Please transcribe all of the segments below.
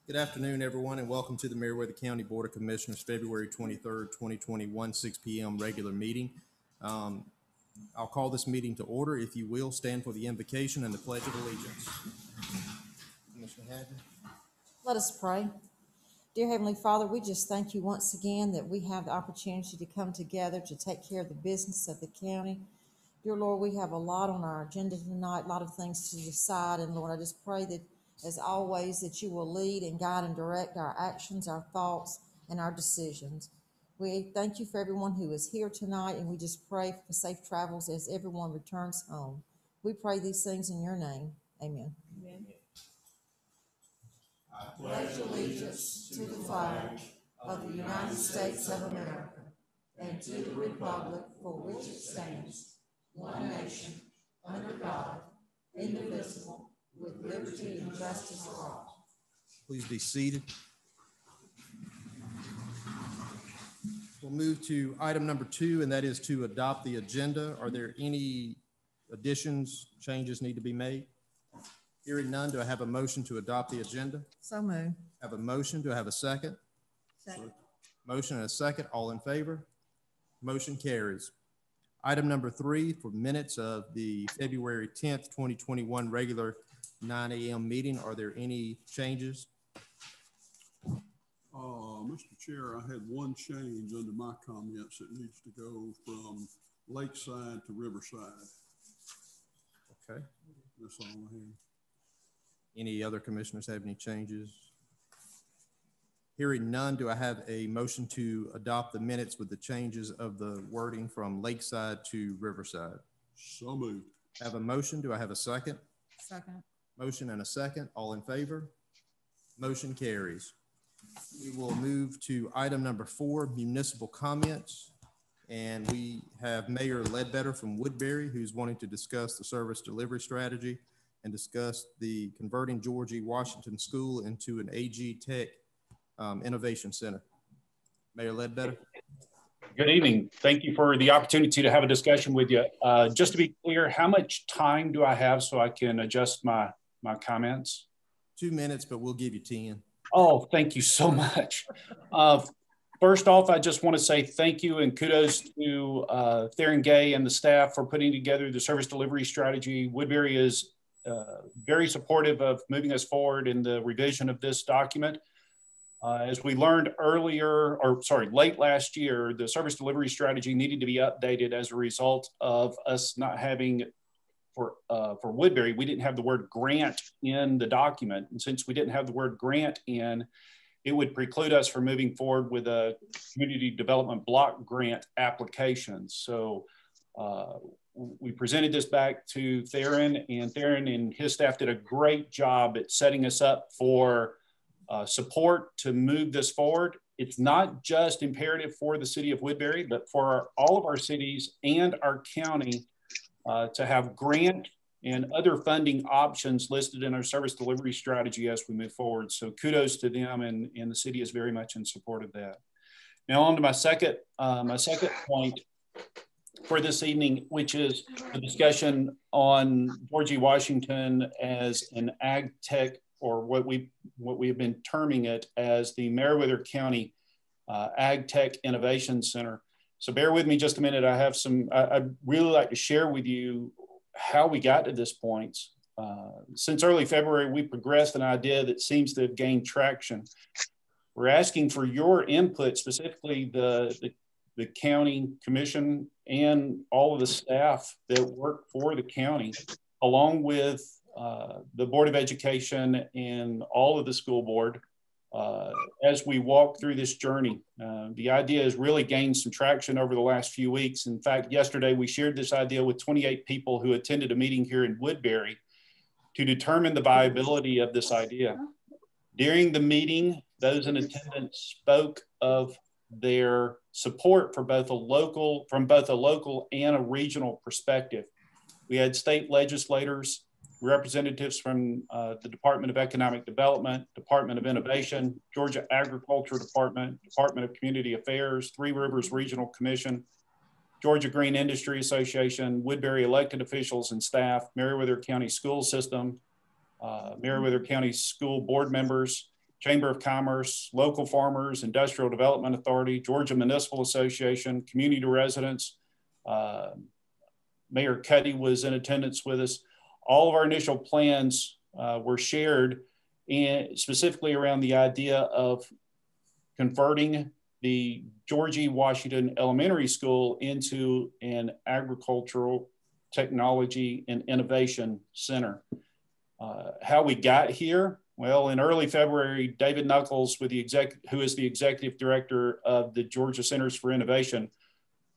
Good afternoon, everyone, and welcome to the Meriwether County Board of Commissioners, February 23rd, 2021, 6 p.m. regular meeting. I'll call this meeting to order. If you will, stand for the invocation and the Pledge of Allegiance. Commissioner Hadley. Let us pray. Dear Heavenly Father, we just thank you once again that we have the opportunity to come together to take care of the business of the county. Dear Lord, we have a lot on our agenda tonight, a lot of things to decide. And Lord, I just pray that, as always, that you will lead and guide and direct our actions, our thoughts, and our decisions. We thank you for everyone who is here tonight, and we just pray for safe travels as everyone returns home. We pray these things in your name. Amen. Amen. I pledge allegiance to the flag of the United States of America and to the republic for which it stands, one nation, under God, indivisible, with liberty and justice for all. Please be seated. We'll move to item number 2, and that is to adopt the agenda. Are there any additions, changes need to be made? Hearing none, do I have a motion to adopt the agenda? So moved. Have a motion. Do I have a second? Second. Motion and a second. All in favor? Motion carries. Item number 3 for minutes of the February 10th, 2021 regular 9 a.m. meeting. Are there any changes? Mr. Chair, I had one change under my comments that needs to go from Lakeside to Riverside. Okay. That's all I have. Any other commissioners have any changes? Hearing none, do I have a motion to adopt the minutes with the changes of the wording from Lakeside to Riverside? So moved. Have a motion. Do I have a second? Second. Motion and a second. All in favor? Motion carries. We will move to item number 4, municipal comments. And we have Mayor Ledbetter from Woodbury, who's wanting to discuss the service delivery strategy and discuss the converting George E. Washington School into an AG Tech Innovation Center. Mayor Ledbetter. Good evening. Thank you for the opportunity to have a discussion with you. Just to be clear, how much time do I have so I can adjust my comments? 2 minutes, but we'll give you 10. Oh, thank you so much. First off, I just want to say thank you and kudos to Theron Gay and the staff for putting together the service delivery strategy. Woodbury is very supportive of moving us forward in the revision of this document. As we learned late last year, the service delivery strategy needed to be updated as a result of us not having, for Woodbury, we didn't have the word grant in the document. And since we didn't have the word grant in, it would preclude us from moving forward with a community development block grant application. So we presented this back to Theron, and Theron and his staff did a great job at setting us up for support to move this forward. It's not just imperative for the city of Woodbury, but for all of our cities and our county to have grant and other funding options listed in our service delivery strategy as we move forward. So kudos to them, and the city is very much in support of that. Now on to my second point for this evening, which is a discussion on George E. Washington as an ag tech, or what we have been terming it as the Meriwether County Ag Tech Innovation Center. So bear with me just a minute. I'd really like to share with you how we got to this point. Since early February, we progressed an idea that seems to have gained traction. We're asking for your input, specifically the county commission and all of the staff that work for the county, along with the Board of Education and all of the school board, as we walk through this journey. The idea has really gained some traction over the last few weeks. In fact, yesterday we shared this idea with 28 people who attended a meeting here in Woodbury to determine the viability of this idea. During the meeting, those in attendance spoke of their support for both a local and a regional perspective. We had state legislators, representatives from the Department of Economic Development, Department of Innovation, Georgia Agriculture Department, Department of Community Affairs, Three Rivers Regional Commission, Georgia Green Industry Association, Woodbury elected officials and staff, Meriwether County School System, Meriwether County School Board members, Chamber of Commerce, local farmers, Industrial Development Authority, Georgia Municipal Association, community residents. Mayor Cuddy was in attendance with us. All of our initial plans were shared, and specifically around the idea of converting the George E. Washington Elementary School into an agricultural technology and innovation center. How we got here? Well, in early February, David Knuckles, who is the executive director of the Georgia Centers for Innovation,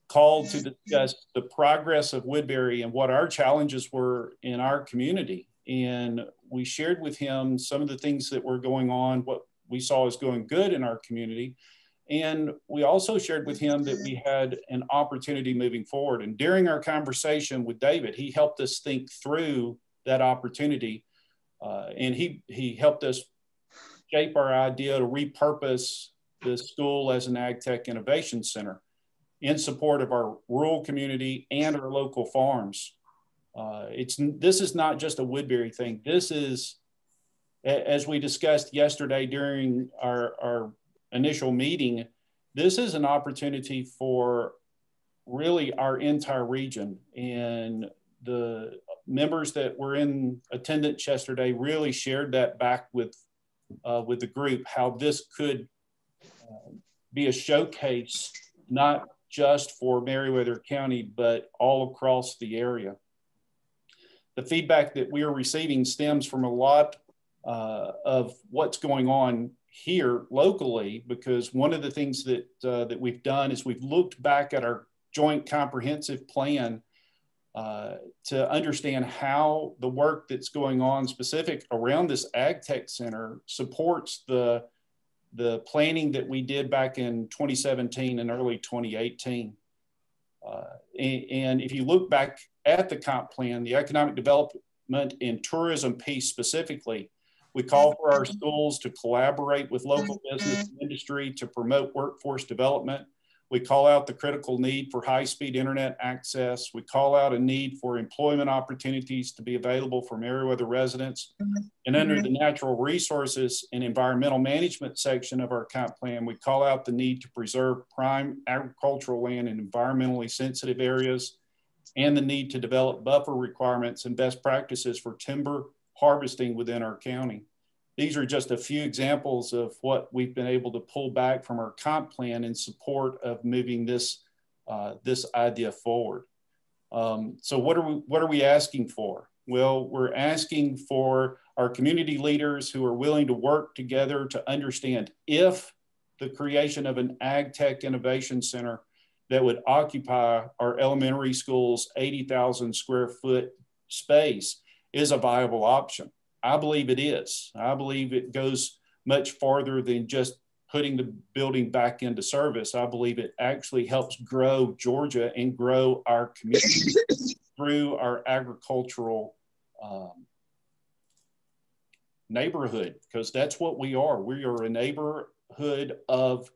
called to discuss the progress of Woodbury and what our challenges were in our community. And we shared with him some of the things that were going on, what we saw as going good in our community. And we also shared with him that we had an opportunity moving forward. And during our conversation with David, he helped us think through that opportunity. And he helped us shape our idea to repurpose the school as an ag tech innovation center in support of our rural community and our local farms. This is not just a Woodbury thing. This is, as we discussed yesterday during our initial meeting, this is an opportunity for really our entire region. And the members that were in attendance yesterday really shared that back with the group, how this could be a showcase, not just for Meriwether County, but all across the area. The feedback that we are receiving stems from a lot of what's going on here locally, because one of the things that we've done is we've looked back at our joint comprehensive plan to understand how the work that's going on specific around this Ag Tech Center supports the planning that we did back in 2017 and early 2018. And if you look back at the comp plan, the economic development and tourism piece specifically, we call for our schools to collaborate with local business and industry to promote workforce development. We call out the critical need for high-speed internet access. We call out a need for employment opportunities to be available for Meriwether residents. And under the natural resources and environmental management section of our comp plan, we call out the need to preserve prime agricultural land in environmentally sensitive areas and the need to develop buffer requirements and best practices for timber harvesting within our county. These are just a few examples of what we've been able to pull back from our comp plan in support of moving this idea forward. So what are we asking for? Well, we're asking for our community leaders who are willing to work together to understand if the creation of an Ag Tech Innovation Center that would occupy our elementary school's 80,000 square foot space is a viable option. I believe it is. I believe it goes much farther than just putting the building back into service. I believe it actually helps grow Georgia and grow our community through our agricultural neighborhood, because that's what we are. We are a neighborhood of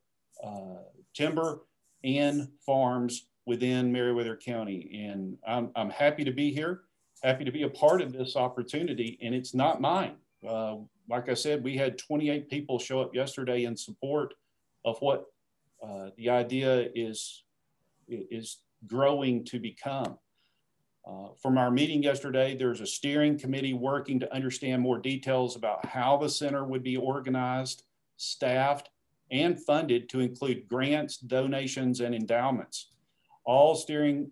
timber and farms within Meriwether County. And I'm happy to be here. Happy to be a part of this opportunity, and it's not mine. Like I said, we had 28 people show up yesterday in support of what the idea is growing to become. From our meeting yesterday, there's a steering committee working to understand more details about how the center would be organized, staffed, and funded to include grants, donations, and endowments. Our steering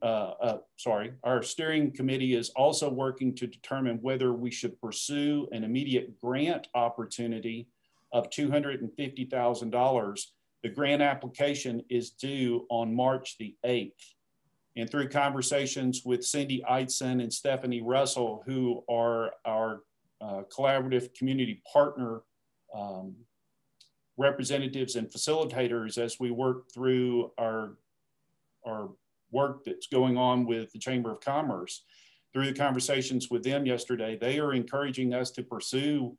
committee is also working to determine whether we should pursue an immediate grant opportunity of $250,000. The grant application is due on March the 8th. And through conversations with Cindy Eitzen and Stephanie Russell, who are our collaborative community partner representatives and facilitators as we work through our work that's going on with the Chamber of Commerce. Through the conversations with them yesterday, they are encouraging us to pursue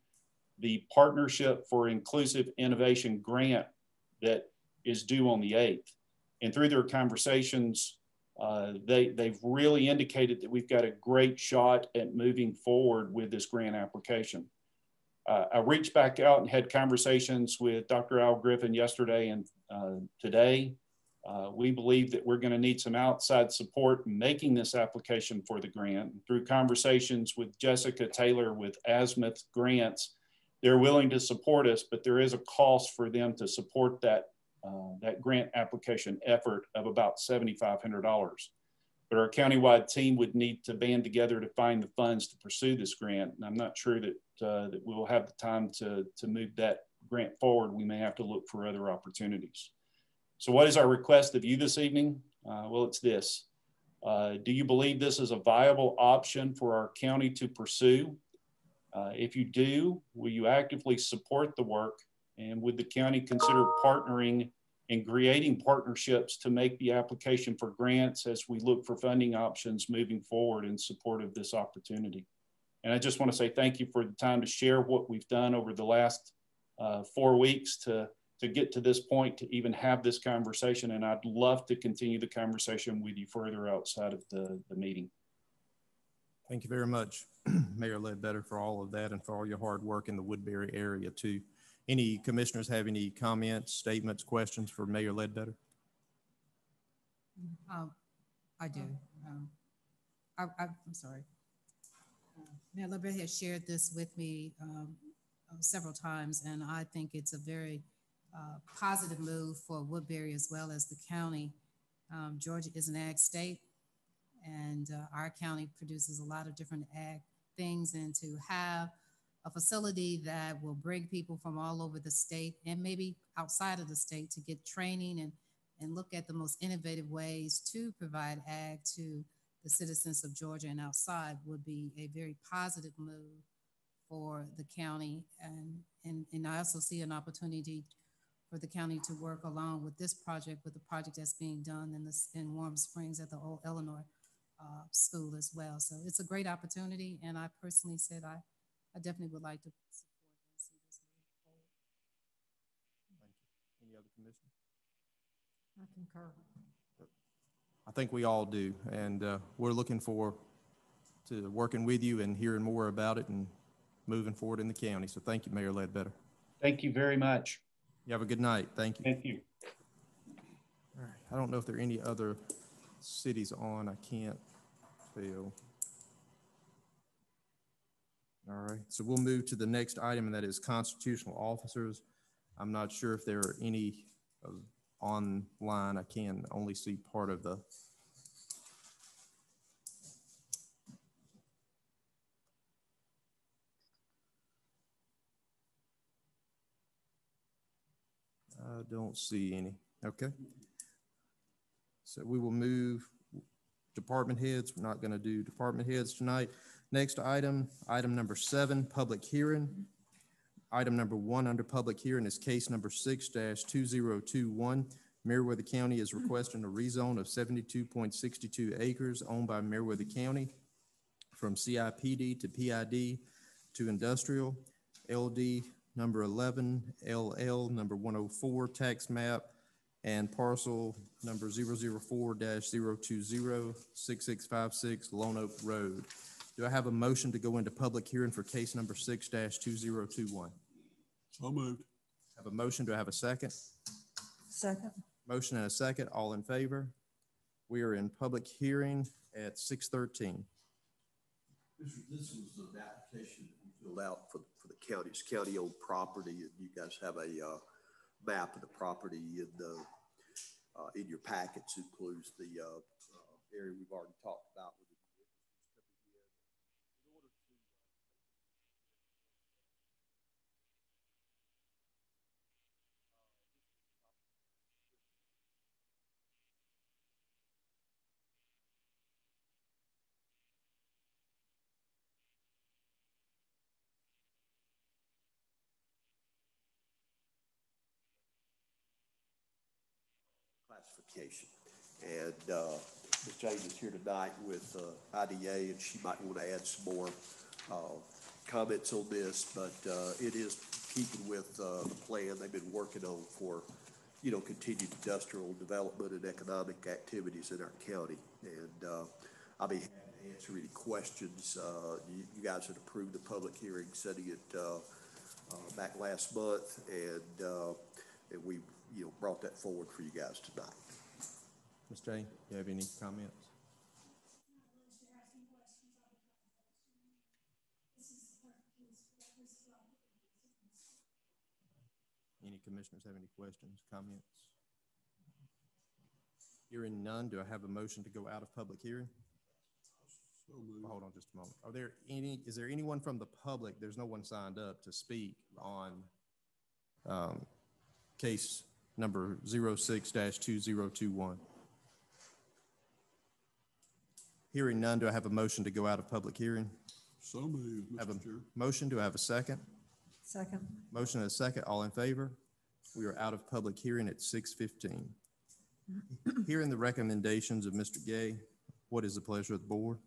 the Partnership for Inclusive Innovation grant that is due on the 8th. And through their conversations, they've really indicated that we've got a great shot at moving forward with this grant application. I reached back out and had conversations with Dr. Al Griffin yesterday and today. We believe that we're going to need some outside support in making this application for the grant. Through conversations with Jessica Taylor with Azimuth Grants, they're willing to support us, but there is a cost for them to support that, that grant application effort of about $7,500. But our countywide team would need to band together to find the funds to pursue this grant. And I'm not sure that, that we will have the time to move that grant forward. We may have to look for other opportunities. So what is our request of you this evening? Well, it's this. Do you believe this is a viable option for our county to pursue? If you do, will you actively support the work? And would the county consider partnering and creating partnerships to make the application for grants as we look for funding options moving forward in support of this opportunity? And I just want to say thank you for the time to share what we've done over the last 4 weeks to get to this point, to even have this conversation. And I'd love to continue the conversation with you further outside of the meeting. Thank you very much, Mayor Ledbetter, for all of that and for all your hard work in the Woodbury area too. Any commissioners have any comments, statements, questions for Mayor Ledbetter? I do. I'm sorry. Mayor Ledbetter has shared this with me several times, and I think it's a very positive move for Woodbury as well as the county. Georgia is an ag state, and our county produces a lot of different ag things, and to have a facility that will bring people from all over the state and maybe outside of the state to get training and look at the most innovative ways to provide ag to the citizens of Georgia and outside would be a very positive move for the county. And I also see an opportunity for the county to work along with this project, with the project that's being done in Warm Springs at the old Eleanor school as well. So it's a great opportunity. And I personally said I definitely would like to support this and just move forward. Thank you. Any other commissioner? I concur. I think we all do, and we're looking forward to working with you and hearing more about it and moving forward in the county. So thank you, Mayor Ledbetter. Thank you very much. You have a good night. Thank you. Thank you. All right. I don't know if there are any other cities on. I can't tell. All right. So we'll move to the next item, and that is constitutional officers. I'm not sure if there are any online. I can only see part of the. I don't see any. Okay. So we will move department heads. We're not going to do department heads tonight. Next item, item number 7, public hearing. Item number 1 under public hearing is case number 6-2021. Meriwether County is requesting a rezone of 72.62 acres owned by Meriwether County from CIPD to PID to industrial, LD number 11, LL number 104, tax map, and parcel number 004-020-6656 Lone Oak Road. Do I have a motion to go into public hearing for case number 6-2021? So moved. Have a motion. Do I have a second? Second. Motion and a second. All in favor? We are in public hearing at 6:13. This was an application that we filled out for the county. It's county-owned property, and you guys have a map of the property in your packets. Includes the area we've already talked about. Classification. And Ms. James is here tonight with IDA, and she might want to add some more comments on this, but it is keeping with the plan they've been working on for, continued industrial development and economic activities in our county. And I'll be happy to answer any questions. You guys had approved the public hearing, setting it back last month, and we, brought that forward for you guys tonight. Ms. Jane, you have any comments? Any commissioners have any questions, comments? Hearing none, do I have a motion to go out of public hearing? So moved. Hold on just a moment. Is there anyone from the public? There's no one signed up to speak on case number 06-2021. Hearing none, do I have a motion to go out of public hearing? So moved, Have a Mr. Chair. motion, do I have a second? Second. Motion and a second, all in favor? We are out of public hearing at 6:15. Hearing the recommendations of Mr. Gay, what is the pleasure of the board?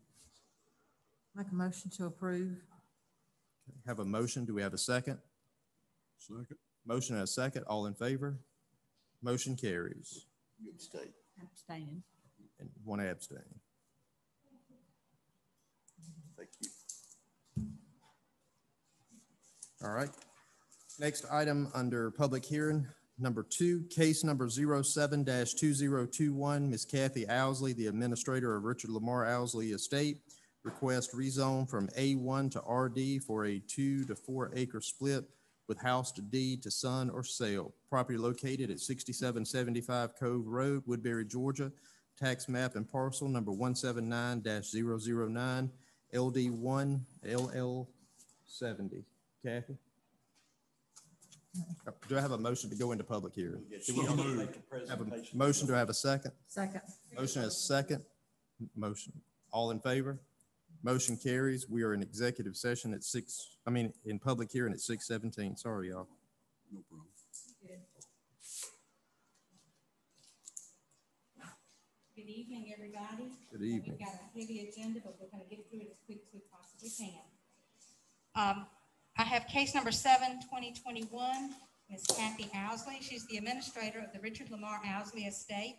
Make a motion to approve. Have a motion, do we have a second? Second. Motion and a second, all in favor? Motion carries, You abstain. Abstaining. and one abstain. Thank you. All right. Next item under public hearing, number 2, case number 07-2021, Ms. Kathy Owsley, the administrator of Richard Lamar Owsley Estate, request rezone from A1 to RD for a 2 to 4 acre split with house to deed to son or sale. Property located at 6775 Cove Road, Woodbury, Georgia. Tax map and parcel number 179-009, LD1 LL70. Kathy? Do I have a motion to go into public hearing? So moved. Have a motion, do I have a second? Second. Motion is second. Motion. All in favor? Motion carries. We are in executive session at in public hearing at 6:17. Sorry, y'all. No problem. Good evening, everybody. Good evening. We've got a heavy agenda, but we're going to get through it as quick as we possibly can. I have case number 7-2021, Ms. Kathy Owsley. She's the administrator of the Richard Lamar Owsley Estate.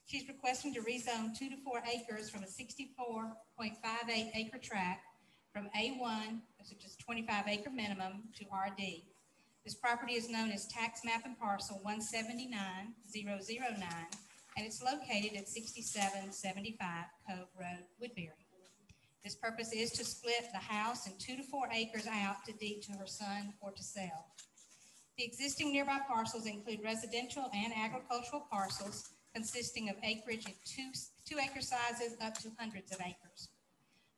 She's requesting to rezone 2 to 4 acres from a 64.58 acre tract from A1, which is 25 acre minimum, to RD. This property is known as tax map and parcel 179-009, and it's located at 6775 Cove Road, Woodbury. This purpose is to split the house in 2 to 4 acres out to deed to her son or to sell. The existing nearby parcels include residential and agricultural parcels consisting of acreage in two acre sizes up to hundreds of acres.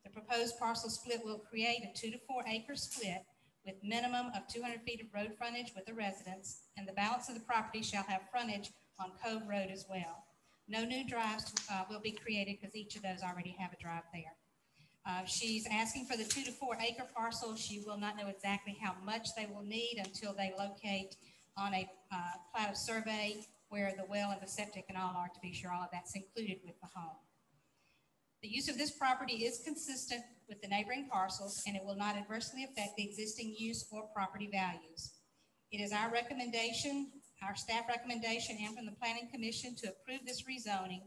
The proposed parcel split will create a 2 to 4 acre split with minimum of 200 feet of road frontage with a residence, and the balance of the property shall have frontage on Cove Road as well. No new drives will be created because each of those already have a drive there. She's asking for the 2 to 4 acre parcel. She will not know exactly how much they will need until they locate on a plat of survey where the well and the septic and all are, to be sure all of that's included with the home. The use of this property is consistent with the neighboring parcels, and it will not adversely affect the existing use or property values. It is our recommendation, our staff recommendation, and from the Planning Commission to approve this rezoning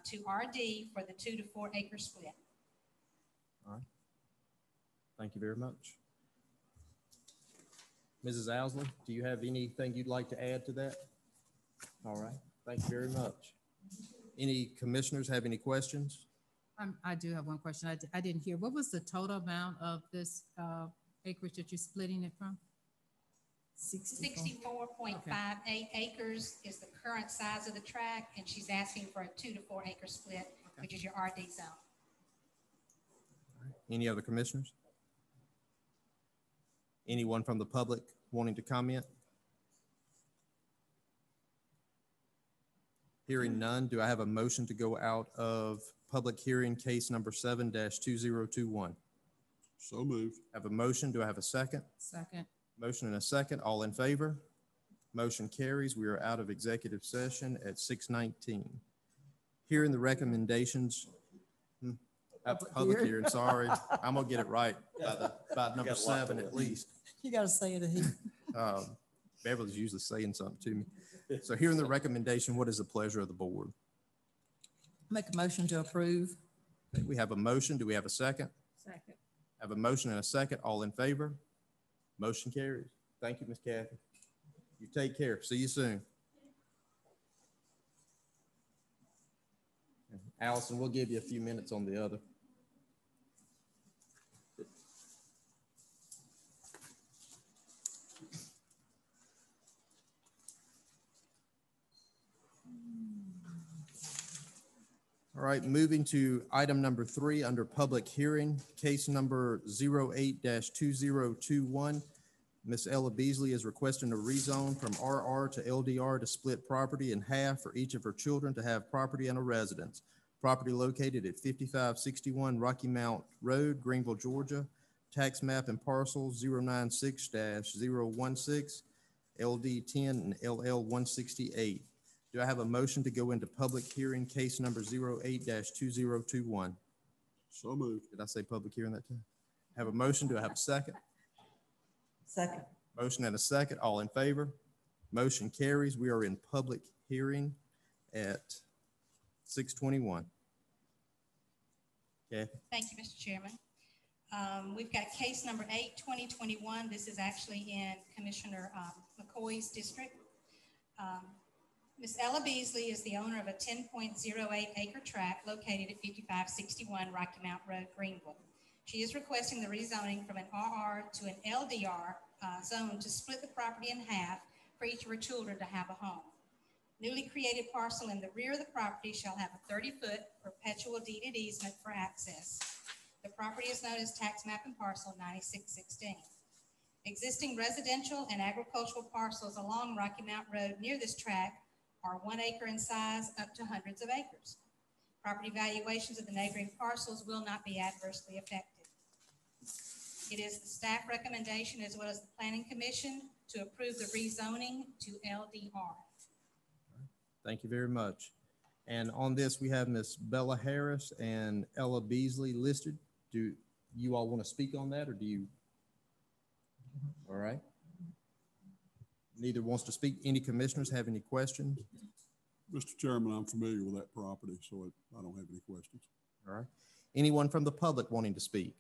to RD for the 2 to 4 acre split. All right. Thank you very much. Mrs. Owsley, do you have anything you'd like to add to that? All right. Thank you very much. Any commissioners have any questions? I do have one question. I didn't hear. What was the total amount of this acreage that you're splitting it from? 64.58 acres is the current size of the tract, and she's asking for a 2 to 4 acre split, which is your RD zone. Any other commissioners? Anyone from the public wanting to comment? Hearing none, do I have a motion to go out of public hearing case number 7-2021? So moved. Have a motion, do I have a second? Second. Motion and a second, all in favor? Motion carries. We are out of executive session at 6:19. Hearing the recommendations, public hearing, sorry. I'm gonna get it right by number 7 at least. You gotta say it again. Beverly's usually saying something to me. So hearing the recommendation, what is the pleasure of the board? Make a motion to approve. Okay, we have a motion. Do we have a second? Second. Have a motion and a second. All in favor? Motion carries. Thank you, Ms. Kathy. You take care. See you soon. Allison, we'll give you a few minutes on the other. All right, moving to item number 3 under public hearing, case number 08-2021. Ms. Ella Beasley is requesting a rezone from RR to LDR to split property in half for each of her children to have property and a residence. Property located at 5561 Rocky Mount Road, Greenville, Georgia. Tax map and parcel 096-016, LD 10 and LL 168. Do I have a motion to go into public hearing, case number 08-2021? So moved. Did I say public hearing that time? Have a motion. Do I have a second? Second. Motion and a second. All in favor? Motion carries. We are in public hearing at 6:21. Okay. Thank you, Mr. Chairman. We've got case number 8-2021. This is actually in Commissioner McCoy's district. Ms. Ella Beasley is the owner of a 10.08 acre tract located at 5561 Rocky Mount Road, Greenville. She is requesting the rezoning from an RR to an LDR zone to split the property in half for each of her children to have a home. Newly created parcel in the rear of the property shall have a 30-foot perpetual deeded easement for access. The property is known as tax map and parcel 9616. Existing residential and agricultural parcels along Rocky Mount Road near this tract are 1 acre in size up to hundreds of acres. Property valuations of the neighboring parcels will not be adversely affected. It is the staff recommendation as well as the Planning Commission to approve the rezoning to LDR. Thank you very much. And on this, we have Ms. Bella Harris and Ella Beasley listed. Do you all want to speak on that, or do you? All right. Neither wants to speak. Any commissioners have any questions? Mr. Chairman, I'm familiar with that property, so I don't have any questions. All right. Anyone from the public wanting to speak?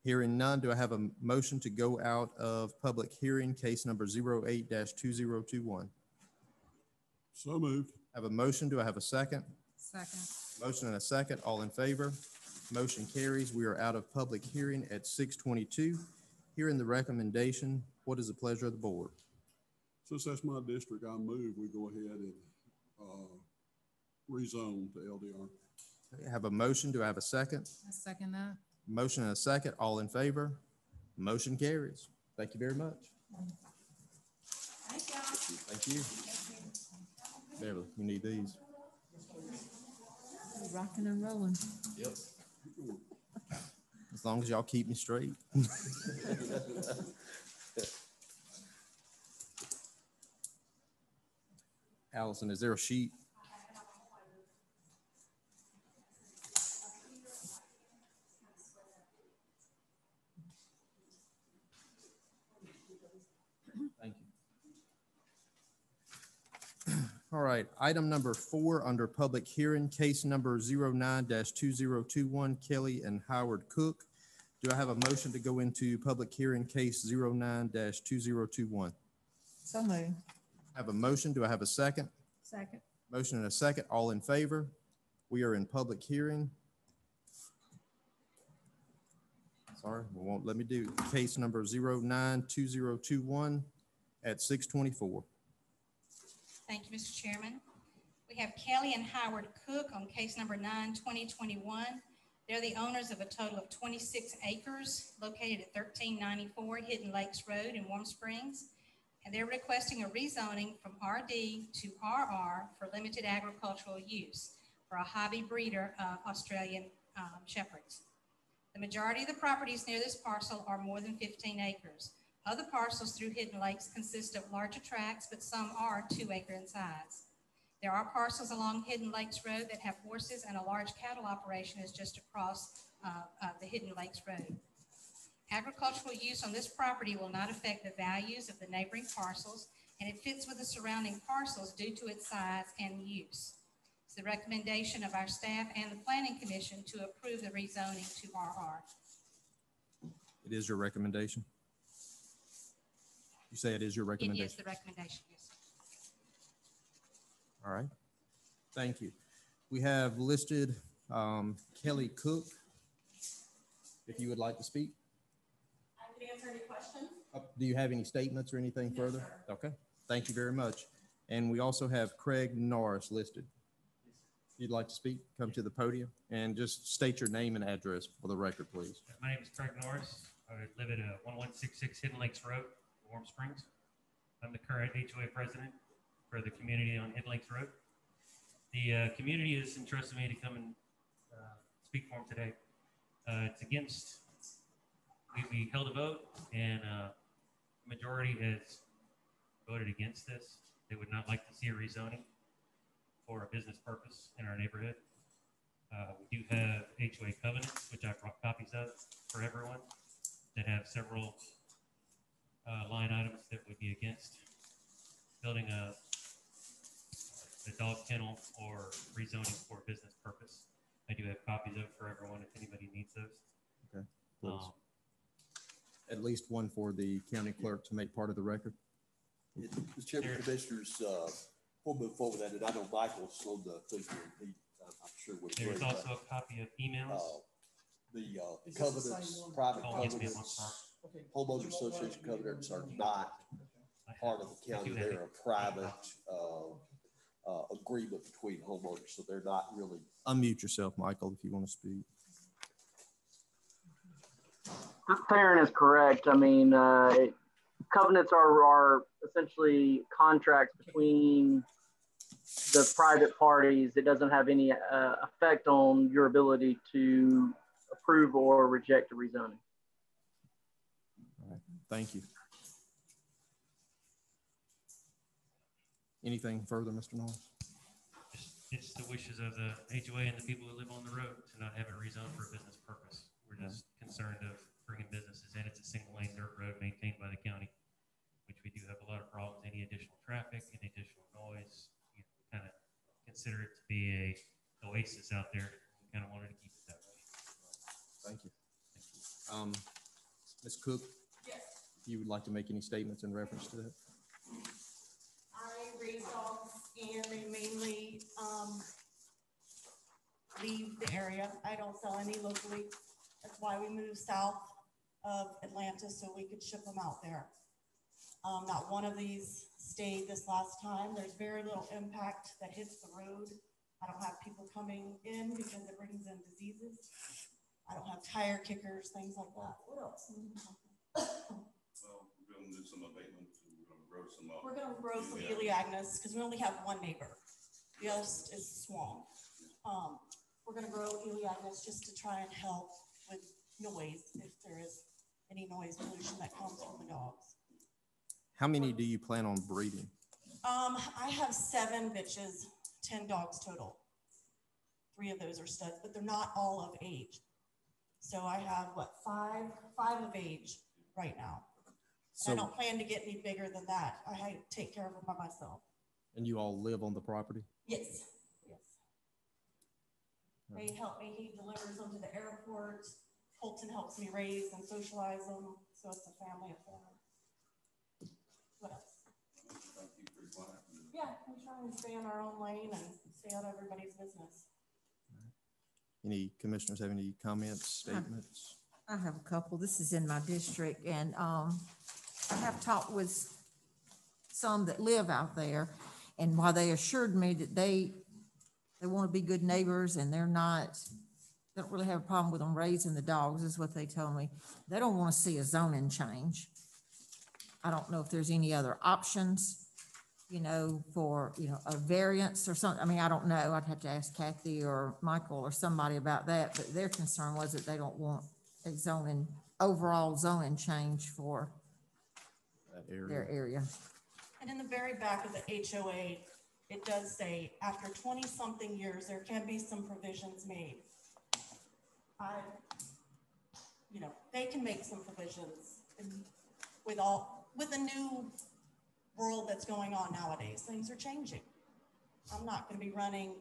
Hearing none, do I have a motion to go out of public hearing, case number 08-2021? So moved. I have a motion. Do I have a second? Second. Motion and a second. All in favor? Motion carries. We are out of public hearing at 6:22. Hearing the recommendation, what is the pleasure of the board? Since that's my district, I move we go ahead and rezone to LDR. I have a motion. Do I have a second? I second that. Motion and a second. All in favor? Motion carries. Thank you very much. Thank you. Thank you. Beverly, you need these. Rocking and rolling. Yep. As long as y'all keep me straight. Allison, is there a sheet? Thank you. All right, item number 4 under public hearing, case number 09-2021, Kelly and Howard Cook. Do I have a motion to go into public hearing, case 09-2021? So moved. I have a motion. Do I have a second? Second. Motion and a second. All in favor? We are in public hearing. Sorry, we won't let me do case number 09-2021 at 6:24. Thank you, Mr. Chairman. We have Kelly and Howard Cook on case number 9-2021. They're the owners of a total of 26 acres located at 1394 Hidden Lakes Road in Warm Springs. And they're requesting a rezoning from RD to RR for limited agricultural use for a hobby breeder of Australian shepherds. The majority of the properties near this parcel are more than 15 acres. Other parcels through Hidden Lakes consist of larger tracts, but some are 2 acre in size. There are parcels along Hidden Lakes Road that have horses, and a large cattle operation is just across the Hidden Lakes Road. Agricultural use on this property will not affect the values of the neighboring parcels, and it fits with the surrounding parcels due to its size and use. It's the recommendation of our staff and the Planning Commission to approve the rezoning to RR. It is your recommendation? You say it is your It recommendation? is the recommendation, yes. All right. Thank you. We have listed Kelly Cook, if you would like to speak. I can answer any questions. Do you have any statements or anything further? Sir. Okay, thank you very much. And we also have Craig Norris listed. If you'd like to speak, come to the podium and just state your name and address for the record, please. My name is Craig Norris. I live at 1166 Hidden Lakes Road, Warm Springs. I'm the current HOA president for the community on Hidden Lakes Road. The community has entrusted me to come and speak for them today. It's against, we held a vote, and the majority has voted against this. They would not like to see a rezoning for a business purpose in our neighborhood. We do have HOA covenants, which I brought copies of for everyone, that have several line items that would be against building a dog kennel or rezoning for a business purpose. I do have copies of it for everyone if anybody needs those. Okay, please. At least one for the county clerk to make part of the record. Mr. Chairman, Commissioners, we'll move forward with that, and I know Michael's on the thing here. I'm sure would agree. There's also a copy of emails. The covenants, private covenants, homeowners association covenants are not part of the county. They're a private agreement between homeowners, so they're not really. Unmute yourself, Michael, if you want to speak. Farron is correct. I mean, covenants are essentially contracts between the private parties. It doesn't have any effect on your ability to approve or reject a rezoning. All right, thank you. Anything further, Mr. Norris? It's the wishes of the HOA and the people who live on the road to not have it rezoned for a business purpose. We're just concerned of bringing businesses in. It's a single lane dirt road maintained by the county, which we do have a lot of problems. Any additional traffic, any additional noise, we kind of consider it to be a oasis out there. We kind of wanted to keep it that way. Thank you. Ms. Cook? Yes. You would like to make any statements in reference to that? I raise dogs and they mainly leave the area. I don't sell any locally. That's why we moved south of Atlanta so we could ship them out there. Not one of these stayed this last time. There's very little impact that hits the road. I don't have people coming in because it brings in diseases. I don't have tire kickers, things like that. What else? Well, we're going to do some abatement. We're going to grow some up. We're going to grow some Elaeagnus because we only have one neighbor. The other is Swan. We're going to grow Elaeagnus just to try and help with noise if there is any noise pollution that comes from the dogs. How many do you plan on breeding? I have 7 bitches, 10 dogs total. 3 of those are studs, but they're not all of age. So I have what, 5 of age right now. So, I don't plan to get any bigger than that. I take care of them by myself. And you all live on the property? Yes, yes. They help me. He delivers them to the airport. Colton helps me raise and socialize them. So it's a family affair. What else? Yeah, we try and stay in our own lane and stay out of everybody's business. Any commissioners have any comments, statements? I have a couple. This is in my district, and I have talked with some that live out there, and while they assured me that they want to be good neighbors and they don't really have a problem with them raising the dogs, is what they told me. They don't want to see a zoning change. I don't know if there's any other options, for, a variance or something. I mean, I don't know. I'd have to ask Kathy or Michael or somebody about that, but their concern was that they don't want a overall zoning change for their area. And in the very back of the HOA, it does say after 20-something years, there can be some provisions made. They can make some provisions with the new world that's going on nowadays. Things are changing. I'm not going to be running,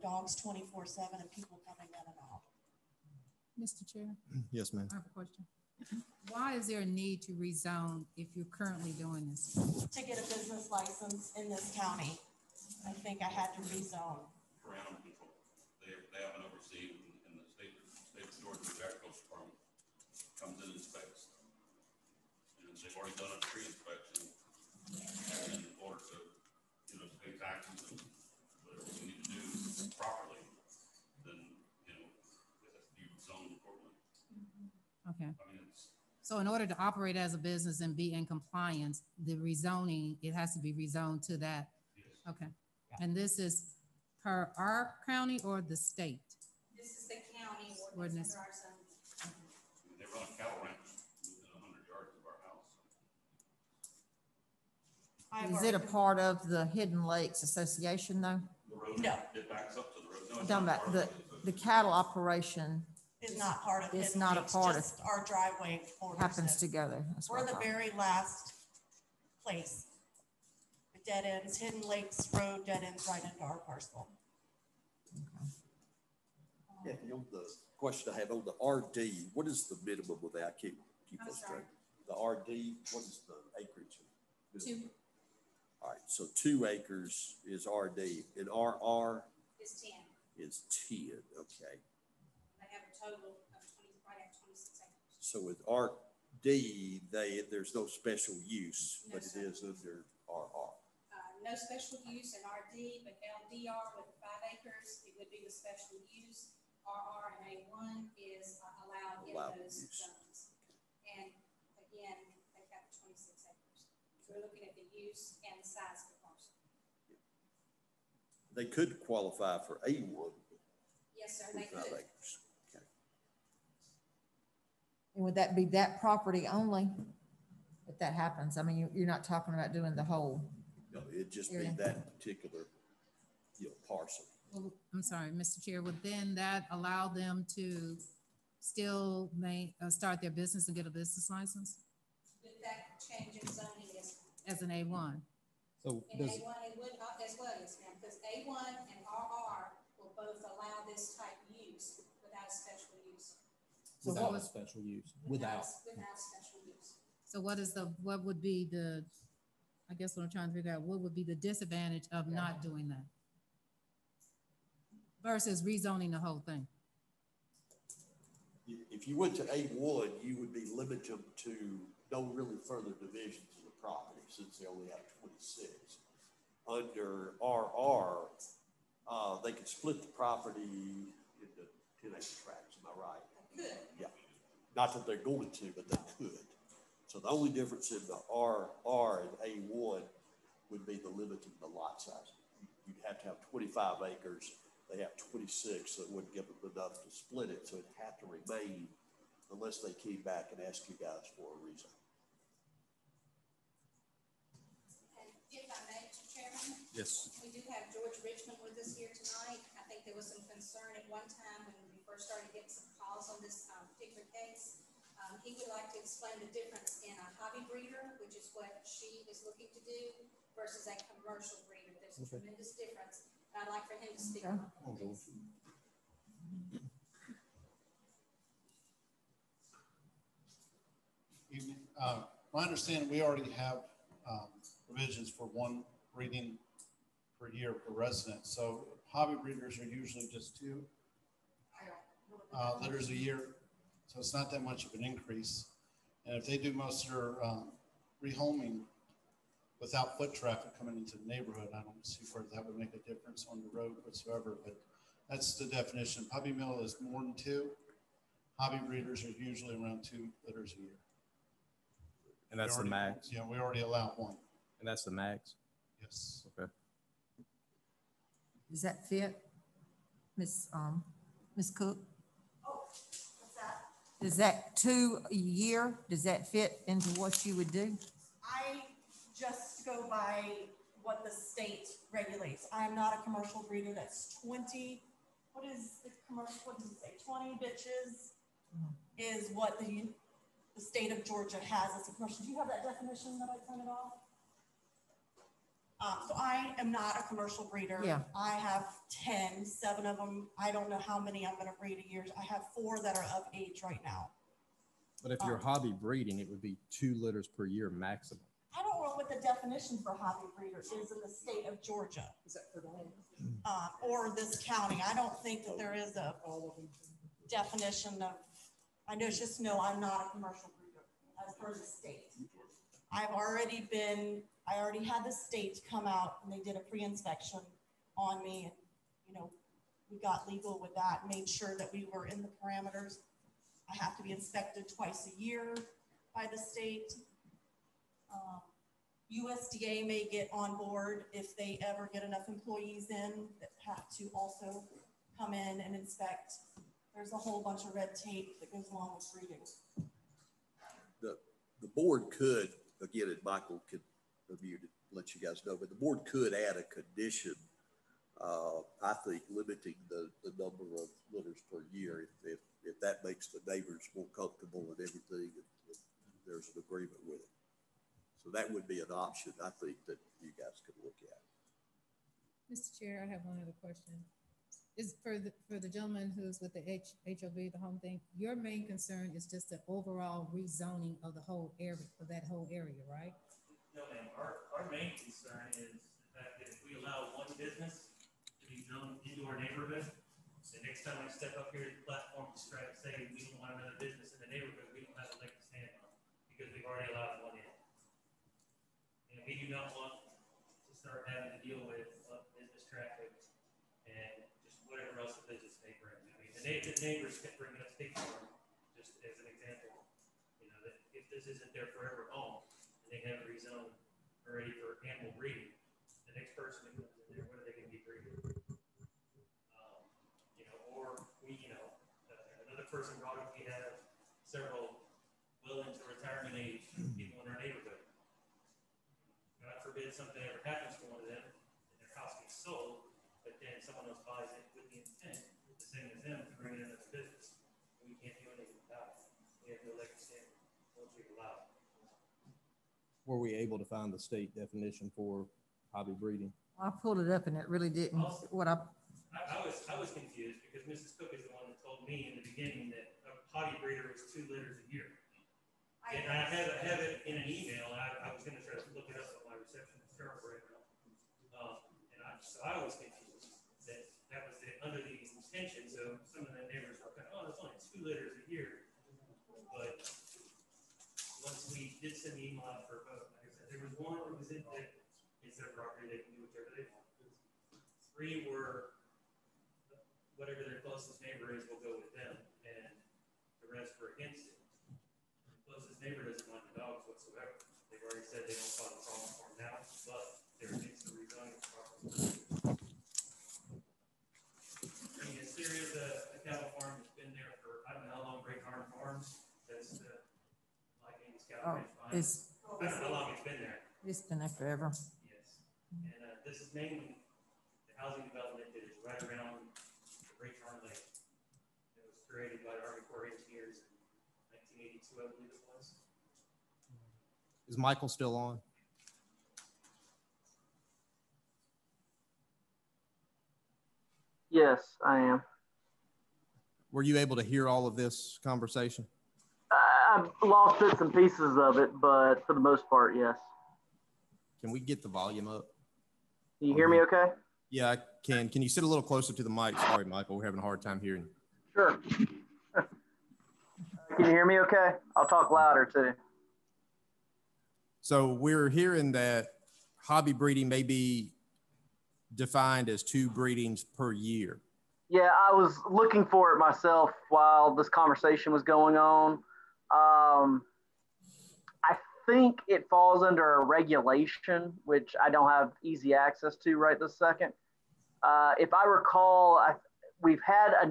dogs 24/7 and people coming in and out. Mr. Chair? Yes, ma'am. I have a question. why is there a need to rezone if you're currently doing this? To get a business license in this county, I think I had to rezone. Ground control. They have an oversee in the state of Georgia, the agriculture department comes in and inspects. And they've already done a tree inspection. And in order to, pay taxes and whatever we need to do properly, then, it has to be zoned accordingly. Okay. I mean, So in order to operate as a business and be in compliance, the rezoning, it has to be rezoned to that. yes. Okay. And this is per our county or the state? This is the county Ordinance. ordinance under our zone. They run a cattle ranch within 100 yards of our house. Is it a part of the Hidden Lakes Association though? The road, No. it backs up to the road. No, I'm it's talking not about part the, of it. the cattle operation Is not part of it. It's not a It's part of- just our driveway borders happens it. to go there. That's what We're I the thought. very last place. The dead ends, Hidden Lakes Road dead ends right into our parcel. Yeah, the question I have on the RD, what is the minimum of that? I can't keep I'm that sorry. straight. The RD, what is the acreage? 2 All right, so 2 acres is RD and RR is 10. is 10, okay. They have a total of 20, right at 26 acres. So with RD, there's no special use, No, but it sir. is under RR. No special use in RD, but LDR with 5 acres, it would be the special use. RR and A1 is allowed in Allowed those use. zones. And again, they've got 26 acres. So we're looking at the use and the size of the parcel. They could qualify for A1 Yes, sir, they with 5 could. acres. Okay. And would that be that property only? If that happens, I mean, you're not talking about doing the whole. No, it'd just be Area. that particular, parcel. Well, I'm sorry, Mr. Chair, would then that allow them to still start their business and get a business license With that change in zoning, yes. as an A1? So In does, A1, it would not as well, yes, ma'am, because A1 and RR will both allow this type use without a special use. So without what a was, special use, Without special use. so what would be the, I guess what I'm trying to figure out, what would be the disadvantage of not doing that? Versus rezoning the whole thing? If you went to A1, you would be limited to no really further divisions of the property since they only have 26. Under RR, they could split the property into 10-acre tracts, am I right? They could. Yeah, not that they're going to, but they could. So the only difference in the RR and A1 would be the limiting the lot size. You'd have to have 25 acres. They have 26, so it wouldn't give them enough to split it. So it'd have to remain unless they came back and asked you guys for a reason. And if I may, Mr. Chairman, yes, we do have George Richmond with us here tonight. I think there was some concern at one time when we first started getting some calls on this particular case. He would like to explain the difference in a hobby breeder, which is what she is looking to do, versus a commercial breeder. There's a tremendous difference. And I'd like for him to speak on that, please. Evening. My understanding, we already have provisions for 1 breeding per year per resident. So hobby breeders are usually just 2 litters a year. So it's not that much of an increase. And if they do most of their rehoming without foot traffic coming into the neighborhood, I don't see where that would make a difference on the road whatsoever. But that's the definition. Puppy mill is more than 2. Hobby breeders are usually around 2 litters a year. and that's the max, Yeah, we already allow 1. and that's the max, Yes. okay. Does that fit, Miss Cook? Oh, what's that? Is that 2 a year? Does that fit into what you would do? I just go by what the state regulates. I am not a commercial breeder. That's 20, what is the commercial, what does it say? 20 bitches is what the state of Georgia has as a commercial. Do you have that definition that I printed off? So I am not a commercial breeder. Yeah. I have 10, 7 of them. I don't know how many I'm going to breed a year. I have 4 that are of age right now. But if you're hobby breeding, it would be 2 litters per year maximum. I don't know what the definition for hobby breeder is in the state of Georgia. Is that for or this county? I don't think that there is a definition of, I know, just know I'm not a commercial breeder as per the state. I already had the state come out and they did a pre-inspection on me, and, you know, we got legal with that, made sure that we were in the parameters. I have to be inspected twice a year by the state. USDA may get on board if they ever get enough employees in that have to also come in and inspect. There's a whole bunch of red tape that goes along with breeding. The board could, again, and Michael could review to let you guys know, but the board could add a condition, I think, limiting the number of litters per year if that makes the neighbors more comfortable and everything, and there's an agreement with it. So that would be an option, I think, that you guys could look at. Mr. Chair, I have one other question. Is for the gentleman who's with the HOV, the home thing, your main concern is just the overall rezoning of the whole area, of that whole area, right? No, ma'am. Our main concern is the fact that if we allow one business to be zoned into our neighborhood, the next time I step up here at the platform to try to say we don't want another business in the neighborhood, we don't have a leg to stand on because we've already allowed one in. And we do not want to start having to deal with business traffic and just whatever else the business may bring. I mean, the neighbors kept bringing up State Farm, just as an example. You know, that if this isn't their forever home and they have it rezoned already for animal breeding, the next person that comes in there, what are they going to be breeding? You know, or another person brought up, we have several well into retirement age people in our neighborhood. God forbid something ever happens to one of them and their house gets sold, but then someone else buys it with the intent, the same as them, to bring in another business. We can't do anything about it. We have no leg to stand once we allow it. Were we able to find the state definition for hobby breeding? I pulled it up and it really didn't. Also, I was confused because Mrs. Cook is the one that told me in the beginning that a hobby breeder was 2 litters a year. And I have it in an email. I was going to try to look it up on my receptionist chart right now. So I was confused that was under the intention. So some of the neighbors were kind of, oh, it's only 2 litters a year. But once we did send the email out for a vote, like I said, there was one that was in that it's their property, they can do whatever they want. 3 were whatever their closest neighbor is will go with them, and the rest were against it. Closest neighbor doesn't mind the dogs whatsoever. They've already said they don't cause a problem for them now, but they're against the rezoning of the property. I mean, Assyria's a cattle farm that's been there for, I don't know how long, Great Harm Farms. That's like Angus Cattle Ranch. I don't know how long it's been there. It's been there forever. Yes. And this is mainly the housing development that is right around the Great Harm Lake. It was created by the Army Corps of Engineers in 1982, I believe it was. Is Michael still on? Yes, I am. Were you able to hear all of this conversation? I've lost bits and pieces of it, but for the most part, yes. Can we get the volume up? Can you hear me okay? Yeah, I can. Can you sit a little closer to the mic? Sorry, Michael, we're having a hard time hearing you. Sure. Can you hear me okay? I'll talk louder too. So we're hearing that hobby breeding may be defined as 2 breedings per year. Yeah, I was looking for it myself while this conversation was going on. I think it falls under a regulation, which I don't have easy access to right this second. If I recall, we've had I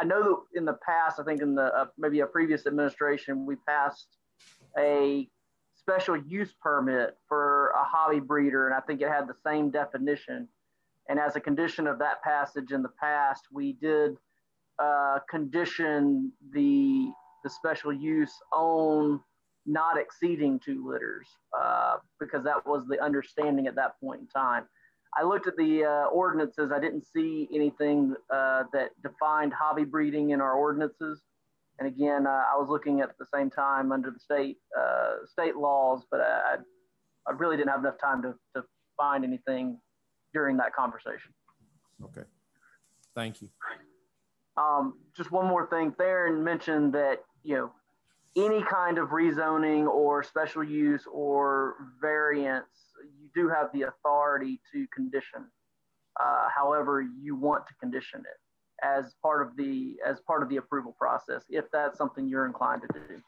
know that in the past, I think in the maybe a previous administration, we passed a special use permit for a hobby breeder, and I think it had the same definition. And as a condition of that passage in the past, we did condition the special use on not exceeding 2 litters because that was the understanding at that point in time. I looked at the ordinances. I didn't see anything that defined hobby breeding in our ordinances. And again, I was looking at the same time under the state laws, but I really didn't have enough time to find anything during that conversation. Okay, thank you. Just one more thing. Theron mentioned that, any kind of rezoning or special use or variance, you do have the authority to condition, however you want to condition it as part of the approval process, if that's something you're inclined to do.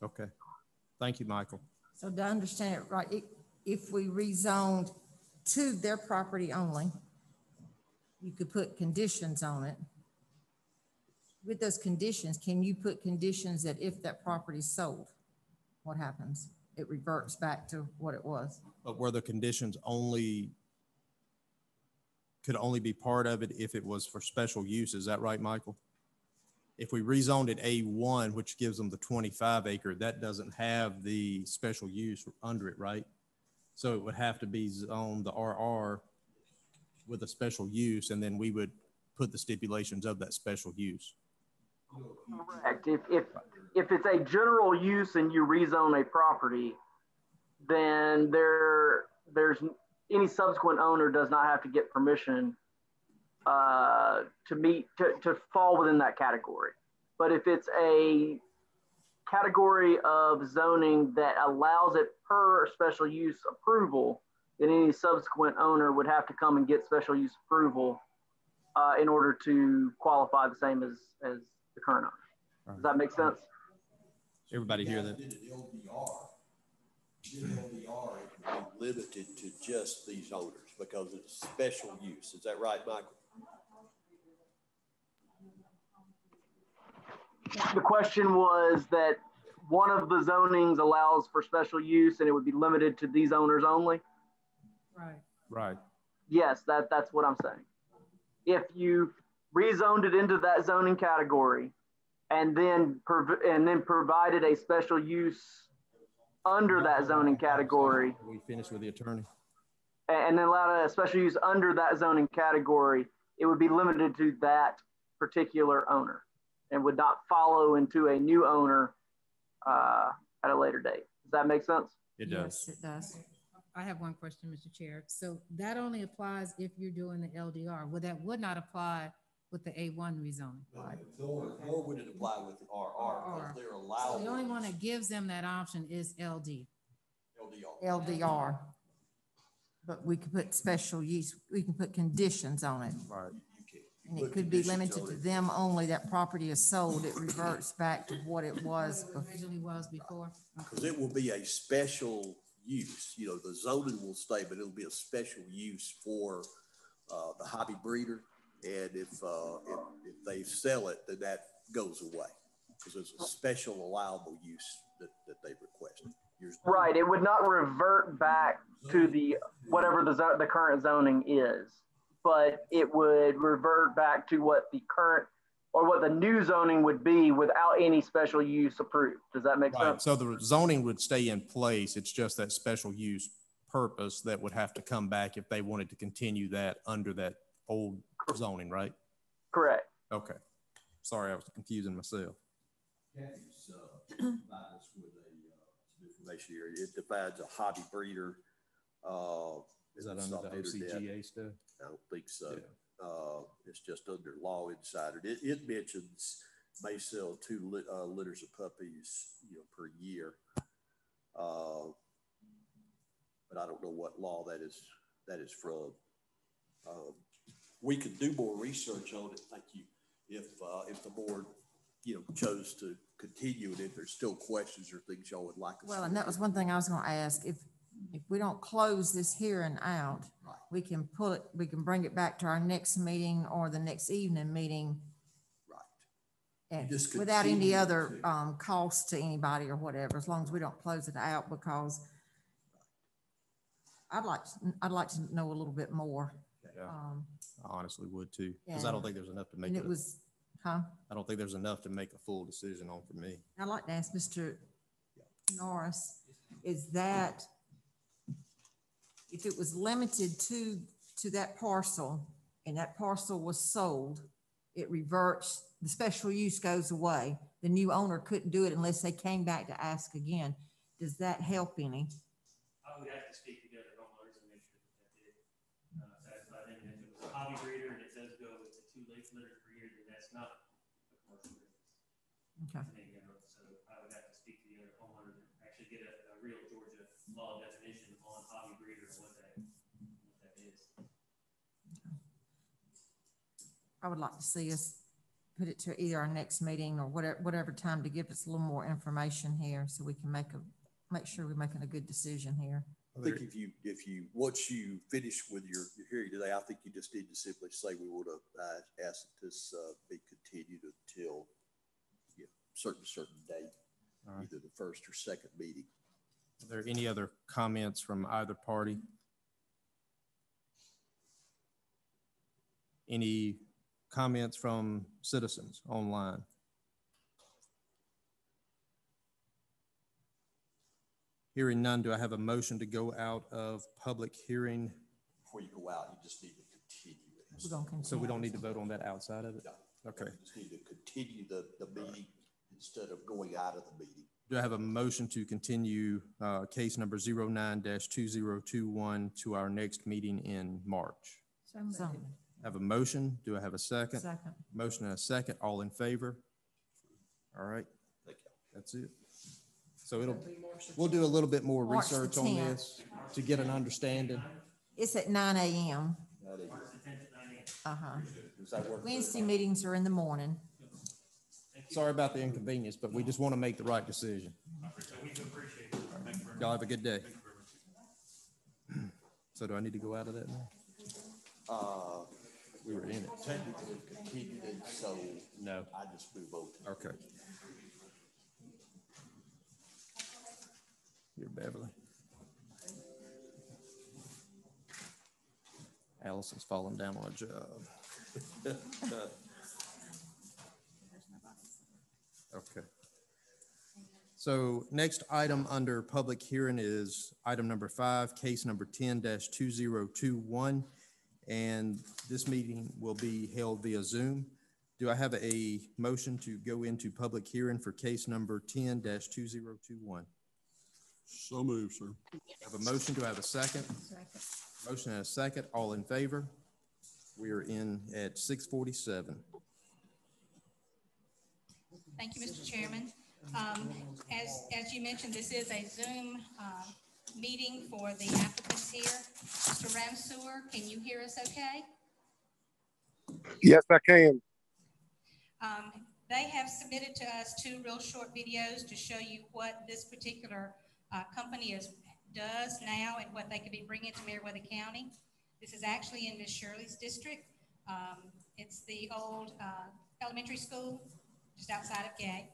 Okay, thank you, Michael. So to understand it right, if we rezoned to their property only, you could put conditions on it. With those conditions, can you put conditions that if that property is sold, what happens? It reverts back to what it was. But were the conditions could only be part of it if it was for special use? Is that right, Michael? If we rezoned it A1, which gives them the 25 acre, that doesn't have the special use under it, right? So it would have to be zoned the RR with a special use, and then we would put the stipulations of that special use. Correct. If it's a general use and you rezone a property, then there's any subsequent owner does not have to get permission to fall within that category. But if it's a category of zoning that allows it per special use approval, then any subsequent owner would have to come and get special use approval in order to qualify the same as the current owner. Does that make sense? Everybody hear that? Did an LDR, it would be limited to just these owners because it's special use. Is that right, Michael? The question was that one of the zonings allows for special use and it would be limited to these owners only. Right. Right. Yes, that's what I'm saying. If you rezoned it into that zoning category and then provided a special use under that zoning category. We finished with the attorney. And then allowed a special use under that zoning category, it would be limited to that particular owner and would not follow into a new owner at a later date. Does that make sense? It does. Yes, it does. I have one question, Mr. Chair. So that only applies if you're doing the LDR. Well, that would not apply with the A1 rezoning. Right. Nor would it apply with the RR because they're allowed. So the only one that gives them that option is LD. LDR. But we could put special use, we can put conditions on it. Right. And it could be limited to them only. That property is sold, it reverts back to what it was before. Because it will be a special use. The zoning will stay, but it'll be a special use for the hobby breeder. And if they sell it, then that goes away because it's a special allowable use that they requested. Right. It would not revert back to whatever the current zoning is, but it would revert back to what the current or what the new zoning would be without any special use approved. Does that make sense? So the zoning would stay in place. It's just that special use purpose that would have to come back if they wanted to continue that under that old zoning, right? Correct. Okay. Sorry, I was confusing myself. Kathy's provided us with some information here. It divides a hobby breeder. Is that under the OCGA stuff? I don't think so. Yeah. It's just under Law Insider. It mentions may sell 2 litters of puppies, per year. But I don't know what law that is from. We could do more research on it. Thank you. If the board, chose to continue, and if there's still questions or things y'all would like us. Well, and that was one thing I was going to ask. If we don't close this hearing out, right, we can bring it back to our next meeting or the next evening meeting. Right. And without any other cost to anybody or whatever, as long as we don't close it out, because I'd like to know a little bit more. Yeah. I honestly would too, because I don't think there's enough to make I don't think there's enough to make a full decision on for me. I'd like to ask Mr. Norris, is that if it was limited to that parcel and that parcel was sold, it reverts the special use goes away. The new owner couldn't do it unless they came back to ask again. Does that help any? I would have to speak to the other homeowners and make sure that did satisfy them. And if it was a hobby breeder and it does go with the 2 litters per year, then that's not a commercial business. Okay. So I would have to speak to the other homeowners and actually get a real Georgia law definition on hobby breeder and what that is. I would like to see us put it to either our next meeting or whatever time to give us a little more information here so we can make sure we're making a good decision here. I think if you once you finish with your hearing today, I think you just need to simply say we want to ask that this be continued until certain date, right. Either the first or second meeting. Are there any other comments from either party? Any comments from citizens online? Hearing none, do I have a motion to go out of public hearing? Before you go out, you just need to continue it. We're gonna continue. So we don't need to vote on that outside of it? No. Okay. You just need to continue the meeting instead of going out of the meeting. Do I have a motion to continue case number 09-2021 to our next meeting in March? So, I have a motion. Do I have a second? second. Motion and a second. All in favor? All right. Thank you. That's it. So we'll do a little bit more March the research on 10th. this to get an understanding. It's at 9 a.m. Does that work? Wednesday meetings are in the morning. Sorry about the inconvenience, but we just want to make the right decision. Y'all have a good day. So do I need to go out of that now? We were in it. Technically continued it, so no. I just move on. Okay. Here, Beverly. Allison's falling down on a job. Okay. So next item under public hearing is item number 5, case number 10-2021. And this meeting will be held via Zoom. Do I have a motion to go into public hearing for case number 10-2021? So moved, sir. I have a motion. Do I have a second? Second. Motion and a second. All in favor? We are in at 6:47. Thank you, Mr. Chairman. As you mentioned, this is a Zoom meeting for the applicants here. Mr. Ramseur, can you hear us okay? Yes, I can. They have submitted to us 2 real short videos to show you what this particular company does now and what they could be bringing to Meriwether County. This is actually in Miss Shirley's district. It's the old elementary school just outside of Gay.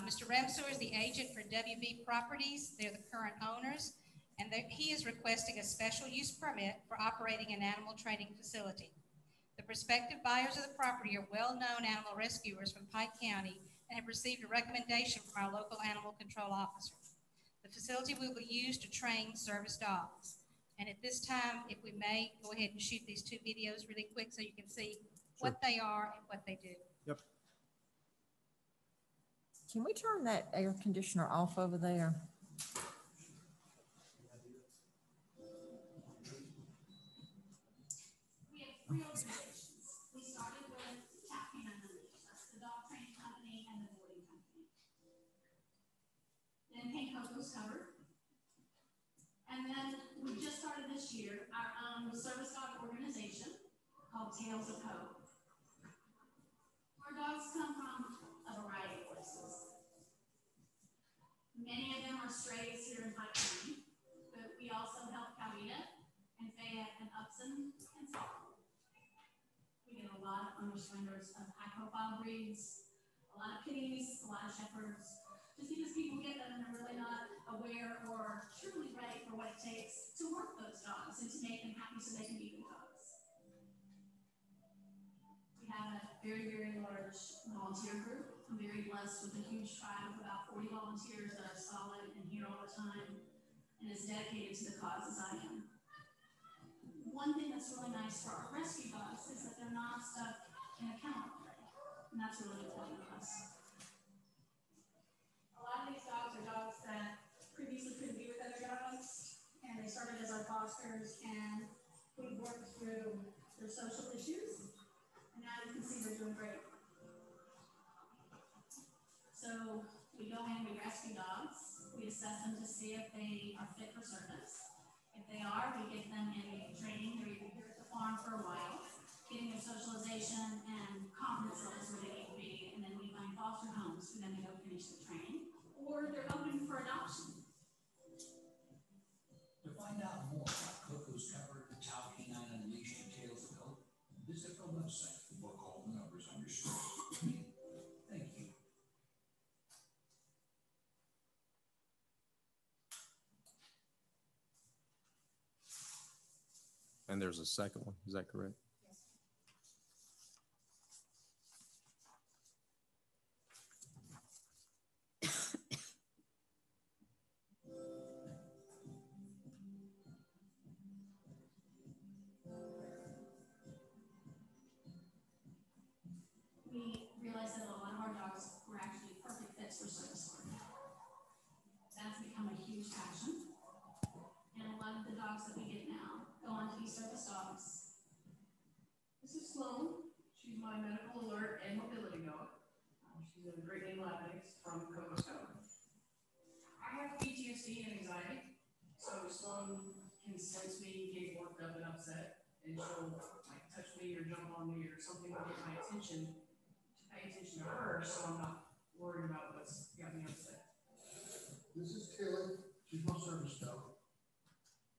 Mr. Ramseur is the agent for WB Properties. They're the current owners, and he is requesting a special use permit for operating an animal training facility. The prospective buyers of the property are well-known animal rescuers from Pike County and have received a recommendation from our local animal control officer. The facility will be used to train service dogs. And at this time, if we may, go ahead and shoot these 2 videos really quick so you can see what they are and what they do. Yep. Can we turn that air conditioner off over there? We started with Tap Canine, that's the dog training company and the boarding company. Then came Coco's Covered. And then we just started this year our own service dog organization called Tales of Hope. Our dogs come from a variety of places. Many of them are strays here in Pike County, but we also help Coweta and Fayette and Upson and Salt. We get a lot of underslingers of high-profile breeds, a lot of kitties, a lot of shepherds, just because people get them and they're really not aware or truly ready for what it takes to work those dogs and to make them happy so they can be good dogs. We have a very, very large volunteer group. I'm very blessed with a huge tribe of about 40 volunteers that are solid and here all the time and as dedicated to the cause as I am. One thing that's really nice for our rescue dogs is that they're not stuck in a kennel. and that's really important to us. A lot of these dogs are dogs that previously couldn't be with other dogs, and they started as our fosters, and we've worked through their social issues, and now you can see they're doing great. So we go in, we rescue dogs, we assess them to see if they are fit for service. If they are, we get them in training. They're either here at the farm for a while, getting their socialization and confidence levels where they need to be, and then we find foster homes for them to go finish the training, or they're open for adoption. To find out more about Coco's Covered, Tau Canine Unleashed, and Tales of Hope, visit our website or call the numbers on your screen. Thank you. And there's a second one, is that correct? We realized that a lot of our dogs were actually perfect fits for service work. That's become a huge passion. And a lot of the dogs that we get now go on to be service dogs. This is Sloan. She's my medical alert and mobility dog. She's a Great Dane Labrador from Coco's Covered. I have PTSD and anxiety, so Sloan can sense me getting worked up and upset, and she'll like touch me or jump on me or something will get my attention to pay attention to her, so I'm not worried about what's got me upset. This is Kelly. She's my service dog.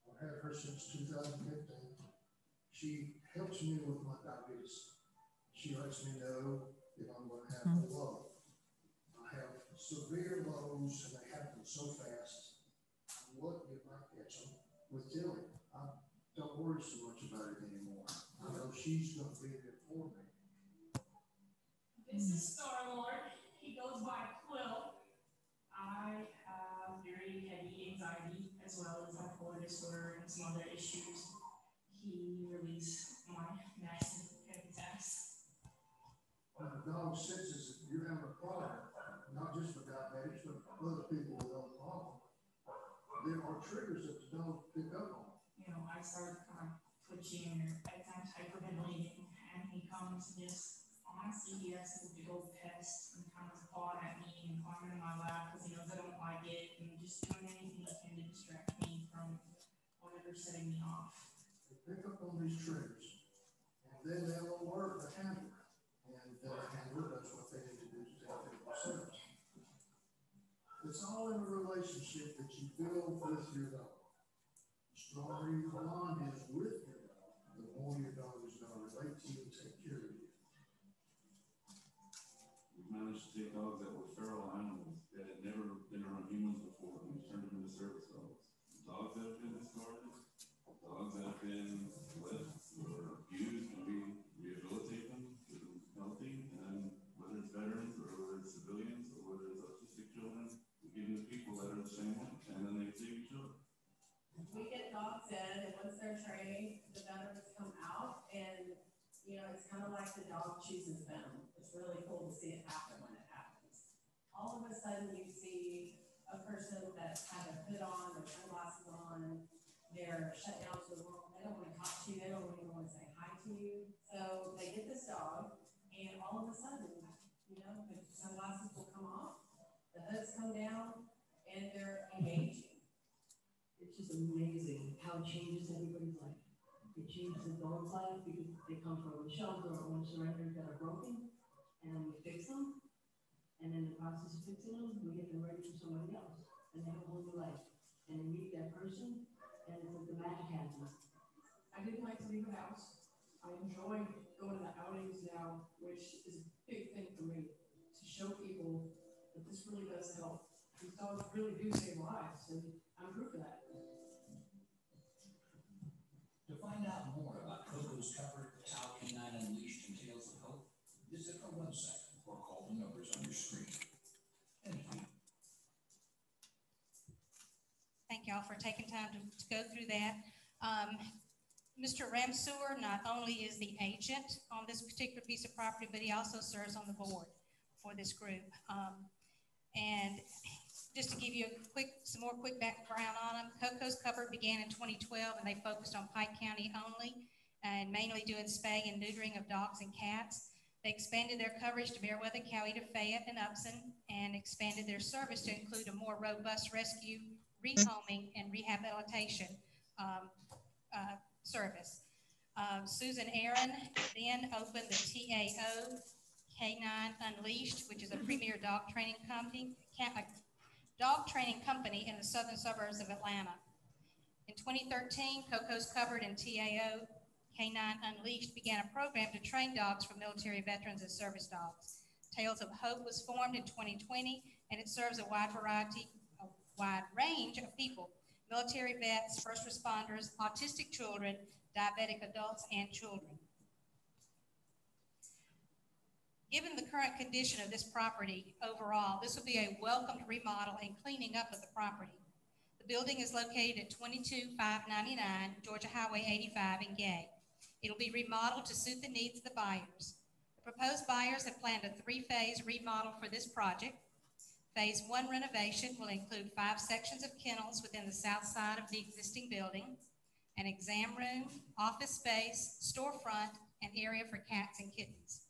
I've had her since 2015. She helps me with my diabetes. She lets me know if I'm going to have a low. I have severe lows and they happen so fast. I'm lucky if I catch them with Tilly. I don't worry so much about it anymore. I know she's going to be there for me. This is Star-Lord. He goes by Quill. I have very heavy anxiety as well as bipolar disorder and some other issues. He relieves my massive panic attacks. When the dog senses that you're having a problem, not just for diabetics, but other people with other problems, there are triggers that the dog pick up on. You know, I start kind of twitching or at times hyperventilating, and he comes just honestly, he has a big old pest and kind of pawing at me and climbing in my lap because he knows I don't like it and just doing anything he can to distract me from whatever's setting me off. They pick up on these triggers, and then they'll alert the handler, and the handler does what they need to do to take care of themselves. It's all in a relationship that you build with your dog. The stronger your bond is with your dog, the more your dog is going to relate to you and take care of you. We've managed to take dogs that were feral animals that had never been around humans before, and we turned them into service dogs. Dogs that have been discarded, dogs that have been left or abused, and we rehabilitate them, get them healthy, and whether it's veterans or whether it's civilians or whether it's autistic children, we give them to people that are the same way, and then they save each other. We get dogs in, and once they're trained, the veterans come out, and you know, it's kind of like the dog chooses them. It's really cool to see it happen when it happens. All of a sudden, you see a person that's had a hood on, their sunglasses on, they're shut down to the world. They don't want to talk to you. They don't even want to say hi to you. So they get this dog, and all of a sudden, you know, the sunglasses will come off, the hoods come down, and they're engaging. It's just amazing how it changes everybody's life. It changes the dog's life because they come from a shelter or own surrenders that are broken, and we fix them. And in the process of fixing them, we get them ready for somebody else, and they have a whole new life. And they meet that person, and it's like the magic happens. I didn't like to leave the house. I enjoy going to the outings now, which is a big thing for me, to show people that this really does help. These dogs really do save lives, and I'm proof of that. To find out more about Coco's Covered, Tau Canine Unleashed, and Tales of Hope, visit our website or call the numbers on your screen. Thank you. Thank y'all for taking time to go through that. Mr. Ramseur not only is the agent on this particular piece of property, but he also serves on the board for this group. And just to give you some more quick background on them, Coco's Cover began in 2012, and they focused on Pike County only, and mainly doing spay and neutering of dogs and cats. They expanded their coverage to Meriwether, Coweta, Fayette, and Upson, and expanded their service to include a more robust rescue, rehoming, and rehabilitation service. Susan Aaron then opened the TAO K9 Unleashed, which is a premier dog training company in the southern suburbs of Atlanta. In 2013, Coco's Covered and TAO K9 Unleashed began a program to train dogs for military veterans as service dogs. Tales of Hope was formed in 2020, and it serves a wide range of people: military vets, first responders, autistic children, diabetic adults, and children. Given the current condition of this property overall, this will be a welcomed remodel and cleaning up of the property. The building is located at 22599 Georgia Highway 85 in Gay. It'll be remodeled to suit the needs of the buyers. The proposed buyers have planned a 3-phase remodel for this project. Phase 1 renovation will include 5 sections of kennels within the south side of the existing building, an exam room, office space, storefront, and area for cats and kittens.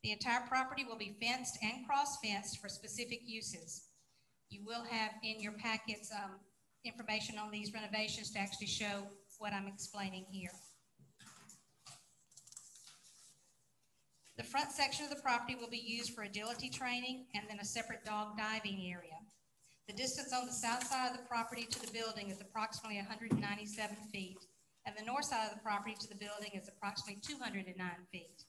The entire property will be fenced and cross-fenced for specific uses. You will have in your packets information on these renovations to actually show what I'm explaining here. The front section of the property will be used for agility training and then a separate dog diving area. The distance on the south side of the property to the building is approximately 197 feet, and the north side of the property to the building is approximately 209 feet.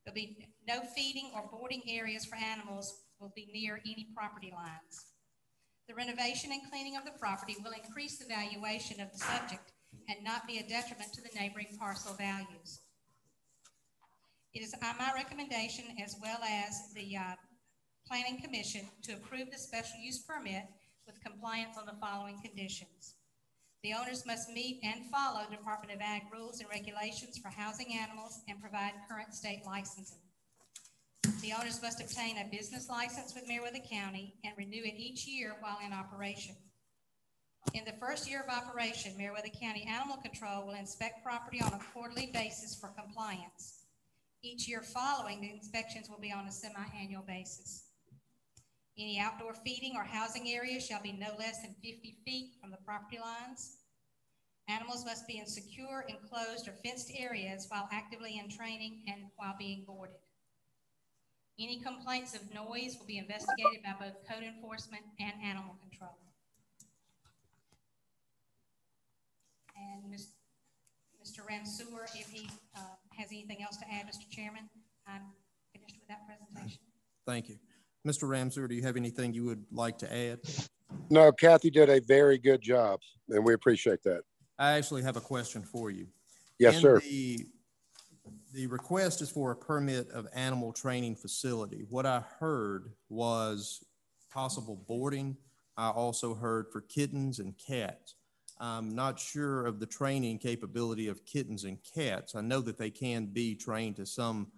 There'll be no feeding or boarding areas for animals will be near any property lines. The renovation and cleaning of the property will increase the valuation of the subject and not be a detriment to the neighboring parcel values. It is my recommendation, as well as the Planning Commission, to approve the special use permit with compliance on the following conditions. The owners must meet and follow Department of Ag rules and regulations for housing animals and provide current state licensing. The owners must obtain a business license with Meriwether County and renew it each year while in operation. In the first year of operation, Meriwether County Animal Control will inspect property on a quarterly basis for compliance. Each year following, the inspections will be on a semi-annual basis. Any outdoor feeding or housing area shall be no less than 50 feet from the property lines. Animals must be in secure, enclosed, or fenced areas while actively in training and while being boarded. Any complaints of noise will be investigated by both code enforcement and animal control. And Mr. Ramseur, if he has anything else to add, Mr. Chairman, I'm finished with that presentation. Thank you. Mr. Ramseur, do you have anything you would like to add? No, Kathy did a very good job, and we appreciate that. I actually have a question for you. Yes, sir. The request is for a permit of animal training facility. What I heard was possible boarding. I also heard for kittens and cats. I'm not sure of the training capability of kittens and cats. I know that they can be trained to some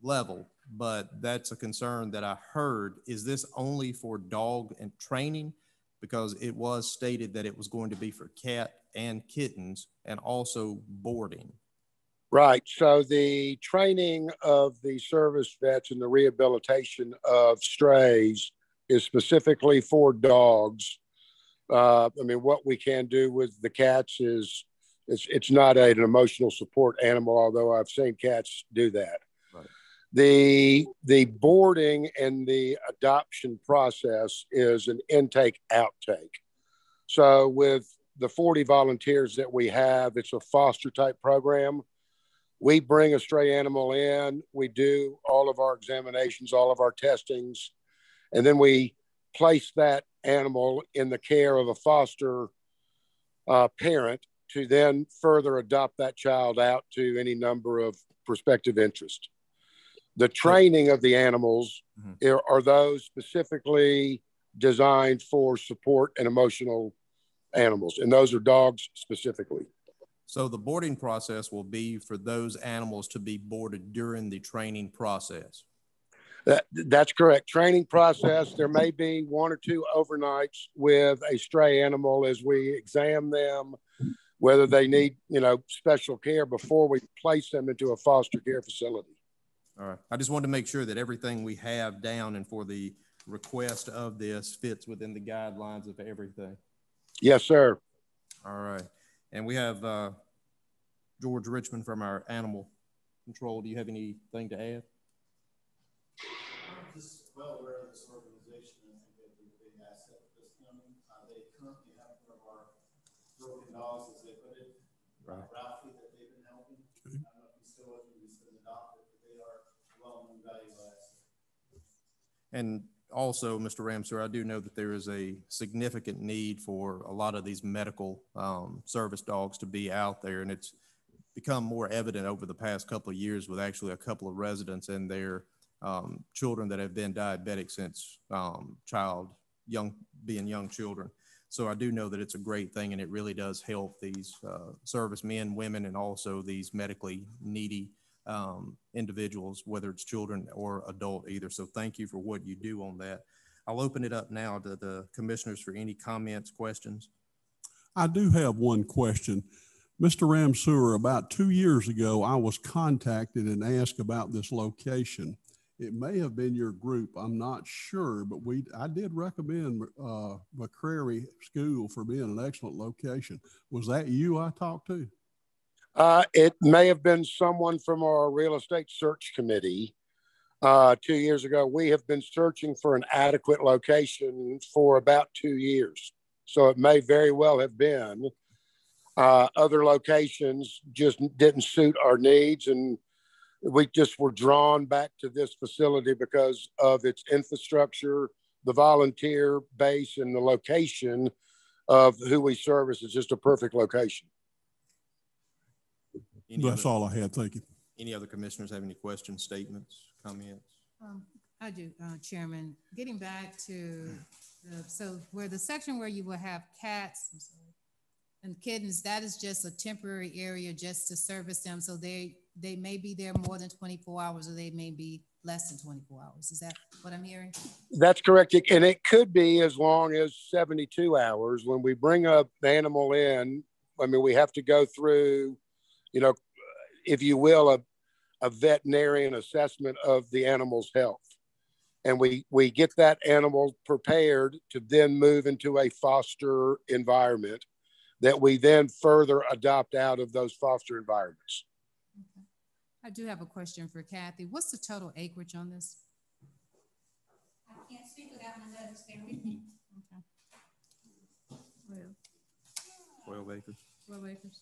level, but that's a concern that I heard. Is this only for dog and training? Because it was stated that it was going to be for cat and kittens and also boarding. Right. So the training of the service vets and the rehabilitation of strays is specifically for dogs. I mean, what we can do with the cats is it's not an emotional support animal, although I've seen cats do that. Right. The boarding and the adoption process is an intake outtake. So with the 40 volunteers that we have, it's a foster type program. We bring a stray animal in, we do all of our examinations, all of our testings, and then we place that animal in the care of a foster parent to then further adopt that child out to any number of prospective interest. The training of the animals are those specifically designed for support and emotional animals, and those are dogs specifically. So the boarding process will be for those animals to be boarded during the training process. That's correct. Training process. There may be 1 or 2 overnights with a stray animal as we examine them, whether they need, special care before we place them into a foster care facility. All right. I just wanted to make sure that everything we have down and for the request of this fits within the guidelines of everything. Yes, sir. All right. And we have George Richmond from our animal control. Do you have anything to add? I'm just well aware of this organization and I think they'd be a big asset to this county. They currently have one of our broken dogs, as they put it, Ralphie, that they've been helping. I don't know if he's still with me, he's been adopted, but they are well-known valuable asset. And also, Mr. Ramseur, I do know that there is a significant need for a lot of these medical service dogs to be out there, and it's become more evident over the past couple of years with actually a couple of residents and their children that have been diabetic since being young children. So I do know that it's a great thing, and it really does help these servicemen, women, and also these medically needy individuals, whether it's children or adult either. So thank you for what you do on that. I'll open it up now to the commissioners for any comments, questions. I do have one question. Mr. Ramseur, about 2 years ago, I was contacted and asked about this location. It may have been your group, I'm not sure, but I did recommend McCrary School for being an excellent location. Was that you I talked to? It may have been someone from our real estate search committee 2 years ago. We have been searching for an adequate location for about 2 years. So it may very well have been. Other locations just didn't suit our needs, and we just were drawn back to this facility because of its infrastructure, the volunteer base, and the location of who we service is just a perfect location. That's all I had. Thank you. Any other commissioners have any questions, statements, comments? I do, Chairman. Getting back to where the section where you will have cats and kittens, that is just a temporary area just to service them. So they may be there more than 24 hours or they may be less than 24 hours. Is that what I'm hearing? That's correct. And it could be as long as 72 hours. When we bring the animal in, I mean, we have to go through, if you will, a veterinarian assessment of the animal's health. And we get that animal prepared to then move into a foster environment that we then further adopt out of those foster environments. Okay. I do have a question for Kathy. What's the total acreage on this? I can't speak without my notes. Bear with me. Okay. 12 acres. 12 acres.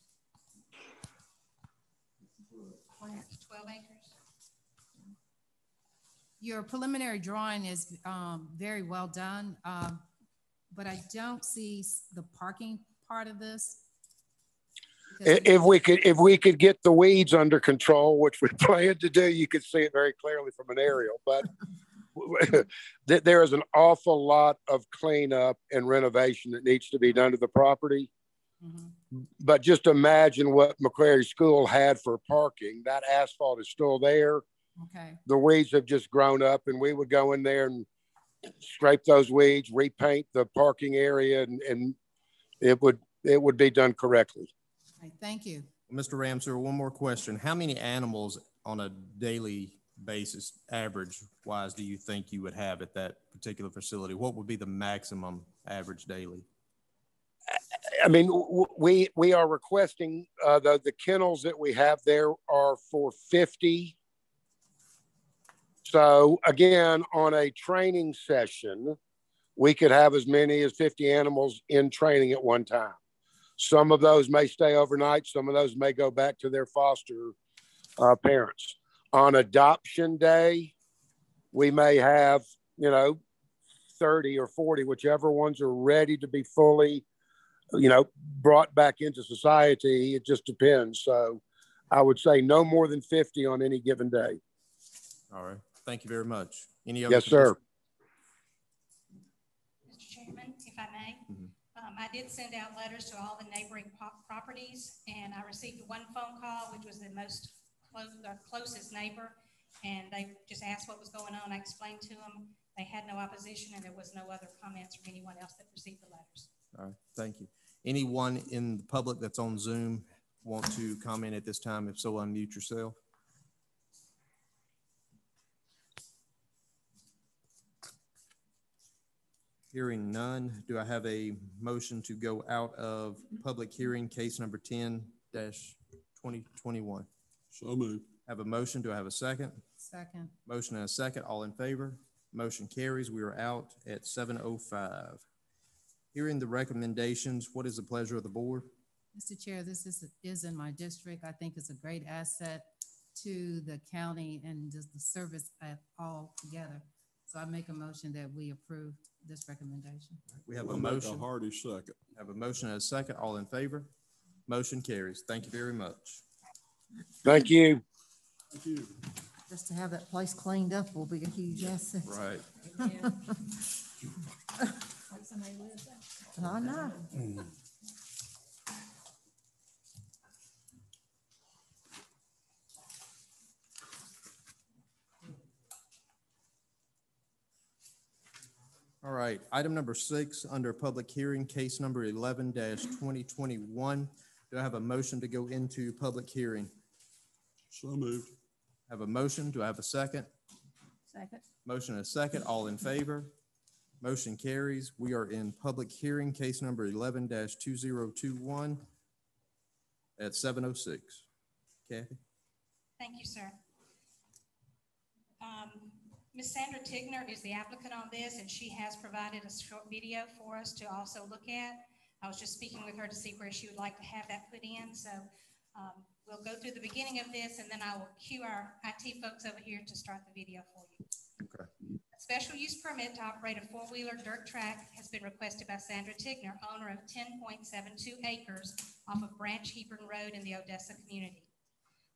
12 acres. Your preliminary drawing is very well done, but I don't see the parking part of this. If we could get the weeds under control, which we plan to do, you could see it very clearly from an aerial. But there is an awful lot of cleanup and renovation that needs to be done to the property. Mm-hmm. But just imagine what McCrary School had for parking. That asphalt is still there. Okay. The weeds have just grown up, and we would go in there and scrape those weeds, repaint the parking area, and it would be done correctly. Right, thank you. Mr. Ramseur, one more question. How many animals on a daily basis, average wise, do you think you would have at that particular facility? What would be the maximum average daily? I mean, we are requesting the kennels that we have there are for 50. So again, on a training session, we could have as many as 50 animals in training at one time. Some of those may stay overnight. Some of those may go back to their foster parents. On adoption day, we may have, 30 or 40, whichever ones are ready to be fully, brought back into society. It just depends. So I would say no more than 50 on any given day. All right. Thank you very much. Any other? Yes, sir. Mr. Chairman, if I may, I did send out letters to all the neighboring properties, and I received one phone call, which was the closest neighbor, and they just asked what was going on. I explained to them they had no opposition, and there was no other comments from anyone else that received the letters. All right, thank you. Anyone in the public that's on Zoom want to comment at this time? If so, unmute yourself. Hearing none, do I have a motion to go out of public hearing, case number 10-2021? So moved. Have a motion. Do I have a second? Second. Motion and a second. All in favor? Motion carries. We are out at 7:05. Hearing the recommendations, what is the pleasure of the board? Mr. Chair, this is in my district. I think it's a great asset to the county and just the service all together. So I make a motion that we approve this recommendation. We have a motion. A hearty second. Have a motion and a second. All in favor? Motion carries. Thank you very much. Thank you. Thank you. Just to have that place cleaned up will be a huge asset. Right. I know. All right, item number 6 under public hearing, case number 11-2021. Do I have a motion to go into public hearing? So moved. Have a motion. Do I have a second? Second. Motion and a second. All in favor? Motion carries. We are in public hearing, case number 11-2021 at 7:06. Kathy? Thank you, sir. Ms. Sandra Tigner is the applicant on this, and she has provided a short video for us to also look at. I was just speaking with her to see where she would like to have that put in. So we'll go through the beginning of this, and then I will cue our IT folks over here to start the video for you. Okay. A special use permit to operate a four-wheeler dirt track has been requested by Sandra Tigner, owner of 10.72 acres off of Branch Hebron Road in the Odessa community.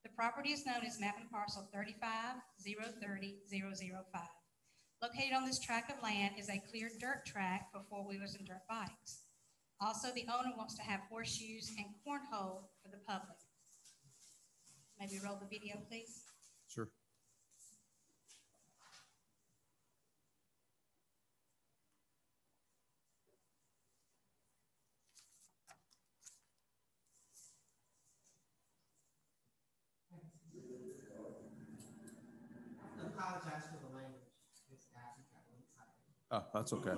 The property is known as map and parcel 35-030-005. Located on this tract of land is a cleared dirt track for four-wheelers and dirt bikes. Also, the owner wants to have horseshoes and cornhole for the public. Maybe roll the video, please. Sure. Apologize for the language. Oh, that's okay.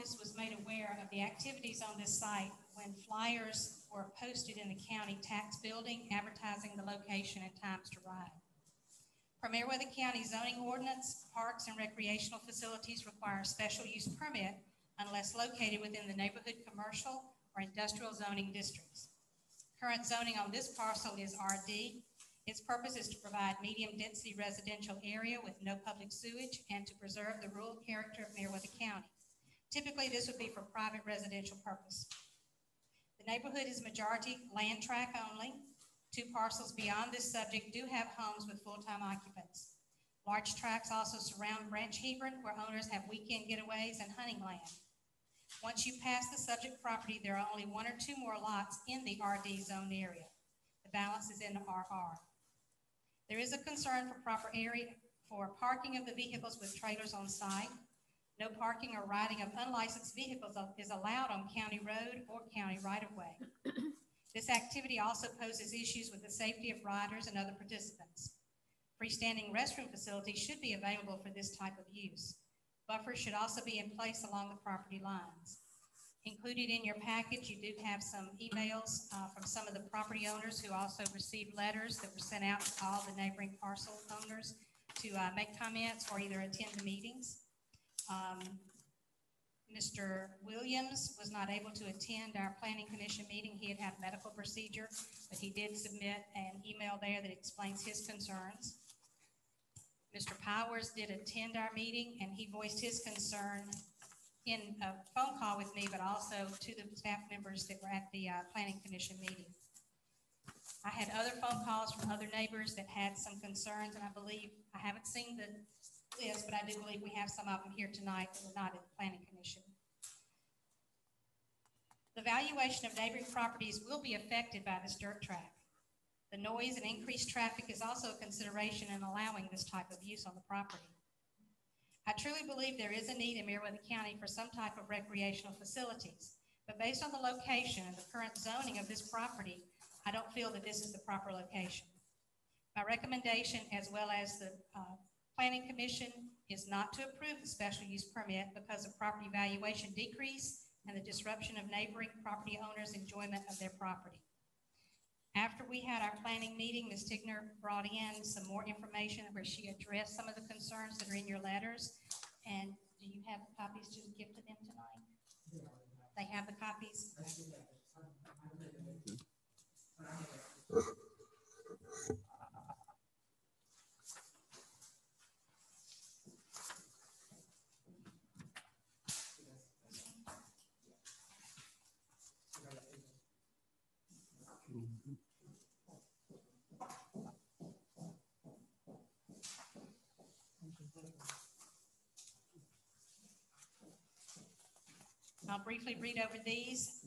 office was made aware of the activities on this site when flyers were posted in the county tax building advertising the location and times to ride. Per Meriwether County zoning ordinance, parks and recreational facilities require a special use permit unless located within the neighborhood commercial or industrial zoning districts. Current zoning on this parcel is RD. Its purpose is to provide medium-density residential area with no public sewage and to preserve the rural character of Meriwether County. Typically, this would be for private residential purpose. The neighborhood is majority land tract only. 2 parcels beyond this subject do have homes with full-time occupants. Large tracts also surround Branch Hebron, where owners have weekend getaways and hunting land. Once you pass the subject property, there are only 1 or 2 more lots in the RD zone area. The balance is in the RR. There is a concern for proper area for parking of the vehicles with trailers on site. No parking or riding of unlicensed vehicles is allowed on county road or county right-of-way. This activity also poses issues with the safety of riders and other participants. Freestanding restroom facilities should be available for this type of use. Buffers should also be in place along the property lines. Included in your package, you do have some emails from some of the property owners who also received letters that were sent out to all the neighboring parcel owners to make comments or either attend the meetings. Mr. Williams was not able to attend our Planning Commission meeting. He had a medical procedure, but he did submit an email there that explains his concerns. Mr. Powers did attend our meeting, and he voiced his concern in a phone call with me, but also to the staff members that were at the Planning Commission meeting. I had other phone calls from other neighbors that had some concerns, and I believe, I haven't seen the list, but I do believe we have some of them here tonight that were not at the Planning Commission. The valuation of neighboring properties will be affected by this dirt track. The noise and increased traffic is also a consideration in allowing this type of use on the property. I truly believe there is a need in Meriwether County for some type of recreational facilities, but based on the location and the current zoning of this property, I don't feel that this is the proper location. My recommendation, as well as the Planning Commission, is not to approve the special use permit because of property valuation decrease and the disruption of neighboring property owners' enjoyment of their property. After we had our planning meeting, Ms. Tigner brought in some more information where she addressed some of the concerns that are in your letters. And do you have the copies to give to them tonight? They have the copies? I'll briefly read over these.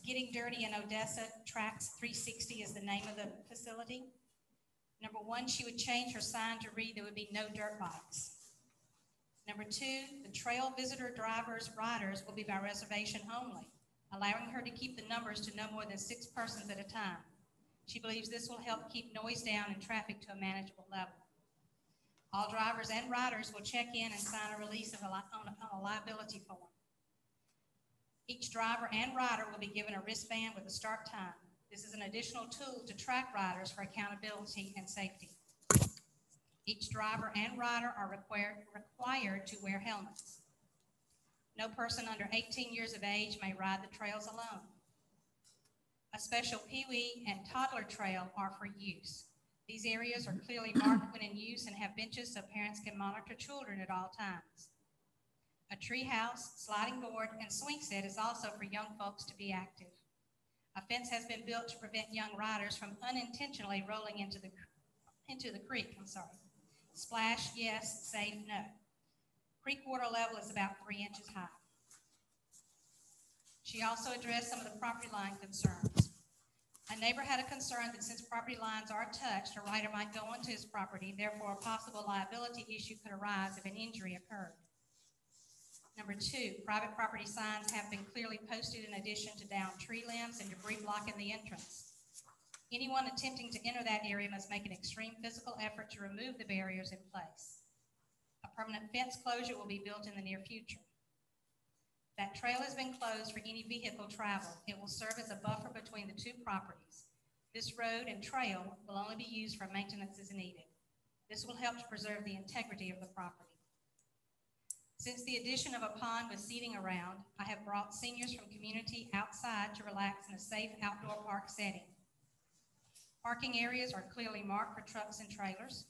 Getting Dirty in Odessa, Tracks 360 is the name of the facility. Number 1, she would change her sign to read there would be no dirt bikes. Number 2, the trail visitor drivers, riders will be by reservation only, allowing her to keep the numbers to no more than 6 persons at a time. She believes this will help keep noise down and traffic to a manageable level. All drivers and riders will check in and sign a release on a liability form. Each driver and rider will be given a wristband with a start time. This is an additional tool to track riders for accountability and safety. Each driver and rider are required to wear helmets. No person under 18 years of age may ride the trails alone. A special peewee and toddler trail are for use. These areas are clearly marked when in use and have benches so parents can monitor children at all times. A tree house, sliding board, and swing set is also for young folks to be active. A fence has been built to prevent young riders from unintentionally rolling into the creek. Splash, yes. Safe, no. Creek water level is about 3 inches high. She also addressed some of the property line concerns. A neighbor had a concern that since property lines are touched, a rider might go onto his property, therefore a possible liability issue could arise if an injury occurred. Number 2, private property signs have been clearly posted in addition to downed tree limbs and debris blocking the entrance. Anyone attempting to enter that area must make an extreme physical effort to remove the barriers in place. A permanent fence closure will be built in the near future. That trail has been closed for any vehicle travel. It will serve as a buffer between the two properties. This road and trail will only be used for maintenance as needed. This will help to preserve the integrity of the property. Since the addition of a pond with seating around, I have brought seniors from community outside to relax in a safe outdoor park setting. Parking areas are clearly marked for trucks and trailers.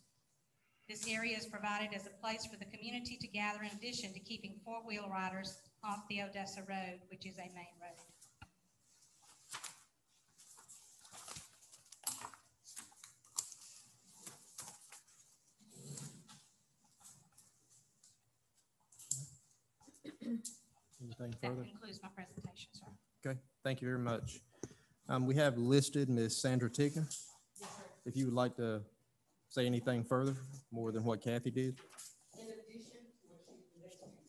This area is provided as a place for the community to gather in addition to keeping four-wheel riders off the Odessa Road, which is a main road. Anything further? That concludes my presentation, sir. Okay, thank you very much. We have listed Ms. Sandra Tigner. Yes, sir. If you would like to say anything further, more than what Kathy did. In addition to what she presented,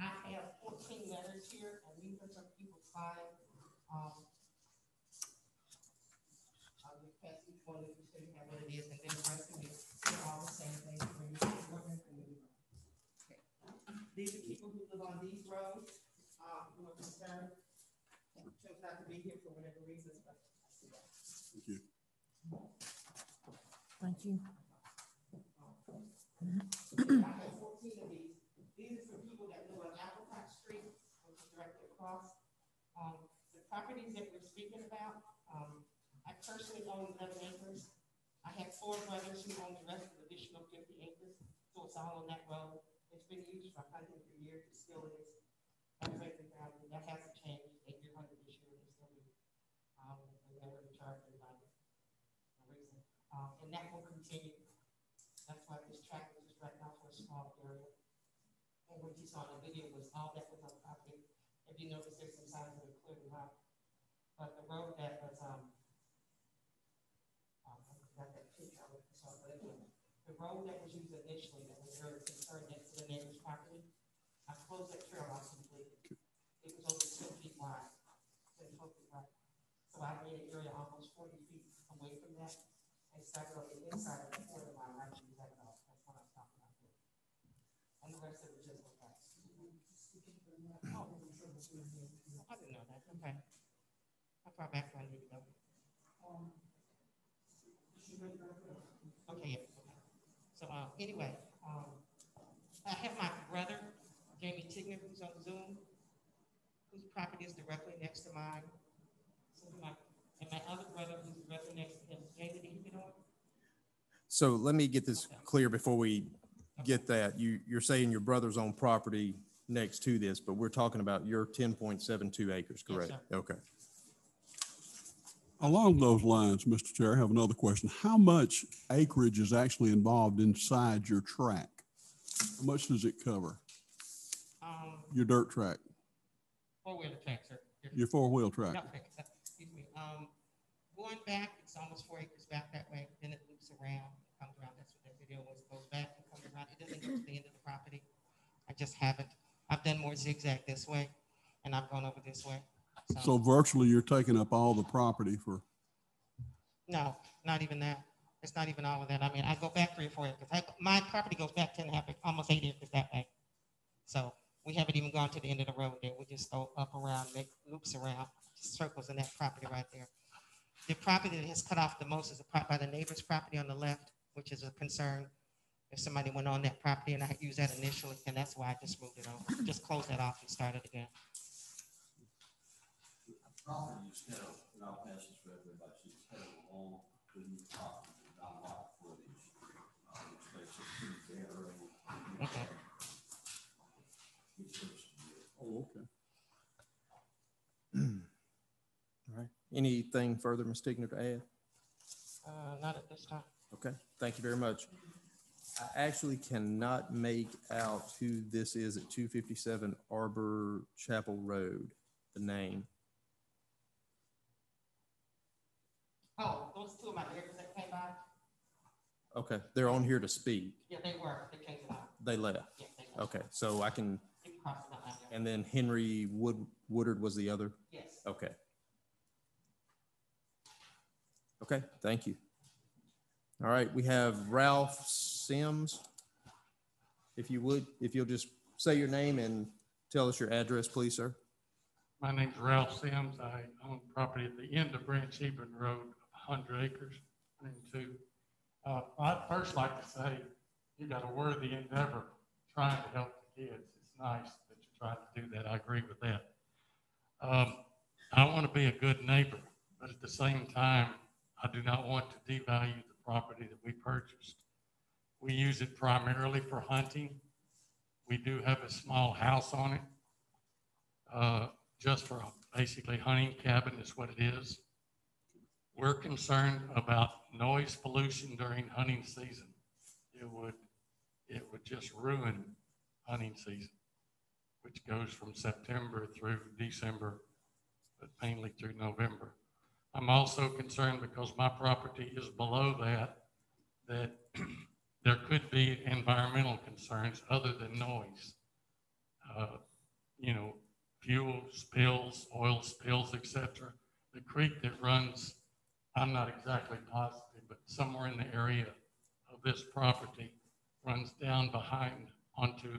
I have 14 letters here, and these are some people signed. I'll just pass each one of you so you have what it is, and then the rest of it, they're all the same thing. Okay. These are people who live on these roads, who are concerned, chose not to be here for whatever reasons, but I see that. Thank you. Thank you. I have 14 of these. These are for people that live on Applecott Street, which is directly across. The properties that we're speaking about, I personally own 11 acres. I have 4 brothers who own the rest of the additional 50 acres, so it's all on that road. It's been used for hunting for years, it still is. That hasn't changed. They do hunt this year, they still do. They never charge anybody. No reason. And that will continue. That's why this track is just right now for a small area. And what you saw in the video was all that was on property. If you notice, there's some signs that are clearly out. But the road that was, got that picture of it, so, but anyway, the road that was used initially, that was very concerned next to the neighbor's property, I closed that trail off completely. It was over 10 feet wide, 10, 12 feet wide. So I made an area almost 40 feet away from that and started on the inside of the quarter line, right to that off. That's what I was talking about there. And the rest of it just went back. Oh, I didn't know that. Okay. How far back do I need to go? Okay, yeah. So anyway, I have my brother, Jamie Tigner, who's on Zoom, whose property is directly next to mine. So and my other brother, who's directly next to him. Jamie, did you get on? So let me get this clear before we get that. You're saying your brother's own property next to this, but we're talking about your 10.72 acres, correct? Yes, sir. Okay. Along those lines, Mr. Chair, I have another question. How much acreage is actually involved inside your track? How much does it cover? Your dirt track? Four-wheeler track, sir. Your four-wheel track? No, excuse me. Going back, it's almost 4 acres back that way. Then it loops around, comes around. That's what that video was. It goes back and comes around. It doesn't go to the end of the property. I just haven't. I've done more zigzag this way, and I've gone over this way. So virtually you're taking up all the property for? No, not even that. It's not even all of that. I mean, I go back 3 or 4 acres. My property goes back 10 and a half, almost 8 acres that way. So we haven't even gone to the end of the road there. We just go up around, make loops around, circles in that property right there. The property that has cut off the most is by the neighbor's property on the left, which is a concern. If somebody went on that property and I had used that initially, and that's why I just moved it over. Just closed that off and started again. Property is kind of, and I'll pass this record by it's kind of along the new property, not a lot of footage, which makes it pretty bare. Okay. Oh, okay. All right. Anything further, Ms. Tigner, to add? Not at this time. Okay, thank you very much. I actually cannot make out who this is at 257 Arbor Chapel Road, the name. Oh, those 2 of my neighbors that came by? Okay, they're on here to speak. Yeah, they were. They came to that. They left? Yeah, they left. Okay, so I can, You can cross it out now. and then Henry Woodard was the other? Yes. Okay. Okay, thank you. All right, we have Ralph Sims. If you would, if you'll just say your name and Tell us your address, please, sir. My name's Ralph Sims. I own property at the end of Branch Hebron Road, 100 acres, 102. I'd first like to say you got a worthy endeavor trying to help the kids. It's nice that you're trying to do that. I agree with that. I want to be a good neighbor, but at the same time, I do not want to devalue the property that we purchased. We use it primarily for hunting. We do have a small house on it, just for basically hunting cabin is what it is. We're concerned about noise pollution during hunting season. It would just ruin hunting season, which goes from September through December, but mainly through November. I'm also concerned because my property is below that there could be environmental concerns other than noise. You know, fuel spills, oil spills, etc. The creek that runs, I'm not exactly positive, but somewhere in the area of this property runs down behind onto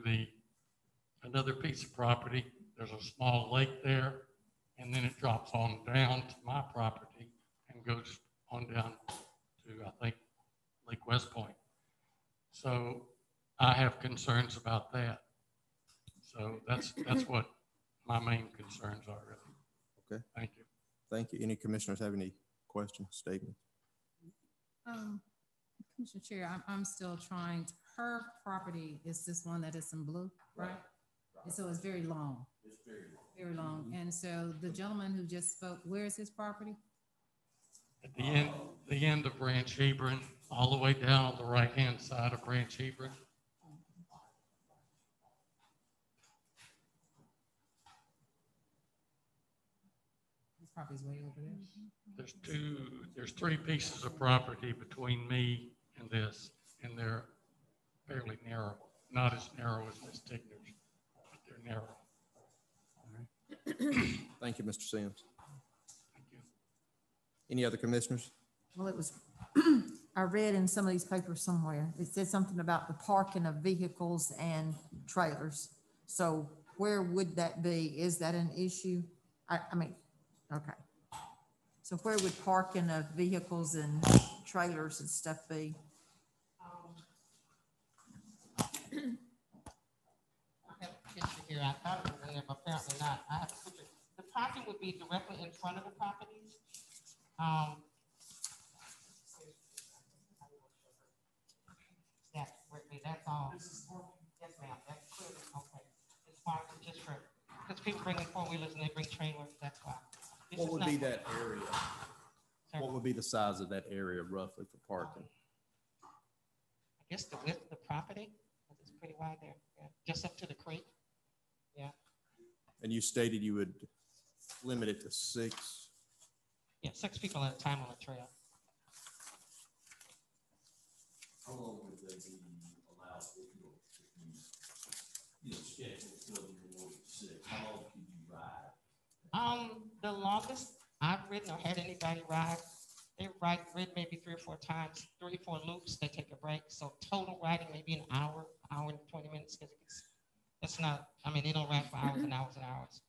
another piece of property. There's a small lake there, and then it drops on down to my property and goes on down to, I think, Lake West Point. So I have concerns about that. So that's what my main concerns are, really. Okay. Thank you. Thank you. Any commissioners have any questions, statements? Commissioner Chair, I'm still trying to, her property is this one that is in blue, right? And so it's very long. It's very long. Very long. Mm-hmm. And so the gentleman who just spoke, where is his property? At the end of Branch Hebron, all the way down on the right-hand side of Branch Hebron. His property's way over there. There's three pieces of property between me and this, and they're fairly narrow. Not as narrow as Ms. Tigner's, but they're narrow. Thank you, Mr. Sims. Thank you. Any other commissioners? Well, it was, I read in some of these papers somewhere, it said something about the parking of vehicles and trailers. So where would that be? Is that an issue? I mean, okay. So where would parking of vehicles and trailers and stuff be? I have a picture here. I thought it was in there, but apparently not. I have a picture. The parking would be directly in front of the properties. That's all. Yes, ma'am. That's clear. Okay. It's parking just for, because people bring in 4-wheelers and they bring trailers. That's why. What would be that area? What would be the size of that area roughly for parking? I guess the width of the property. It's pretty wide there. Yeah. Just up to the creek. Yeah. And you stated you would limit it to 6? Yeah, 6 people at a time on the trail. How long would they be allowed if you schedule till you want 6? How long can you ride? The longest I've ridden or had anybody ride, they rid maybe 3 or 4 times, 3 or 4 loops, they take a break. So total riding maybe an hour and 20 minutes, because it's not, I mean, they don't ride for hours and hours and hours.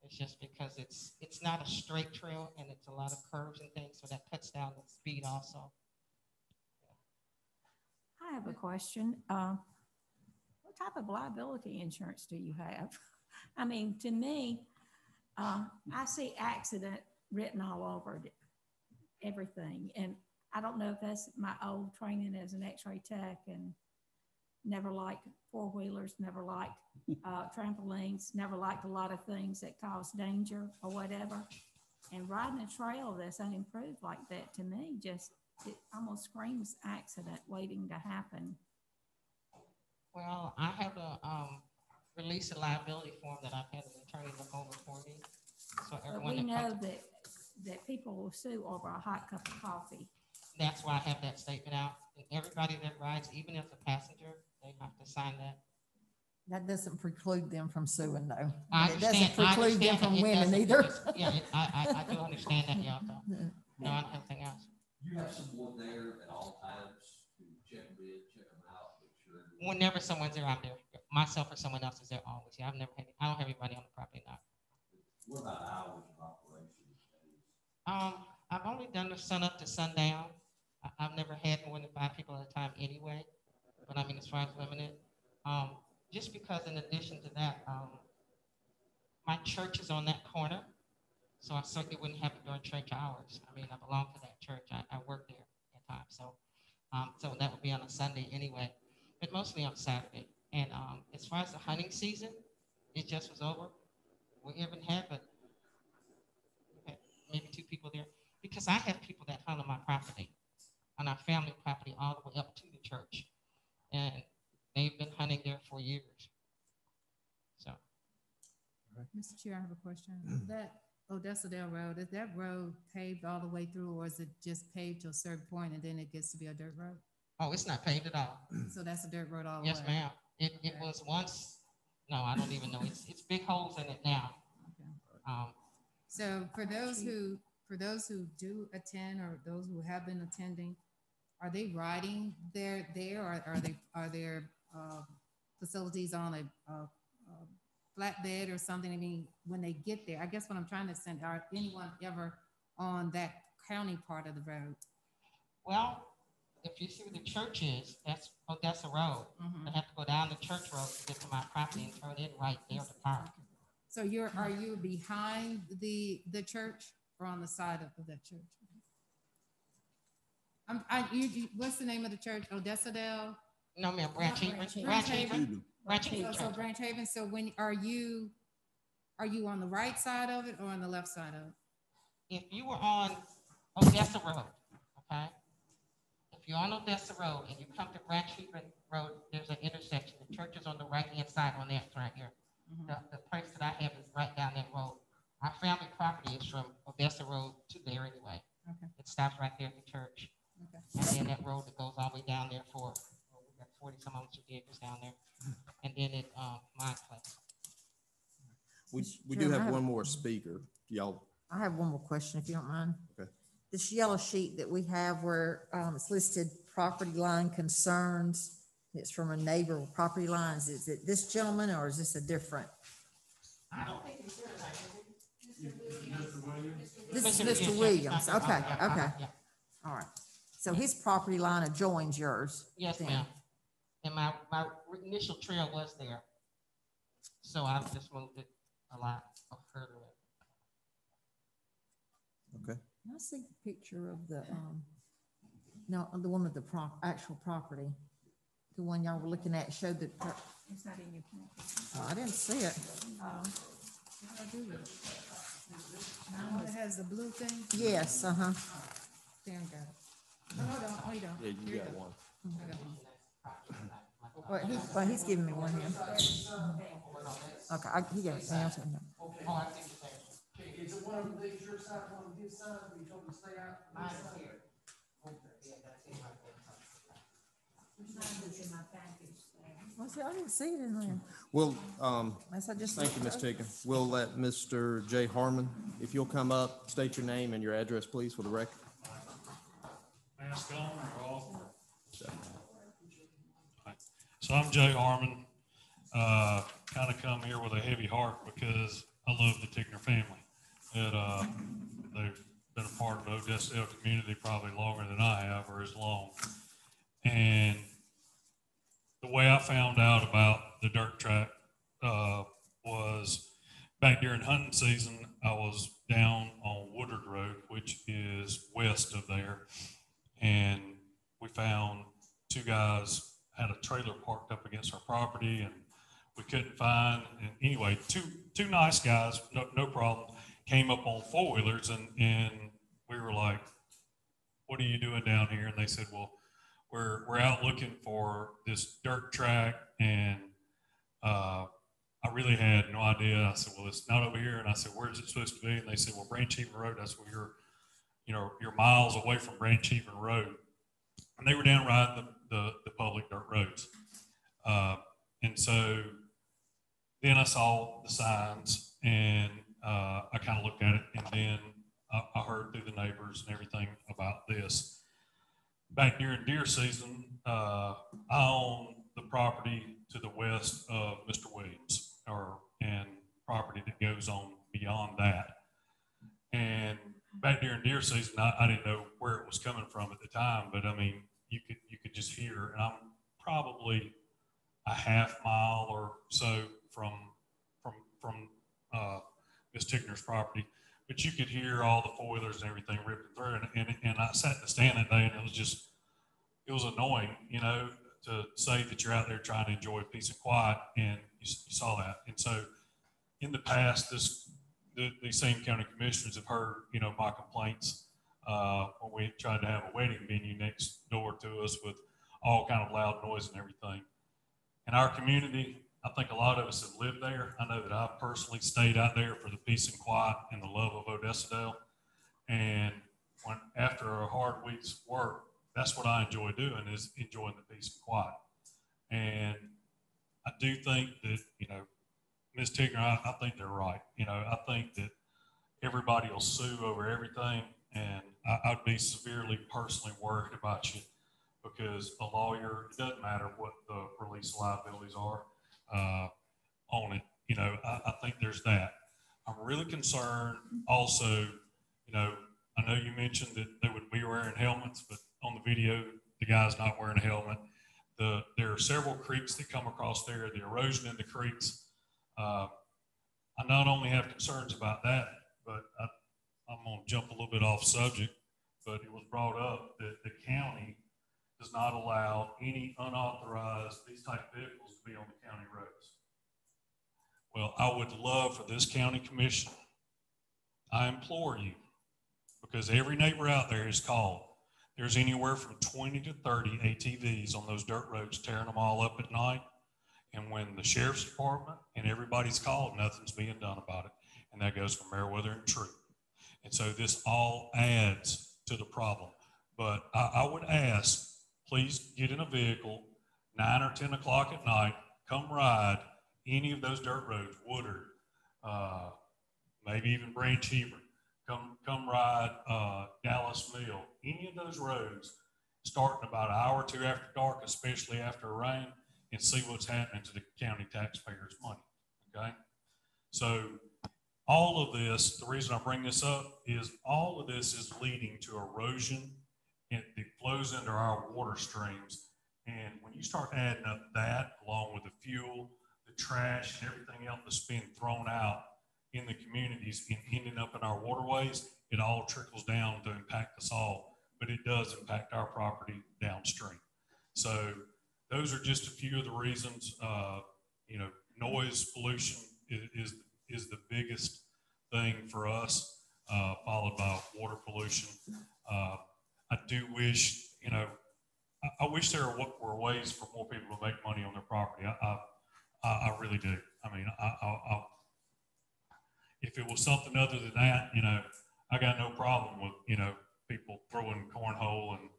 It's just because it's not a straight trail and it's a lot of curves and things, so that cuts down the speed also. I have a question. What type of liability insurance do you have? I mean, to me, I see accident written all over everything. And I don't know if that's my old training as an x-ray tech, and never liked 4-wheelers, never liked trampolines, never liked a lot of things that cause danger or whatever. And riding a trail that's unimproved like that, to me, it almost screams accident waiting to happen. Well, I have a release of liability form that I've had an attorney look over for me. So everyone, but we know that people will sue over a hot cup of coffee. That's why I have that statement out. And everybody that rides, even if a passenger, they have to sign that. That doesn't preclude them from suing, though. It doesn't preclude them from winning either. Yeah, I do understand that, yeah. No, I don't have anything else. You have someone there at all times to check them out, make sure. Whenever someone's there, I'm there. myself or someone else is there always. Yeah, I don't have anybody on the property now. What about hours of operation? I've only done the sun up to sundown. I've never had more than 5 people at a time anyway. But I mean, as far as limited, just because in addition to that, my church is on that corner, so I certainly wouldn't have it during church hours. I mean, I belong to that church. I work there at times, so that would be on a Sunday anyway, but mostly on Saturday. And as far as the hunting season, it just was over. We even had, but maybe 2 people there, because I have people that hunt on my property, on our family property, all the way up to the church, and they've been hunting there for years. So, Mr. Chair, I have a question. That Odessa Dale Road, is that road paved all the way through, or is it just paved to a certain point and then it gets to be a dirt road? oh, it's not paved at all. So that's a dirt road all the way? Yes, ma'am. It was once. No, I don't even know. It's big holes in it now. Okay. So for those who do attend, or those who have been attending, are they riding there, or are there facilities on a flatbed or something? I mean, when they get there, I guess what I'm trying to send, are anyone ever on that county part of the road? Well, if you see where the church is, that's Odessa Road. They have to go down the church road to get to my property and turn in right there to park. So are you behind the church or on the side of that church? What's the name of the church? Odessa Dale? No, ma'am. Branch Haven. So Branch Haven. So when are you on the right side of it or on the left side of it? If you were on Odessa Road, okay? If you're on Odessa Road and you come to Branch Haven Road, there's an intersection. The church is on the right-hand side on that right here. The place that I have is right down that road. Our family property is from Odessa Road to there anyway. Okay. It stops right there at the church. Okay. And then that road that goes all the way down there for, we got 40 some almost 50 acres down there. And then it, my place. We do have one more speaker. Y'all. I have one more question, if you don't mind. Okay. This yellow sheet that we have where it's listed property line concerns, it's from a neighbor with property lines. Is it this gentleman or is this a different? I don't think it's here tonight. Mr. Williams? This is Mr. Williams. Okay, okay. All right. So his property line adjoins yours? Yes, ma'am. And my initial trail was there. So I just moved it a lot further. Okay. Can I see the picture of the, no, the one with the actual property? The one y'all were looking at showed that. It's not in your package. Oh, I didn't see it. What do I do with it? It has the blue thing? Yes, uh-huh. Darren got it. Oh, hold on. Oh, you don't. Yeah, you got one. I got one. Well, he's giving me one here. Okay, he gave it. I'll take it. Is it one of the shirts out on his side? You told him to stay out? Well, see, I didn't see it in there. Well, Just thank you, Ms. Tiggin. We'll let Mr. Jay Harmon, if you'll come up, state your name and your address, please, for the record. Mask on or off? So I'm Jay Harmon. Kind of come here with a heavy heart because I love the Tickner family. They've been a part of the Odessa community probably longer than I have, or as long. And the way I found out about the dirt track was back during hunting season. I was down on Woodard Road, which is west of there, and we found 2 guys had a trailer parked up against our property, and we couldn't find. And anyway, two nice guys, no problem, came up on 4-wheelers, and we were like, "What are you doing down here?" And they said, "Well, we're out looking for this dirt track," and I really had no idea. I said, "Well, it's not over here." And I said, "Where's it supposed to be?" And they said, "Well, Branch Haven Road. That's where you're miles away from Branch Haven Road." And they were down riding the public dirt roads. And so then I saw the signs, and I kind of looked at it, and then I heard through the neighbors and everything about this. Back during deer season, I own the property to the west of Mr. Williams, and property that goes on beyond that. And back during deer season, I didn't know where it was coming from at the time, but I mean, you could just hear, and I'm probably a half mile or so from Miss Tickner's property, but you could hear all the foilers and everything ripping through. And I sat in the stand that day, and it was annoying, you know, to say that you're out there trying to enjoy peace and quiet, and you saw that. And so in the past, the same county commissioners have heard, you know, my complaints when we tried to have a wedding venue next door to us with all kind of loud noise and everything. In our community, I think a lot of us have lived there. I know that I personally stayed out there for the peace and quiet and the love of Odessa. And after a hard week's work, that's what I enjoy doing, is enjoying the peace and quiet. And I do think that, you know, Ms. Tigner, I think they're right. You know, I think that everybody will sue over everything, and I'd be severely personally worried about you, because a lawyer, it doesn't matter what the release liabilities are on it. You know, I think there's that. I'm really concerned also, you know, I know you mentioned that they would be wearing helmets, but on the video, the guy's not wearing a helmet. There are several creeks that come across there, the erosion in the creeks. I not only have concerns about that, but I'm going to jump a little bit off subject, but it was brought up that the county does not allow any unauthorized, these type of vehicles to be on the county roads. Well, I would love for this county commission, I implore you, because every neighbor out there is called. There's anywhere from 20 to 30 ATVs on those dirt roads, tearing them all up at night. And when the sheriff's department and everybody's called, nothing's being done about it. And that goes for Meriwether and Troop. And so this all adds to the problem. But I would ask, please get in a vehicle, 9 or 10 o'clock at night, come ride any of those dirt roads, Woodard, maybe even Branch Hebron. Come ride Dallas Mill, any of those roads, starting about an hour or two after dark, especially after a rain, and see what's happening to the county taxpayers' money, okay? So all of this, the reason I bring this up is all of this is leading to erosion and it flows into our water streams. And when you start adding up that, along with the fuel, the trash, and everything else that's being thrown out in the communities and ending up in our waterways, it all trickles down to impact us all, but it does impact our property downstream. So those are just a few of the reasons. You know, noise pollution is the biggest thing for us, followed by water pollution. I do wish, you know, I wish there were ways for more people to make money on their property. I really do. I mean, if it was something other than that, you know, I got no problem with, you know, people throwing cornhole and,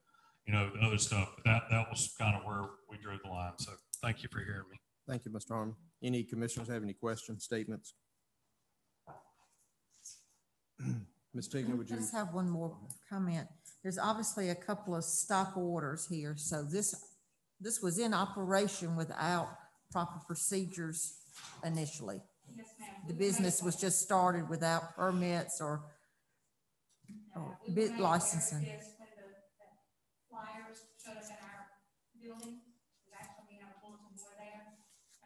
you know, the other stuff. But that was kind of where we drew the line. So thank you for hearing me. Thank you, Mr. Harmon. Any commissioners have any questions, statements? Ms. Tigner, would you? I just have one more comment. There's obviously a couple of stop orders here. So this was in operation without proper procedures initially. Yes, ma'am. The business was just started without permits or bid licensing. When the flyers showed up in our building, actually we have a bulletin board there,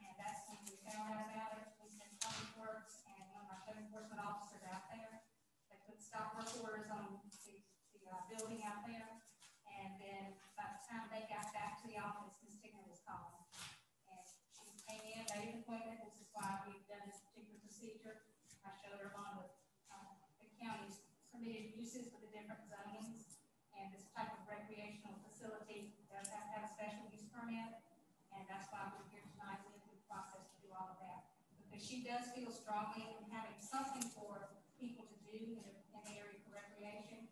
and that's when we found out about it. We sent public works and one of our code enforcement officers out there. They put stop work orders on the building out there, and then by the time they got back to the office, Ms. Tigner was calling. And she came in, made an appointment. This is why we've done this particular procedure. I showed her on the county's permitted uses for the different zonings, and this type of recreational facility does have to have a special use permit, and that's why we're here tonight in the process to do all of that. Because she does feel strongly in having something for people to do in the area for recreation,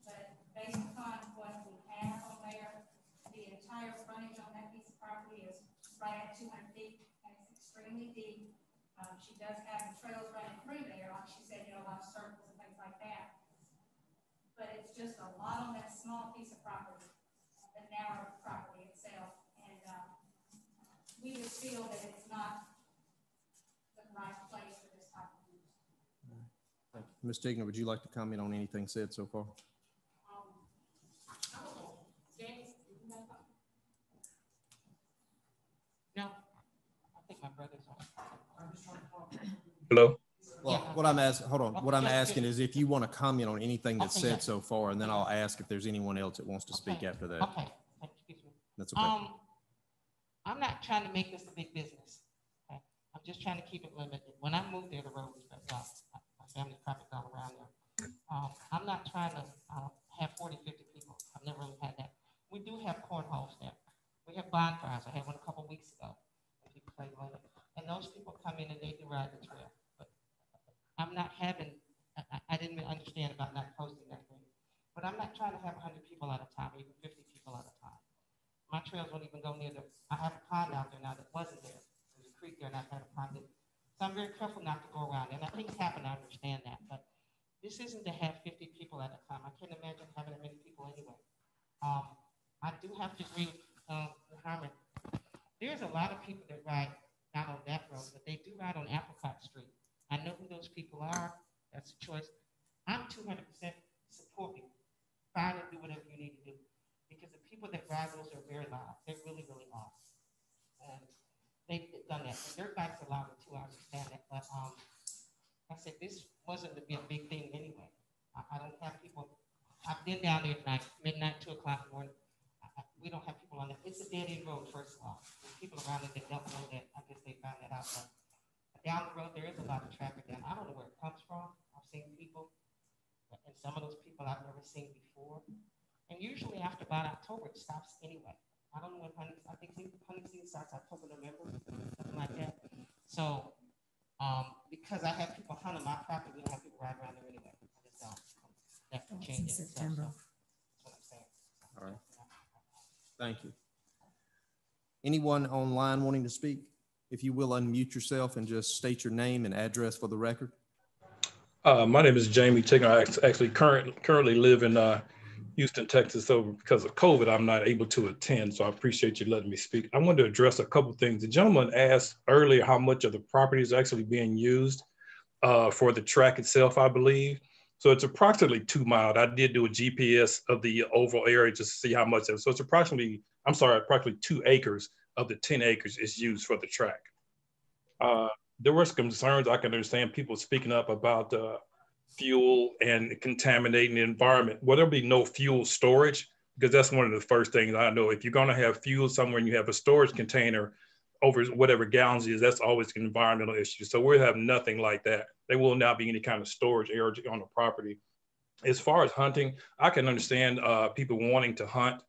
but based upon what we have on there, the entire frontage on that piece of property is right at 200 feet, and it's extremely deep. She does have the trails running through there, like she said, you know, a lot of circles and things like that. But it's just a lot on that small piece of property, the narrow property itself. And we just feel that it's not the right place for this type of use. Thank you. Ms. Tigner, would you like to comment on anything said so far? I don't know. James, you have something? No, I think my brother's on. I'm just trying to talk. Hello? Well, what I'm asking, hold on. What I'm asking is if you want to comment on anything that's said so far, and then I'll ask if there's anyone else that wants to speak after that. Okay. Excuse me. That's okay. I'm not trying to make this a big business. Okay? I'm just trying to keep it limited. When I moved there, the road was very rough. My family traffic all around there. I'm not trying to have 40, 50 people. I've never really had that. We do have cornholes there. We have bonfires. I had one a couple weeks ago. People play later. And those people come in and they do ride the trail. But I'm not having, I didn't really understand about not posting that thing. But I'm not trying to have 100 people at a time, even 50 people at a time. My trails don't even go near I have a pond out there now that wasn't there. There's a creek there and I've had a pond there. So I'm very careful not to go around. And things happen, I understand that. But this isn't to have 50 people at a time. I can't imagine having that many people anyway. I do have to agree with Harmon. There's a lot of people that ride not on that road, but they do ride on Apricot Street. I know who those people are. That's a choice. I'm 200% supporting. Fine and do whatever you need to do. Because the people that ride those are very loud. They really, really are. And they've done that. And dirt bikes are louder too, I understand that. But I said, this wasn't to be a big thing anyway. I don't have people. I've been down there at night, midnight, 2 o'clock in the morning. We don't have people on it. It's a dead end road, first of all. There's people around it that don't know that. I guess they found that out. But down the road, there is a lot of traffic down. I don't know where it comes from. I've seen people, and some of those people I've never seen before. And usually after about October, it stops anyway. I don't know when hunting season starts, October, November, something like that. So, because I have people hunt on my property, we don't have people ride around there anyway. I just don't. That can change it. September. That's what I'm saying. All right. Thank you. Anyone online wanting to speak? If you will unmute yourself and just state your name and address for the record. My name is Jamie Tigner. I actually currently live in Houston, Texas. So because of COVID, I'm not able to attend. So I appreciate you letting me speak. I wanted to address a couple of things. The gentleman asked earlier how much of the property is actually being used for the track itself, I believe. So it's approximately 2 miles. I did do a GPS of the overall area just to see how much of it. So it's approximately 2 acres of the 10 acres is used for the track. There were some concerns. I can understand people speaking up about fuel and contaminating the environment. Well, there'll be no fuel storage because that's one of the first things I know. If you're going to have fuel somewhere and you have a storage container over whatever gallons it is, that's always an environmental issue. So we'll have nothing like that. There will not be any kind of storage area on the property. As far as hunting, I can understand people wanting to hunt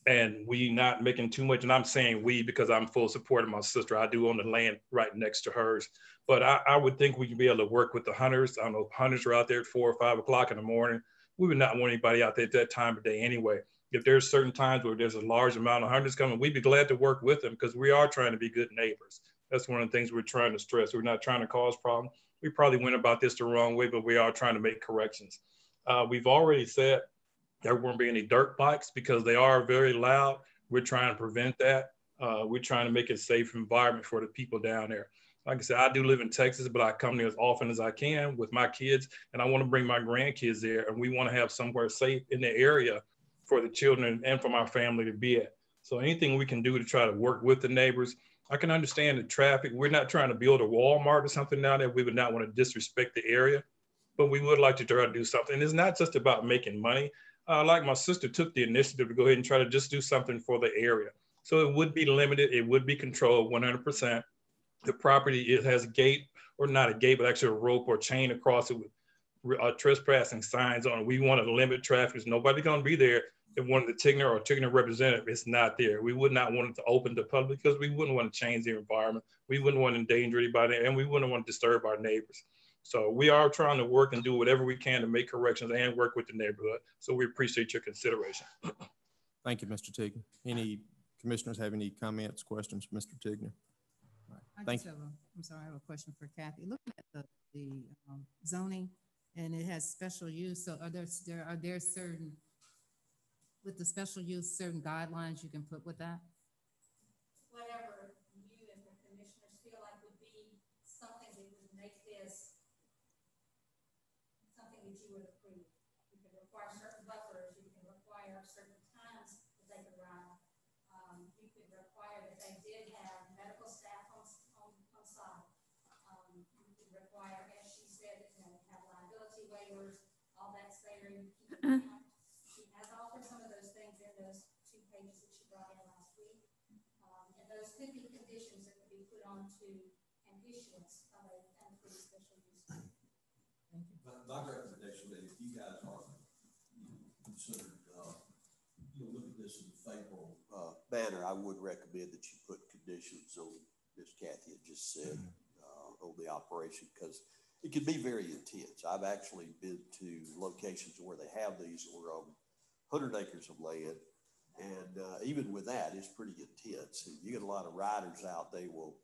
and we not making too much. And I'm saying we because I'm full support of my sister. I do own the land right next to hers. But I would think we could be able to work with the hunters. I don't know, hunters are out there at 4 or 5 o'clock in the morning. We would not want anybody out there at that time of day anyway. If there's certain times where there's a large amount of hunters coming, we'd be glad to work with them because we are trying to be good neighbors. That's one of the things we're trying to stress. We're not trying to cause problems. We probably went about this the wrong way, but we are trying to make corrections. We've already said there won't be any dirt bikes because they are very loud. We're trying to prevent that. We're trying to make it a safe environment for the people down there. Like I said, I do live in Texas, but I come there as often as I can with my kids, and I want to bring my grandkids there, and we want to have somewhere safe in the area for the children and for my family to be at. So anything we can do to try to work with the neighbors. I can understand the traffic. We're not trying to build a Walmart or something down there. We would not want to disrespect the area, but we would like to try to do something. And it's not just about making money. Like my sister took the initiative to go ahead and try to just do something for the area. So it would be limited. It would be controlled 100%. The property, it has a gate, or not a gate, but actually a rope or chain across it with trespassing signs on it. We want to limit traffic. There's nobody going to be there if one of the Tigner or Tigner representative is not there. We would not want it to open to public because we wouldn't want to change the environment. We wouldn't want to endanger anybody, and we wouldn't want to disturb our neighbors. So we are trying to work and do whatever we can to make corrections and work with the neighborhood. So we appreciate your consideration. Thank you, Mr. Tigner. Any commissioners have any comments, questions for Mr. Tigner? I have a question for Kathy. Looking at the zoning, and it has special use. So are there certain, with the special use, certain guidelines you can put with that? Whatever you acre ride, you could require that they did have medical staff on site. You could require, as she said, have liability waivers, all that's there. She has offered some of those things in those 2 pages that she brought in last week. And those could be conditions that could be put onto an issuance of a approved special use permit. My recommendation is if you guys are considered, look at this in a favorable manner, I would recommend that you put conditions on, Ms. Kathy had just said, on the operation, because it can be very intense. I've actually been to locations where they have these or 100 acres of land, and even with that, it's pretty intense. You get a lot of riders out. They will,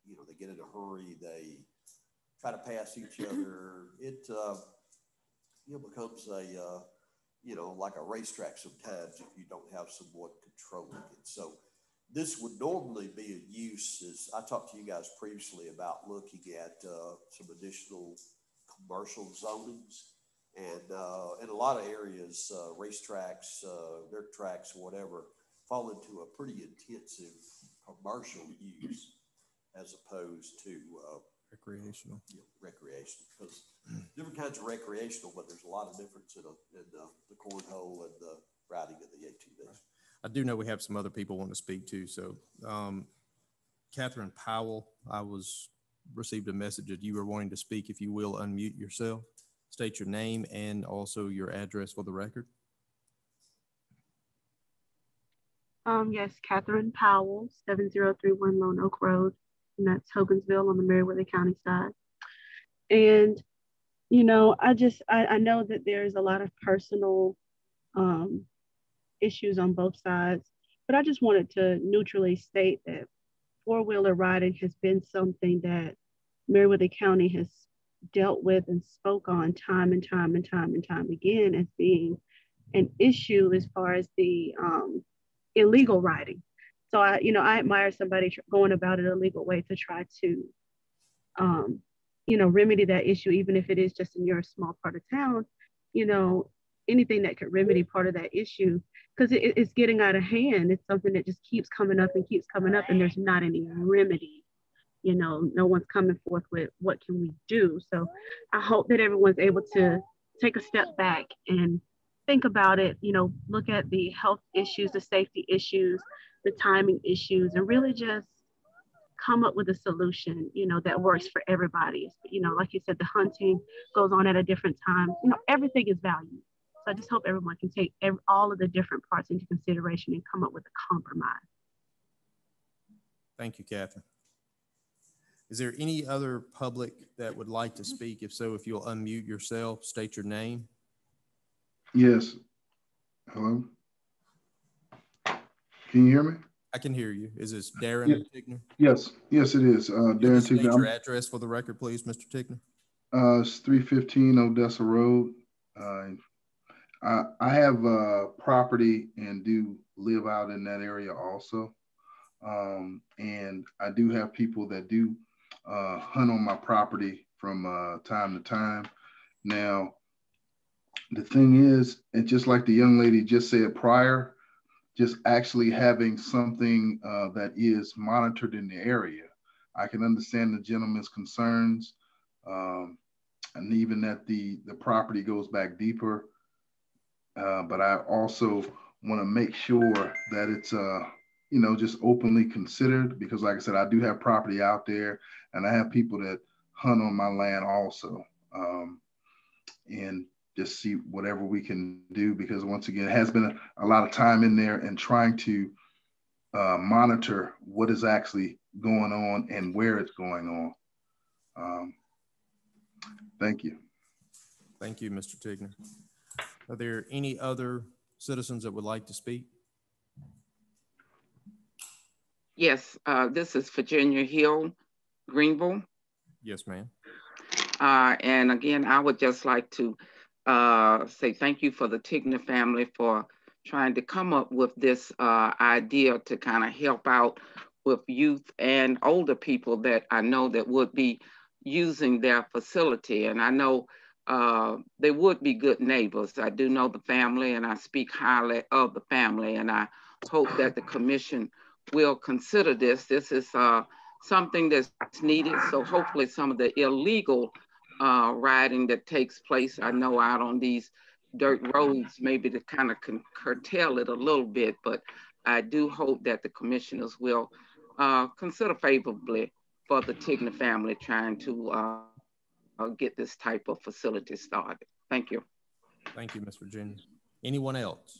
they get in a hurry. They try to pass each other. It becomes a like a racetrack sometimes if you don't have someone controlling it. So this would normally be a use, as I talked to you guys previously about looking at some additional commercial zonings. And in a lot of areas, racetracks, dirt tracks, whatever, fall into a pretty intensive commercial use as opposed to recreational. Recreational, because different kinds of recreational, but there's a lot of difference in the cornhole and the riding of the ATVs. I do know we have some other people want to speak too. So, Catherine Powell, I received a message that you were wanting to speak. If you will unmute yourself, state your name and also your address for the record. Yes, Catherine Powell, 7031 Lone Oak Road, and that's Hogansville on the Meriwether County side. And, I know that there's a lot of personal issues on both sides, but I just wanted to neutrally state that four-wheeler riding has been something that Meriwether County has dealt with and spoke on time and time again as being an issue as far as the illegal riding. So I admire somebody going about it a legal way to try to, remedy that issue, even if it is just in your small part of town, anything that could remedy part of that issue, because it's getting out of hand. It's something that just keeps coming up, and there's not any remedy. No one's coming forth with what can we do. So I hope that everyone's able to take a step back and think about it, look at the health issues, the safety issues, the timing issues, and really just come up with a solution, that works for everybody. Like you said, the hunting goes on at a different time. Everything is valued. So I just hope everyone can take all of the different parts into consideration and come up with a compromise. Thank you, Catherine. Is there any other public that would like to speak? If so, if you'll unmute yourself, state your name. Yes. Hello? Can you hear me? I can hear you. Is this Darren Tigner? Yes. Yes, it is. Darren State Tigner. your address for the record, please, Mr. Tigner. It's 315 Odessa Road. I have property and do live out in that area also. And I do have people that do hunt on my property from time to time. Now, the thing is, and just like the young lady just said prior, just actually having something that is monitored in the area. I can understand the gentleman's concerns, and even that the property goes back deeper. But I also want to make sure that it's, just openly considered, because like I said, I do have property out there and I have people that hunt on my land also. And just see whatever we can do, because once again, it has been a lot of time in there and trying to monitor what is actually going on and where it's going on. Thank you. Thank you, Mr. Tigner. Are there any other citizens that would like to speak? Yes, this is Virginia Hill, Greenville. Yes, ma'am. And again, I would just like to say thank you for the Tigner family for trying to come up with this idea to kind of help out with youth and older people that I know that would be using their facility. And I know they would be good neighbors. I do know the family and I speak highly of the family, and I hope that the commission will consider this. This is something that's needed. So hopefully some of the illegal riding that takes place, I know out on these dirt roads, maybe to kind of curtail it a little bit, but I do hope that the commissioners will consider favorably for the Tigner family trying to get this type of facility started. Thank you. Thank you, Ms. Virginia. Anyone else?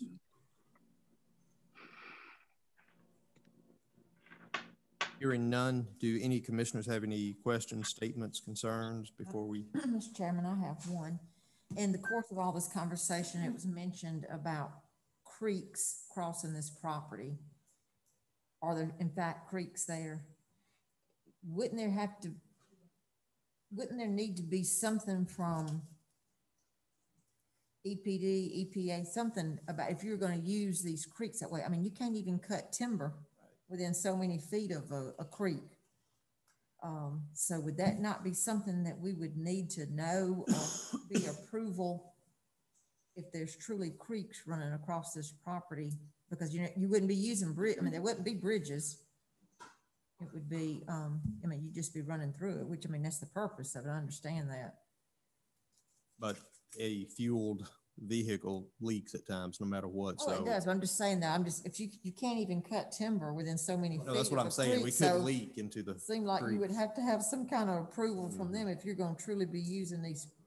Hearing none, do any commissioners have any questions, statements, concerns before we? Mr. Chairman, I have one. In the course of all this conversation, it was mentioned about creeks crossing this property. Are there in fact creeks there? Wouldn't there need to be something from EPD, EPA, something about if you're going to use these creeks that way? I mean, you can't even cut timber within so many feet of a creek. So would that not be something that we would need to know or be approval if there's truly creeks running across this property? Because you wouldn't be using bridge. I mean, there wouldn't be bridges. It would be, I mean, you'd just be running through it, which, I mean, that's the purpose of it. I understand that. But a fueled vehicle leaks at times, no matter what. Oh, so it does. But I'm just saying that if you can't even cut timber within so many feet. No, that's what I'm saying. We could leak into the. It seemed like you would have to have some kind of approval from them if you're going to truly be using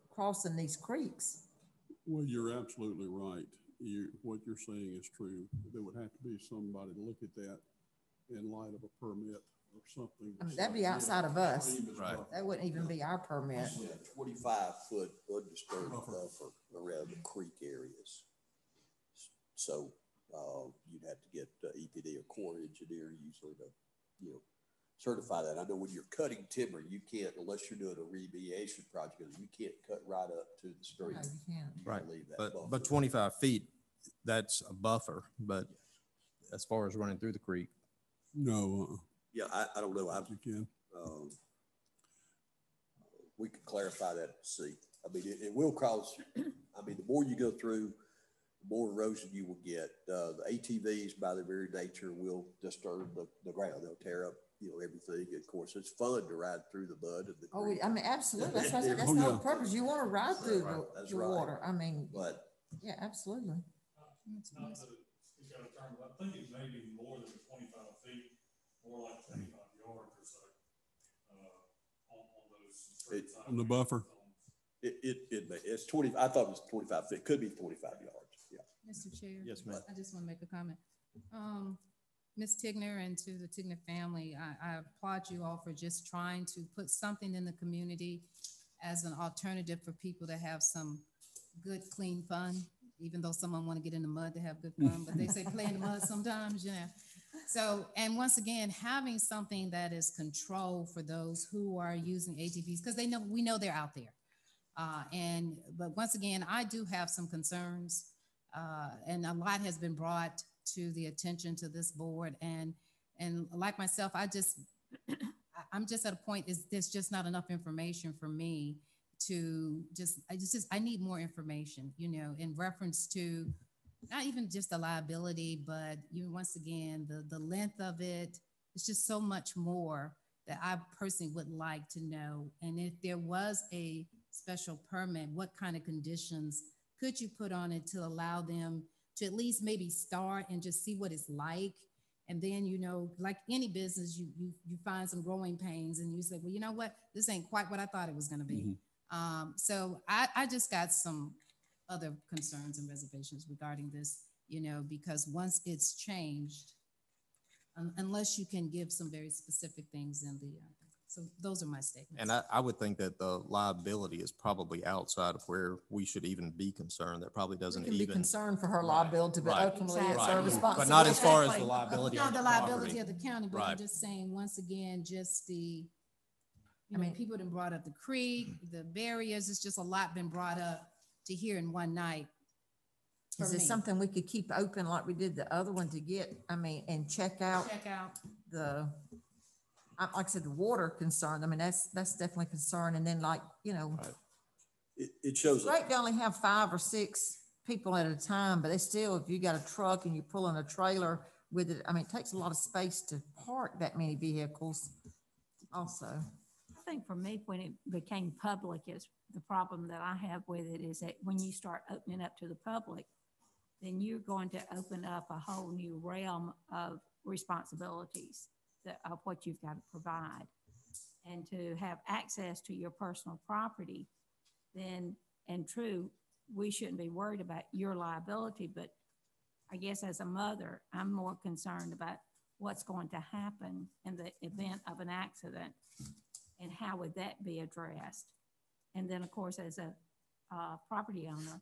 crossing these creeks. Well, you're absolutely right. What you're saying is true. There would have to be somebody to look at that in light of a permit or something. I mean, that'd be outside of us. Right. That wouldn't even be our permit. 25-foot undisturbed buffer around the creek areas. So you'd have to get EPD or Corps engineer usually to, certify that. I know when you're cutting timber, you can't, unless you're doing a remediation project, you can't cut right up to the street. No, you can't. Right. But 25 feet, that's a buffer. But as far as running through the creek. No. Yeah, I don't know. You can. We could clarify that and see. I mean, it will cause, I mean, the more you go through, the more erosion you will get. The ATVs, by their very nature, will disturb the ground. They'll tear up, everything. Of course, it's fun to ride through the mud and the creek. I mean, absolutely. That's the whole purpose. You want to ride through the water. I mean, but yeah, absolutely. I think it's maybe more than 25 feet, more like 25 yards or so on those streets. On the buffer? It's 20. I thought it was 25 feet. Could be 25 yards. Yeah. Mr. Chair. Yes, ma'am. I just want to make a comment. Ms. Tigner and to the Tigner family, I applaud you all for just trying to put something in the community as an alternative for people to have some good, clean fun, even though someone want to get in the mud to have good fun, but they say play in the mud sometimes, So, and once again, having something that is controlled for those who are using ATVs, because we know they're out there. But once again, I do have some concerns, and a lot has been brought to the attention to this board. And like myself, I'm just at a point, there's just not enough information for me to I need more information, in reference to not even just the liability, but once again, the length of it. It's just so much more that I personally would like to know. And if there was a special permit, what kind of conditions could you put on it to allow them to at least maybe start and just see what it's like? And then, like any business, you find some growing pains and you say, well, you know what, this ain't quite what I thought it was going to be. Mm-hmm. So I just got some other concerns and reservations regarding this, because once it's changed, unless you can give some very specific things in the, so those are my statements. And I would think that the liability is probably outside of where we should even be concerned. That probably doesn't even. Be concerned for her liability, but ultimately it's her responsibility. But not as far as the liability. Not the liability of the county, but I'm just saying, once again, just the, people have brought up the creek, the barriers. It's just a lot been brought up to hear in one night. Is it something we could keep open like we did the other one to get, and check out the, like I said, the water concern. I mean, that's definitely a concern. And then right. it shows. It's great to only have 5 or 6 people at a time, but they still, if you got a truck and you're pulling a trailer with it, I mean, it takes a lot of space to park that many vehicles also. I think for me, when it became public, is the problem that I have with it is that when you start opening up to the public, then you're going to open up a whole new realm of responsibilities of what you've got to provide. And to have access to your personal property, then, and true, we shouldn't be worried about your liability, but I guess as a mother, I'm more concerned about what's going to happen in the event of an accident and how would that be addressed. And then of course, as a property owner,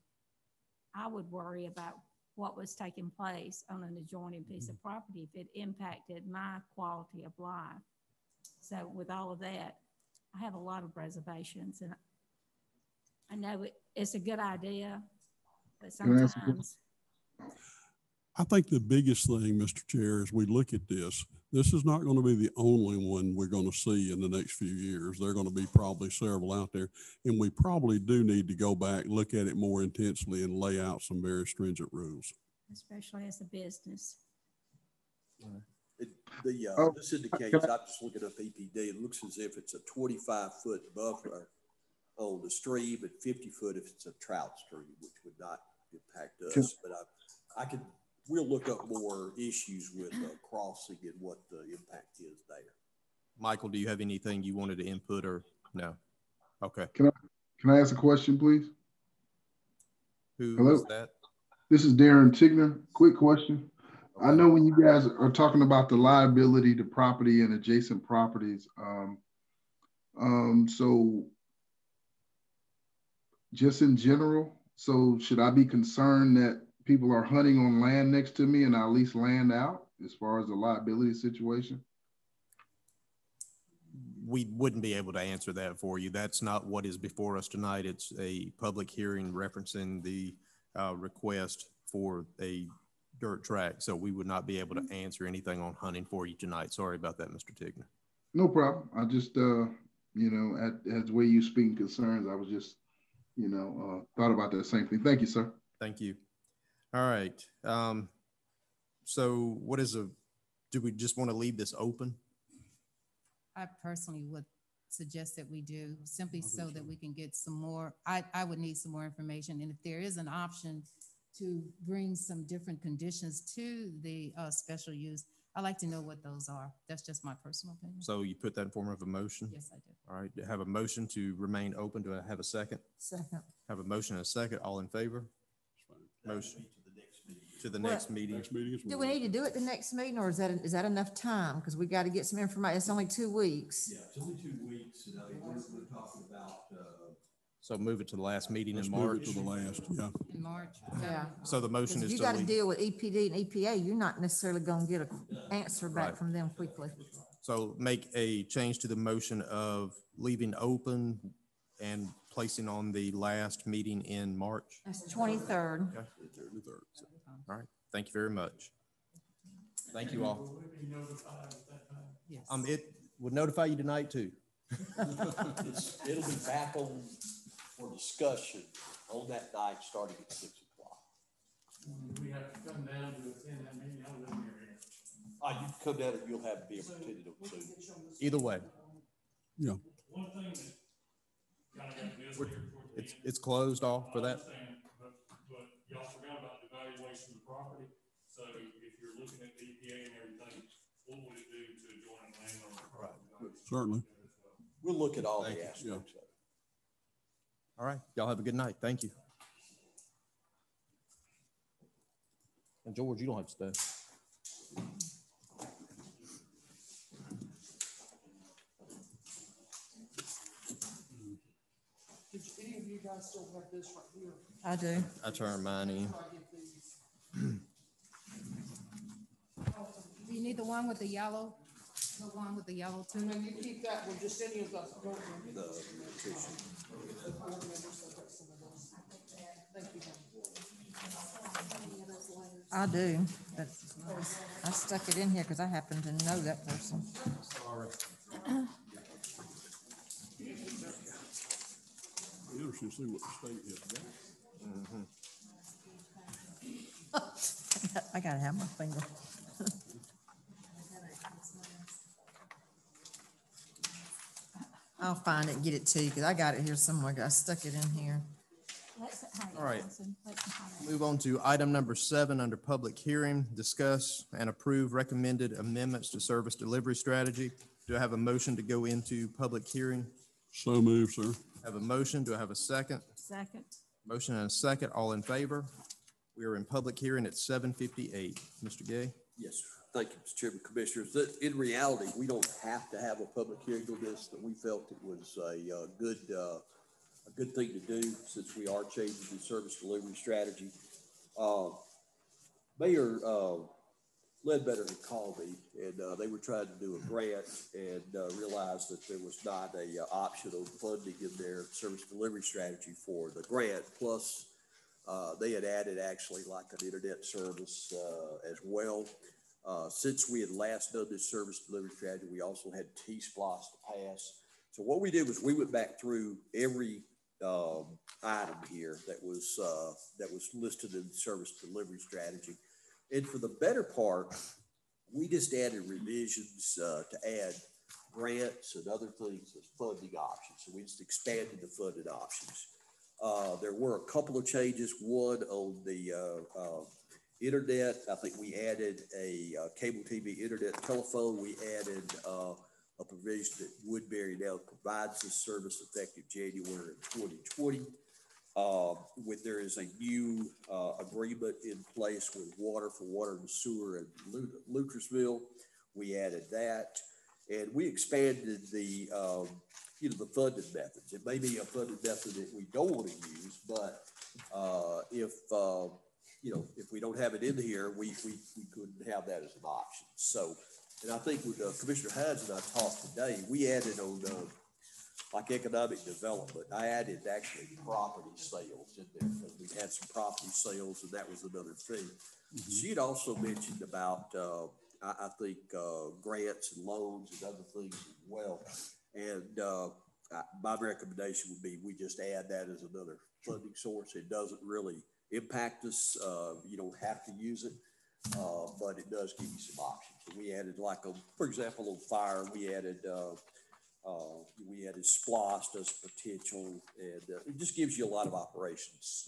I would worry about what was taking place on an adjoining piece of property if it impacted my quality of life. So with all of that, I have a lot of reservations, and I know it's a good idea, but sometimes. I think the biggest thing, Mr. Chair, as we look at this is not going to be the only one we're going to see in the next few years. There are going to be probably several out there, and we probably do need to go back, look at it more intensely, and lay out some very stringent rules. Especially as a business. This indicates, I'm just looking up EPD, it looks as if it's a 25-foot buffer on the stream and 50 foot if it's a trout stream, which would not impact us. But we'll look up more issues with crossing and what the impact is there. Michael, do you have anything you wanted to input or no? Okay. Can I ask a question, please? Who Hello? was that? This is Darren Tigner. Quick question. Okay. I know when you guys are talking about the liability to property and adjacent properties, so just in general, so should I be concerned that people are hunting on land next to me and I lease land out as far as the liability situation? We wouldn't be able to answer that for you. That's not what is before us tonight. It's a public hearing referencing the request for a dirt track. So we would not be able to answer anything on hunting for you tonight. Sorry about that, Mr. Tigner. No problem. I just, you know, as way you speaking concerns, I was just, you know, thought about that same thing. Thank you, sir. Thank you. All right. So what is do we just want to leave this open? I personally would suggest that we do, simply so that we can get some more. I would need some more information. And if there is an option to bring some different conditions to the special use, I'd like to know what those are. That's just my personal opinion. So you put that in form of a motion? Yes, I did. All right. Have a motion to remain open. Do I have a second? Second. Have a motion and a second. All in favor? Motion. To the next meeting. Do we need to do it the next meeting, or is that enough time? Because we got to get some information. It's only 2 weeks. Yeah, it's only 2 weeks. And we're talking about. So move it to the last meeting Let's in move March. it to the last, yeah. In March. Yeah. So the motion is you to got to leave. deal with EPD and EPA. You're not necessarily going to get an answer back from them quickly. So make a change to the motion of leaving open and placing on the last meeting in March. That's 23rd. Okay. All right. Thank you very much. Thank you all. Yes. It would notify you tonight too. It'll be back on for discussion on that night starting at 6 o'clock. We have to come down to attend that meeting. I live here. You can come down and you'll have to be able to attend it soon. Either way. Yeah. One thing that kind of got this here towards the end. It's closed off for that. But y'all forgot about the valuation of the property. So if you're looking at the EPA and everything, what would it do to adjoining landowner property? Certainly. We'll look at all the Thank aspects you. of it. All right. Y'all have a good night. Thank you. And George, you don't have to stay. Did any of you guys still have this right here? I do. I turned mine in. Do you need the one with the yellow? The one with the yellow too? And then you keep that one, just any of the board members. Thank you. I do, but I stuck it in here because I happen to know that person. Sorry. You're first and see what the state has got. I gotta have my finger. I'll find it and get it to you, because I got it here somewhere. I stuck it in here. All right. Move on to item number 7 under public hearing. Discuss and approve recommended amendments to service delivery strategy. Do I have a motion to go into public hearing? So moved, sir. I have a motion. Do I have a second? Second. Motion and a second. All in favor? We are in public hearing at 7:58. Mr. Gay? Yes, sir. Thank you, Mr. Chairman, Commissioners. In reality, we don't have to have a public hearing on this, but we felt it was a good thing to do since we are changing the service delivery strategy. Mayor Ledbetter had called me, and they were trying to do a grant and realized that there was not a option of funding in their service delivery strategy for the grant. Plus, they had added actually like an internet service as well. Since we had last done this service delivery strategy, we also had T-Splosh to pass. So what we did was we went back through every item here that was listed in the service delivery strategy. And for the better part, we just added revisions to add grants and other things as funding options. So we just expanded the funding options. There were a couple of changes. One on the internet. I think we added a cable TV internet telephone. We added a provision that Woodbury now provides this service effective January 2020. When there is a new agreement in place with water for water and sewer in Lucasville, we added that, and we expanded the the funding methods. It may be a funding method that we don't want to use, but if we don't have it in here, we couldn't have that as an option. So, and I think with Commissioner Hines and I talked today, we added on like economic development. I added actually property sales in there because we had some property sales, and that was another thing. Mm-hmm. She had also mentioned about I think grants and loans and other things as well. And my recommendation would be we just add that as another funding source. It doesn't really impact us. You don't have to use it, but it does give you some options. So we added for example, on fire, we added Splosh as potential, and it just gives you a lot of operations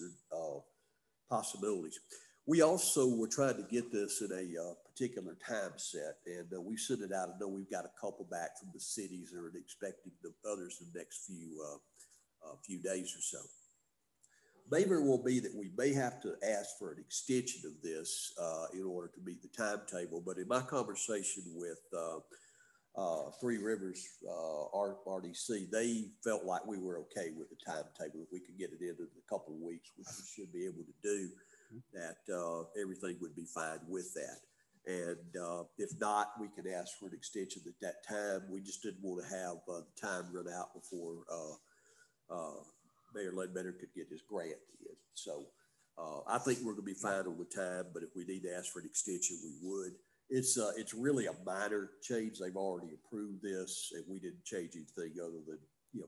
possibilities. We also were trying to get this in a particular time set, and we sent it out. I know we've got a couple back from the cities that are expecting the others in the next few days or so. Maybe it will be that we may have to ask for an extension of this in order to meet the timetable. But in my conversation with Three Rivers RDC, they felt like we were okay with the timetable. If we could get it in a couple of weeks, which we should be able to do, that everything would be fine with that. And if not, we can ask for an extension at that time. We just didn't want to have the time run out before Mayor Ledbetter could get his grant in. So I think we're going to be fine on the time, but if we need to ask for an extension, we would. It's really a minor change. They've already approved this, and we didn't change anything other than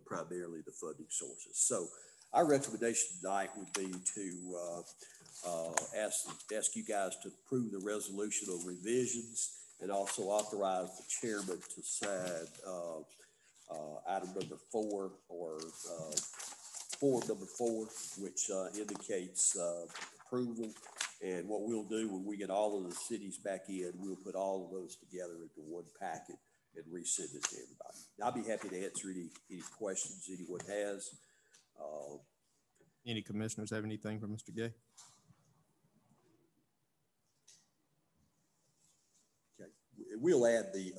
primarily the funding sources. So our recommendation tonight would be to ask you guys to approve the resolution of revisions and also authorize the chairman to sign item number 4 or form number 4, which indicates approval. And what we'll do when we get all of the cities back in, we'll put all of those together into one packet and resend it to everybody. I'll be happy to answer any questions anyone has. Any commissioners have anything for Mr. Gay? Okay, we'll add the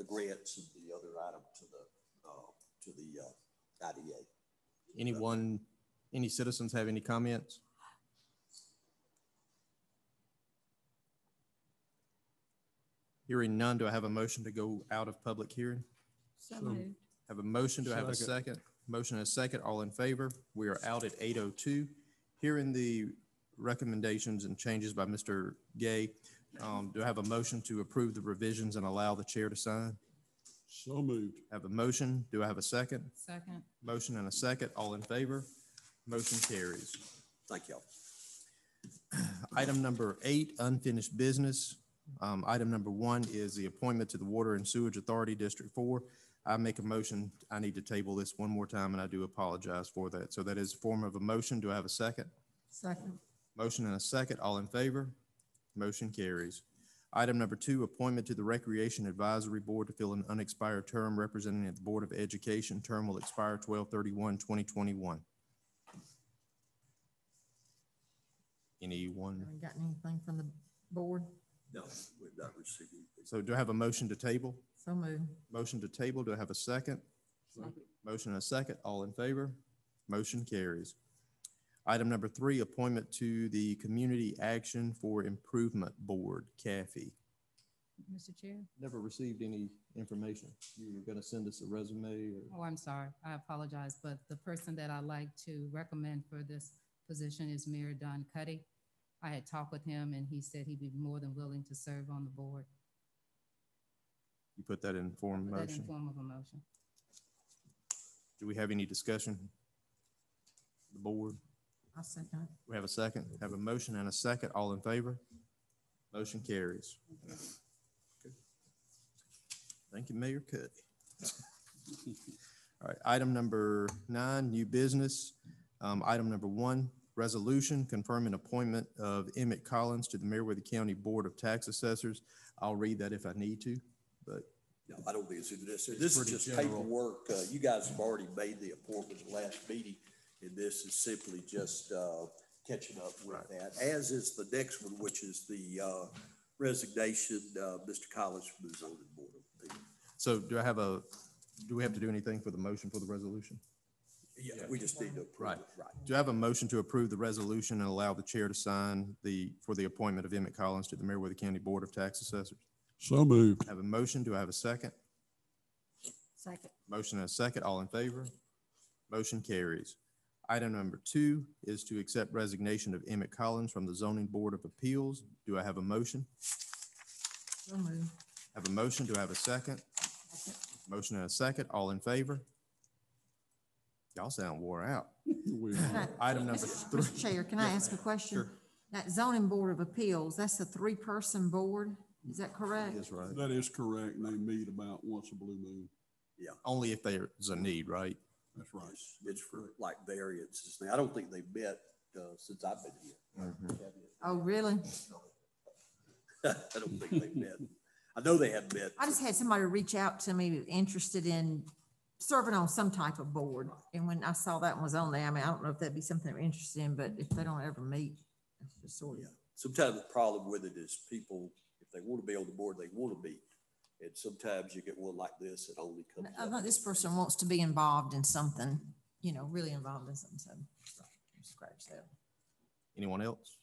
grants and the other item to the IDA. Any citizens have any comments? Hearing none, do I have a motion to go out of public hearing? So moved. Have a motion. Do I have a second? Motion and a second. All in favor? We are out at 8:02. Hearing the recommendations and changes by Mr. Gay, do I have a motion to approve the revisions and allow the chair to sign? So moved. Have a motion. Do I have a second? Second. Motion and a second. All in favor? Motion carries. Thank y'all. Item number 8, unfinished business. Item number 1 is the appointment to the Water and Sewage Authority District 4. I make a motion. I need to table this one more time, and I do apologize for that. So that is a form of a motion. Do I have a second? Second. Motion and a second. All in favor? Motion carries. Item number 2, appointment to the Recreation Advisory Board to fill an unexpired term representing the Board of Education. Term will expire 12/31/2021. Anyone? Haven't gotten anything from the board? No, we've not received anything. So do I have a motion to table? So moved. Motion to table. Do I have a second? Second. Motion and a second. All in favor? Motion carries. Item number 3, appointment to the Community Action for Improvement Board, CAFE. Mr. Chair? Never received any information. You were going to send us a resume? Or? Oh, I'm sorry. I apologize, but the person that I'd like to recommend for this position is Mayor Don Cuddy. I had talked with him and he said he'd be more than willing to serve on the board. You put that in form of motion? That in form of a motion. Do we have any discussion? The board? I'll second. We have a second. Have a motion and a second. All in favor? Motion carries. Okay. Thank you, Mayor Cuddy. All right, item number 9, new business. Item number 1, resolution confirming appointment of Emmett Collins to the Meriwether County Board of Tax Assessors. I'll read that if I need to, but. No, I don't think it's necessary. This is just paperwork. You guys have already made the appointment at the last meeting, and this is simply just catching up with that, as is the next one, which is the resignation, Mr. Collins from the zoning board. So do we have to do anything for the motion for the resolution? Yeah, we just need to approve it. Right. Do I have a motion to approve the resolution and allow the chair to sign for the appointment of Emmett Collins to the Meriwether County Board of Tax Assessors? So moved. Have a motion. Do I have a second? Second. Motion and a second. All in favor? Motion carries. Item number 2 is to accept resignation of Emmett Collins from the Zoning Board of Appeals. Do I have a motion? So moved. Have a motion. Do I have a second? Motion and a second. All in favor? Y'all sound wore out. Item number 3. Mr. Chair, can I ask a question? Sure. That Zoning Board of Appeals, that's a 3-person board, is that correct? That is right. That is correct. And they meet about once a blue moon. Yeah. Only if there's a need, right? That's right. It's for like variances. I don't think they've met since I've been here. Mm-hmm. Oh, really? I don't think they've met. I know they have met. I just had somebody reach out to me interested in serving on some type of board. And when I saw that one was on there, I mean, I don't know if that'd be something they're interested in, but if they don't ever meet, it's just sort of. Yeah. Sometimes the problem with it is people, if they want to be on the board, they want to meet. And sometimes you get one like this that only comes. I thought this person wants to be involved in something, really involved in something. So scratch that. Anyone else?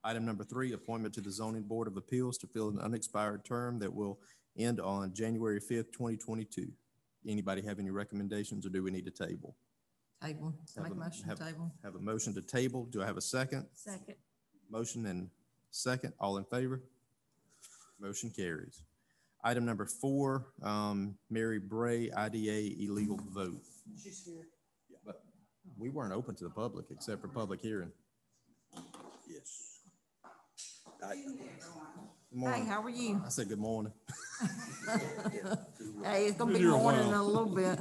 Item number 3, appointment to the Zoning Board of Appeals to fill an unexpired term that will end on January 5th, 2022. Anybody have any recommendations, or do we need to table? Table. Make a motion to table. Have a motion to table. Do I have a second? Second. Motion and second. All in favor? Motion carries. Item number 4, Mary Bray, IDA illegal vote. She's here. Yeah. But we weren't open to the public except for public hearing. Yes. Hey, how are you? I said good morning. Hey, it's gonna be morning in a little bit.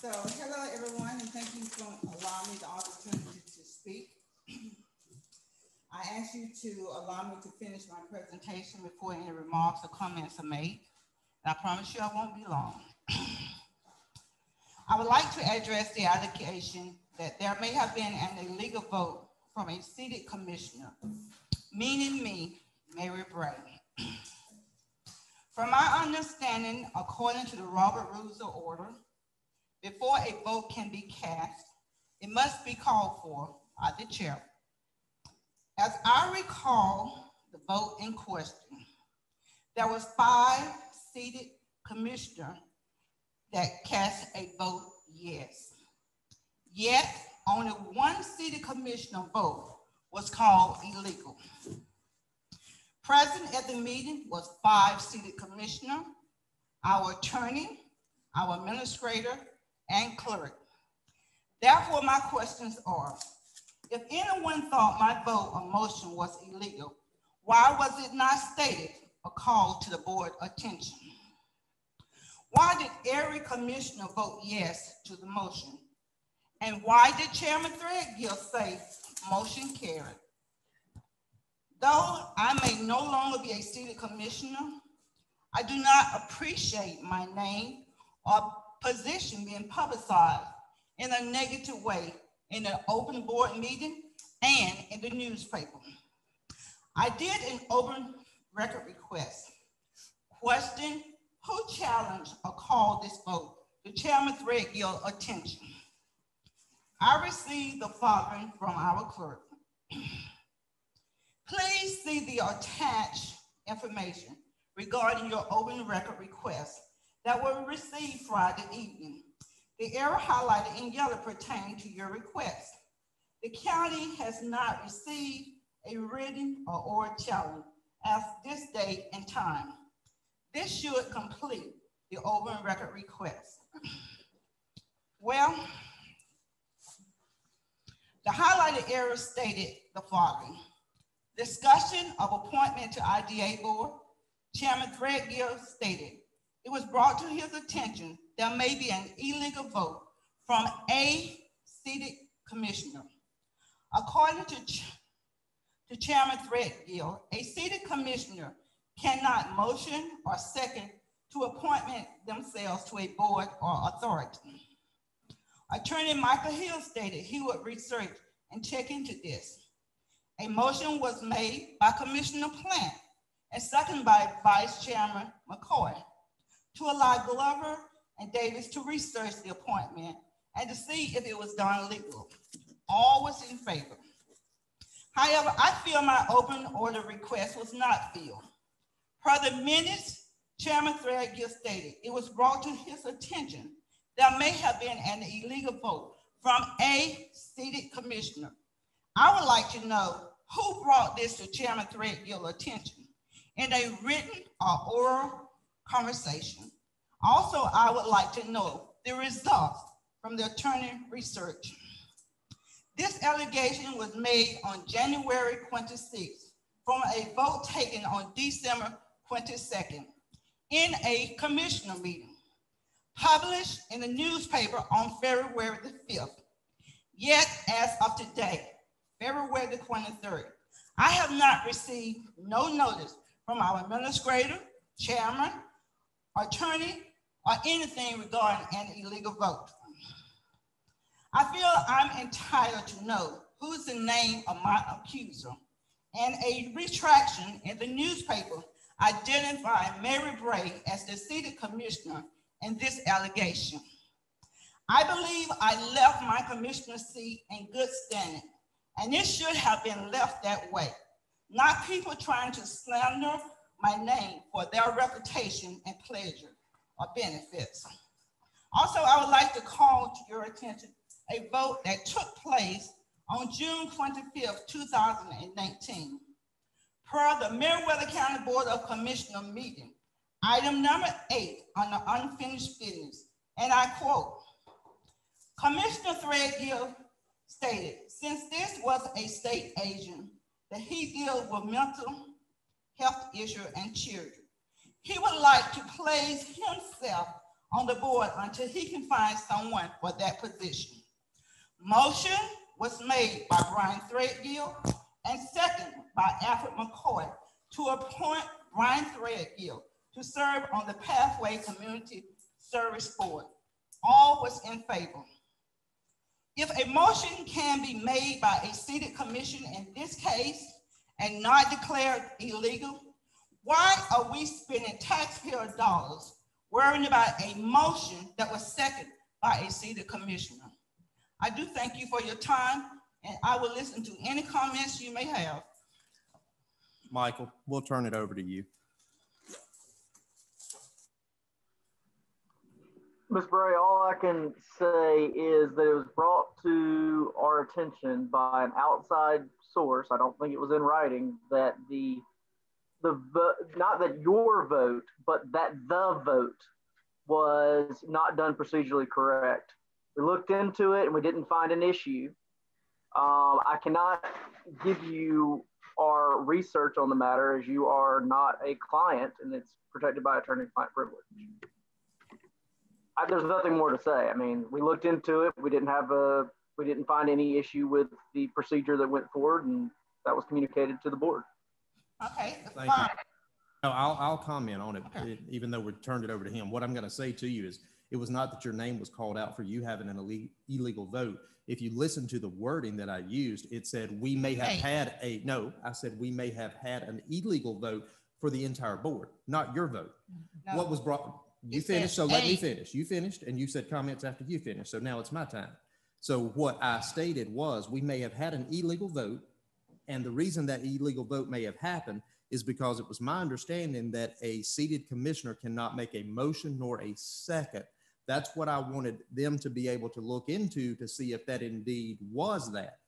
So, hello everyone, and thank you for allowing me the opportunity to speak. I ask you to allow me to finish my presentation before any remarks or comments are made. And I promise you I won't be long. I would like to address the allegation that there may have been an illegal vote from a seated commissioner, meaning me, Mary Bray. From my understanding, according to the Robert Rules of Order, before a vote can be cast, it must be called for by the chair. As I recall the vote in question, there was 5 seated commissioners that cast a vote yes. Yet, only 1 seated commissioner vote was called illegal. Present at the meeting was 5 seated commissioner, our attorney, our administrator, and clerk. Therefore, my questions are, if anyone thought my vote or motion was illegal, why was it not stated or called to the board attention? Why did every commissioner vote yes to the motion? And why did Chairman Threadgill say motion carried? Though I may no longer be a seated commissioner, I do not appreciate my name or position being publicized in a negative way in an open board meeting and in the newspaper. I did an open record request. Question, who challenged or called this vote to Chairman Threadgill's attention? I received the following from our clerk. Please see the attached information regarding your open record request that were received Friday evening. The error highlighted in yellow pertain to your request. The county has not received a written or oral challenge as this date and time. This should complete the open record request. Well, the highlighted error stated the following. Discussion of appointment to IDA board, Chairman Threadgill stated, it was brought to his attention there may be an illegal vote from a seated commissioner. According to Chairman Threadgill, a seated commissioner cannot motion or second to appointment themselves to a board or authority. Attorney Michael Hill stated he would research and check into this. A motion was made by Commissioner Plant and seconded by Vice Chairman McCoy to allow Glover and Davis to research the appointment and to see if it was done legally. All was in favor. However, I feel my open order request was not filled. Per the minutes, Chairman Threadgill stated it was brought to his attention there may have been an illegal vote from a seated commissioner. I would like to know who brought this to Chairman Threadgill's attention in a written or oral conversation. Also, I would like to know the results from the attorney research. This allegation was made on January 26th from a vote taken on December 22nd in a commissioner meeting, published in the newspaper on February the 5th. Yet, as of today, February the 23rd, I have not received no notice from our administrator, chairman, attorney, or anything regarding an illegal vote. I feel I'm entitled to know who's the name of my accuser, and a retraction in the newspaper identified Mary Bray as the seated commissioner in this allegation. I believe I left my commissioner seat in good standing, and it should have been left that way, not people trying to slander my name for their reputation and pleasure or benefits. Also, I would like to call to your attention a vote that took place on June 25th, 2019. Per the Meriwether County Board of Commissioners meeting, item number 8 on the unfinished business, and I quote, Commissioner Threadgill stated, since this was a state agent that he deals with mental health issues and children, he would like to place himself on the board until he can find someone for that position. Motion was made by Brian Threadgill and second by Alfred McCoy to appoint Brian Threadgill to serve on the Pathway Community Service Board. All was in favor. If a motion can be made by a seated commission in this case and not declared illegal, why are we spending taxpayer dollars worrying about a motion that was seconded by a seated commissioner? I do thank you for your time, and I will listen to any comments you may have. Michael, we'll turn it over to you. Ms. Bray, all I can say is that it was brought to our attention by an outside source, I don't think it was in writing, that the not that your vote, but that the vote was not done procedurally correct. We looked into it and we didn't find an issue. I cannot give you our research on the matter as you are not a client and it's protected by attorney-client privilege. There's nothing more to say. I mean, we looked into it. We didn't find any issue with the procedure that went forward, and that was communicated to the board. Okay, Thank you. No, I'll comment on it, okay. Even though we turned it over to him. What I'm going to say to you is it was not that your name was called out for you having an illegal vote. If you listen to the wording that I used, it said we may have had I said we may have had an illegal vote for the entire board, not your vote. No. What was brought, you finished, so let me finish. You finished and you said comments after you finished. So now it's my time. So what I stated was we may have had an illegal vote, and the reason that illegal vote may have happened is because it was my understanding that a seated commissioner cannot make a motion nor a second. That's what I wanted them to be able to look into to see if that indeed was that.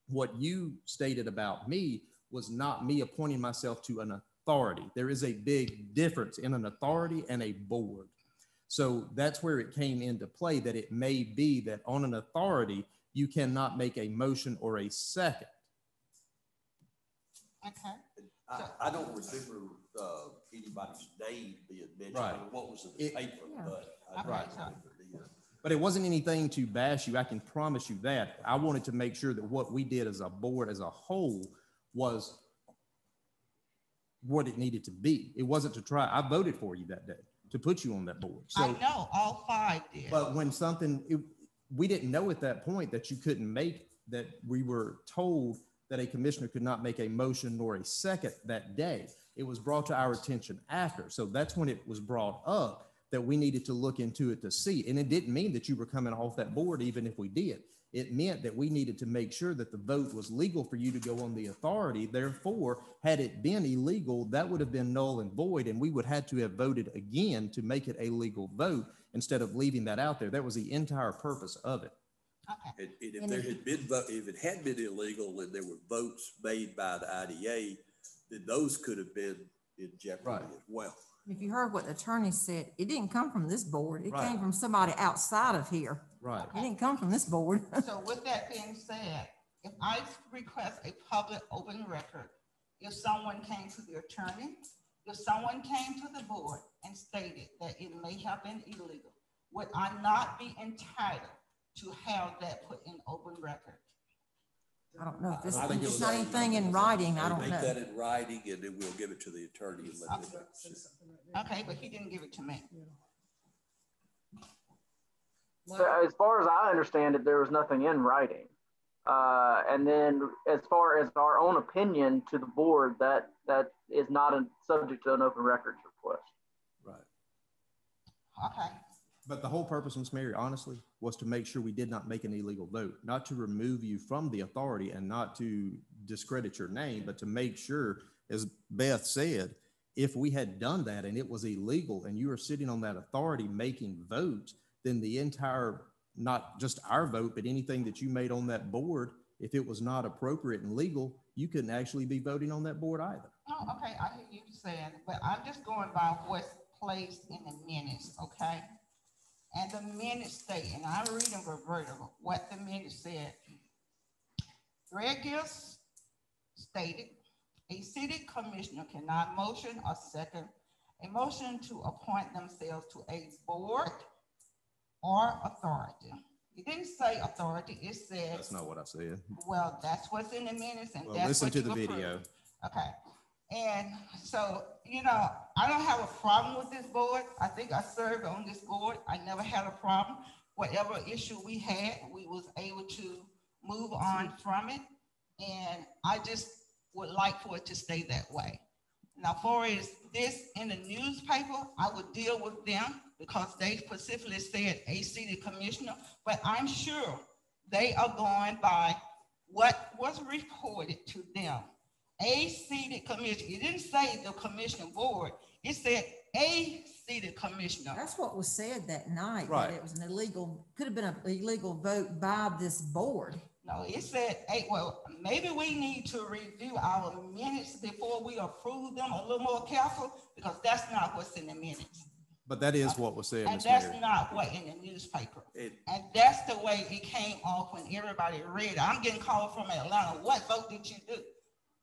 What you stated about me was not me appointing myself to an authority. There is a big difference in an authority and a board. So that's where it came into play, that it may be that on an authority, you cannot make a motion or a second. Okay. I don't remember anybody's name being mentioned. Right. I mean, what was in the paper, but right. But it wasn't anything to bash you. I can promise you that. I wanted to make sure that what we did as a board as a whole was what it needed to be. It wasn't to try. I voted for you that day to put you on that board. So, I know all 5 did. But when we didn't know at that point that you couldn't make, that we were told that a commissioner could not make a motion nor a second that day. It was brought to our attention after. So that's when it was brought up that we needed to look into it to see. And it didn't mean that you were coming off that board, even if we did. It meant that we needed to make sure that the vote was legal for you to go on the authority. Therefore, had it been illegal, that would have been null and void, and we would have to have voted again to make it a legal vote instead of leaving that out there. That was the entire purpose of it. Okay. And if there had been, if it had been illegal and there were votes made by the IDA, then those could have been in jeopardy as well. If you heard what the attorney said, it didn't come from this board. It Right. came from somebody outside of here. Right. It didn't come from this board. So with that being said, if I request a public open record, if someone came to the attorney, if someone came to the board and stated that it may have been illegal, would I not be entitled to have that put in open record? I don't know if this is not anything in writing. I don't know. Make that in writing and then we'll give it to the attorney and let them know. Okay, but he didn't give it to me. So as far as I understand it, there was nothing in writing. And then as far as our own opinion to the board, that is not subject to an open records request. Right. Okay. But the whole purpose, Ms. Mary, honestly, was to make sure we did not make an illegal vote, not to remove you from the authority and not to discredit your name, but to make sure, as Beth said, if we had done that and it was illegal and you were sitting on that authority making votes, then the entire, not just our vote, but anything that you made on that board, if it was not appropriate and legal, you couldn't actually be voting on that board either. Oh, okay, I hear you saying, but I'm just going by what's placed in the minutes, okay? And the minutes state, and I'm reading verbatim what the minutes said. Greg Gifts stated, a city commissioner cannot motion or second a motion to appoint themselves to a board or authority. It didn't say authority, it said. That's not what I said. Well, that's what's in the minutes, and well, that's listen what to the approved. video. Okay. And so, you know, I don't have a problem with this board. I think I served on this board. I never had a problem. Whatever issue we had, we was able to move on from it. And I just would like for it to stay that way. Now, for is this in the newspaper, I would deal with them because they specifically said a city commissioner, but I'm sure they are going by what was reported to them. A seated commissioner. It didn't say the commissioner board. It said a seated commissioner. That's what was said that night. Right. That it was an illegal, could have been an illegal vote by this board. No, it said 8. Well, maybe we need to review our minutes before we approve them a little more careful, because that's not what's in the minutes. But that is what was said, And Ms. that's Mary. not what in the newspaper. And that's the way it came off when everybody read it. I'm getting called from Atlanta. What vote did you do?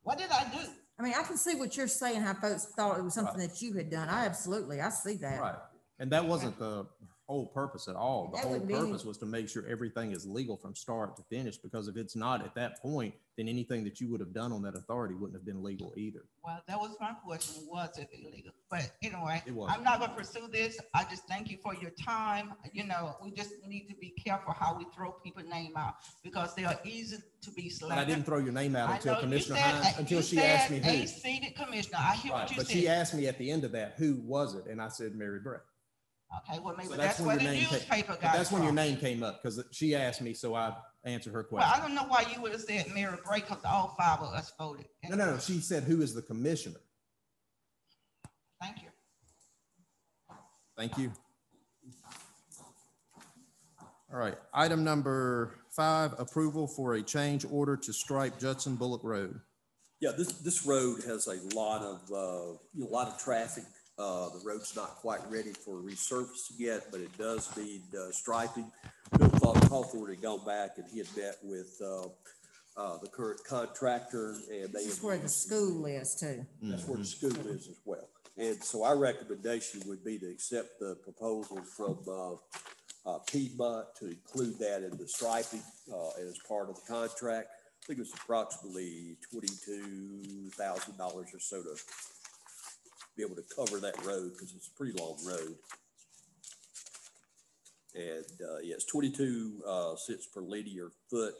What did I do? I mean, I can see what you're saying, how folks thought it was something that you had done. I see that. Right. And that wasn't the whole purpose at all. The That whole wouldn't be any- purpose was to make sure everything is legal from start to finish, because if it's not at that point, then anything that you would have done on that authority wouldn't have been legal either. Well, that was my question. Was it illegal? But anyway, It was. I'm not going to pursue this. I just thank you for your time. You know, we just need to be careful how we throw people's name out, because they are easy to be But selected. I didn't throw your name out until Commissioner Hines, until you she asked me said who. a seated commissioner. I hear Right, what you but said. she asked me at the end of that, who was it? And I said, Mary Bray. Okay, well, maybe So that's where the your name newspaper but got that's it when your from. name came up, because she asked me, so I answered her Well, question. I don't know why you would have said Mary Bray, because all 5 of us voted. No. She said, who is the commissioner? Thank you. Thank you. All right, item number 5, approval for a change order to stripe Judson Bullock Road. Yeah, this road has a lot of traffic. The road's not quite ready for resurfacing yet, but it does need striping. Bill Cawthorne had gone back and he had met with the current contractor, and This is where the school is too. That's where the school is as well. And so our recommendation would be to accept the proposal from Piedmont to include that in the striping as part of the contract. I think it was approximately $22,000 or so to be able to cover that road, because it's a pretty long road. And yes, 22 cents per linear foot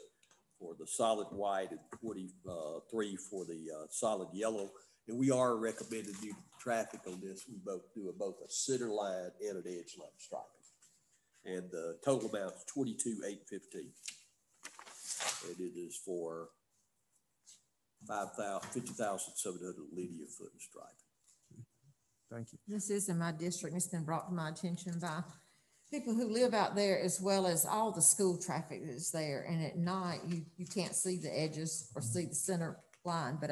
for the solid white and 23 for the solid yellow. And we are recommending new traffic on this. We do both a center line and an edge line striping. And the total amount is $22,815. And it is for 50,700 linear foot of striping. Thank you. This is in my district. It's been brought to my attention by people who live out there, as well as all the school traffic that's there. And at night, you can't see the edges or see the center line, but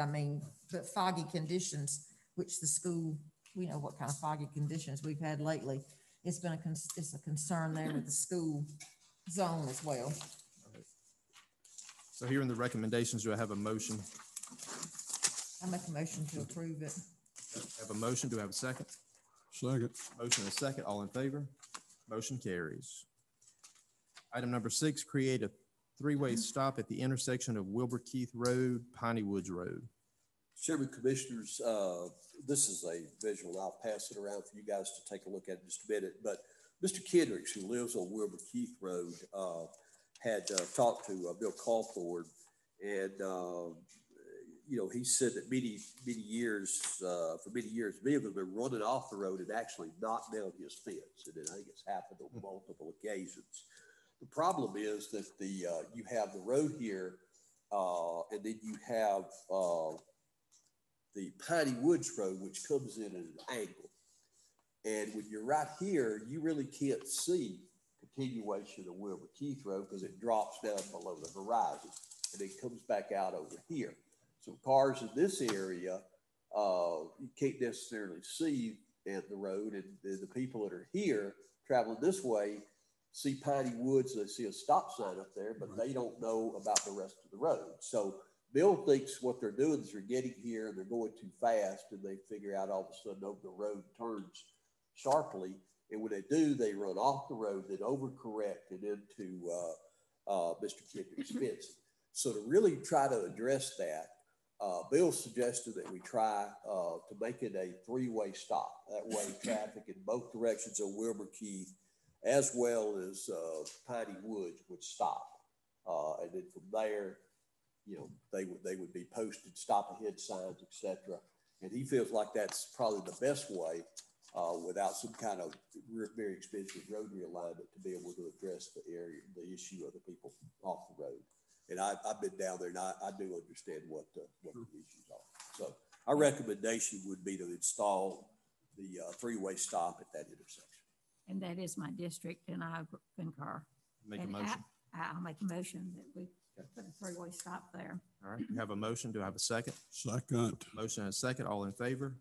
foggy conditions, which the school, we know what kind of foggy conditions we've had lately. It's a concern there with the school zone as well. Right. So here in the recommendations, do I have a motion? I make a motion to approve it. I have a motion. Do I have a second? Second. Motion and a second. All in favor? Motion carries. Item number 6, create a 3-way stop at the intersection of Wilbur Keith Road, Piney Woods Road. Chairman, Commissioners, this is a visual. I'll pass it around for you guys to take a look at in just a minute. But Mr. Kendricks, who lives on Wilbur Keith Road, had talked to Bill Cawthorne, and he said that for many years, vehicles have been running off the road and actually knocked down his fence. And I think it's happened on multiple occasions. The problem is that you have the road here, and then you have the Piney Woods Road, which comes in at an angle. And when you're right here, you really can't see continuation of Wilbur Keith Road, because it drops down below the horizon and it comes back out over here. So cars in this area, you can't necessarily see at the road, and the people that are here traveling this way see Piney Woods, they see a stop sign up there, but they don't know about the rest of the road. So Bill thinks what they're doing is they're getting here and they're going too fast, and they figure out all of a sudden, the road turns sharply. And when they do, they run off the road, then overcorrect and into Mr. Kendrick's fence. So to really try to address that, Bill suggested that we try to make it a 3-way stop. That way, traffic in both directions of Wilbur Keith, as well as Piney Woods, would stop. And then from there, they would be posted stop ahead signs, etc. And he feels like that's probably the best way, without some kind of very expensive road realignment, to be able to address the issue of the people off the road. And I've been down there, and I do understand what the issues are. So our recommendation would be to install the 3-way stop at that intersection. And that is my district, and I concur. Make a motion. I'll make a motion that we Put a three-way stop there. All right, we have a motion. Do I have a second? Second. Motion and a second. All in favor?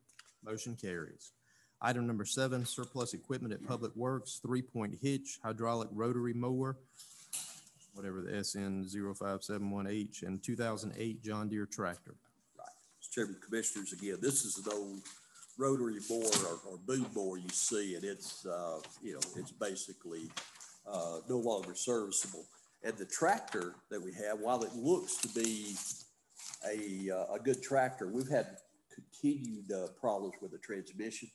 Motion carries. Item number 7, surplus equipment at Public Works, 3-point hitch, hydraulic rotary mower, whatever the SN 05718, and 2008 John Deere tractor. Right. Mr. Chairman, Commissioners, again, this is an old rotary mower or boom mower you see, and it's, it's basically no longer serviceable. And the tractor that we have, while it looks to be a good tractor, we've had continued problems with the transmission.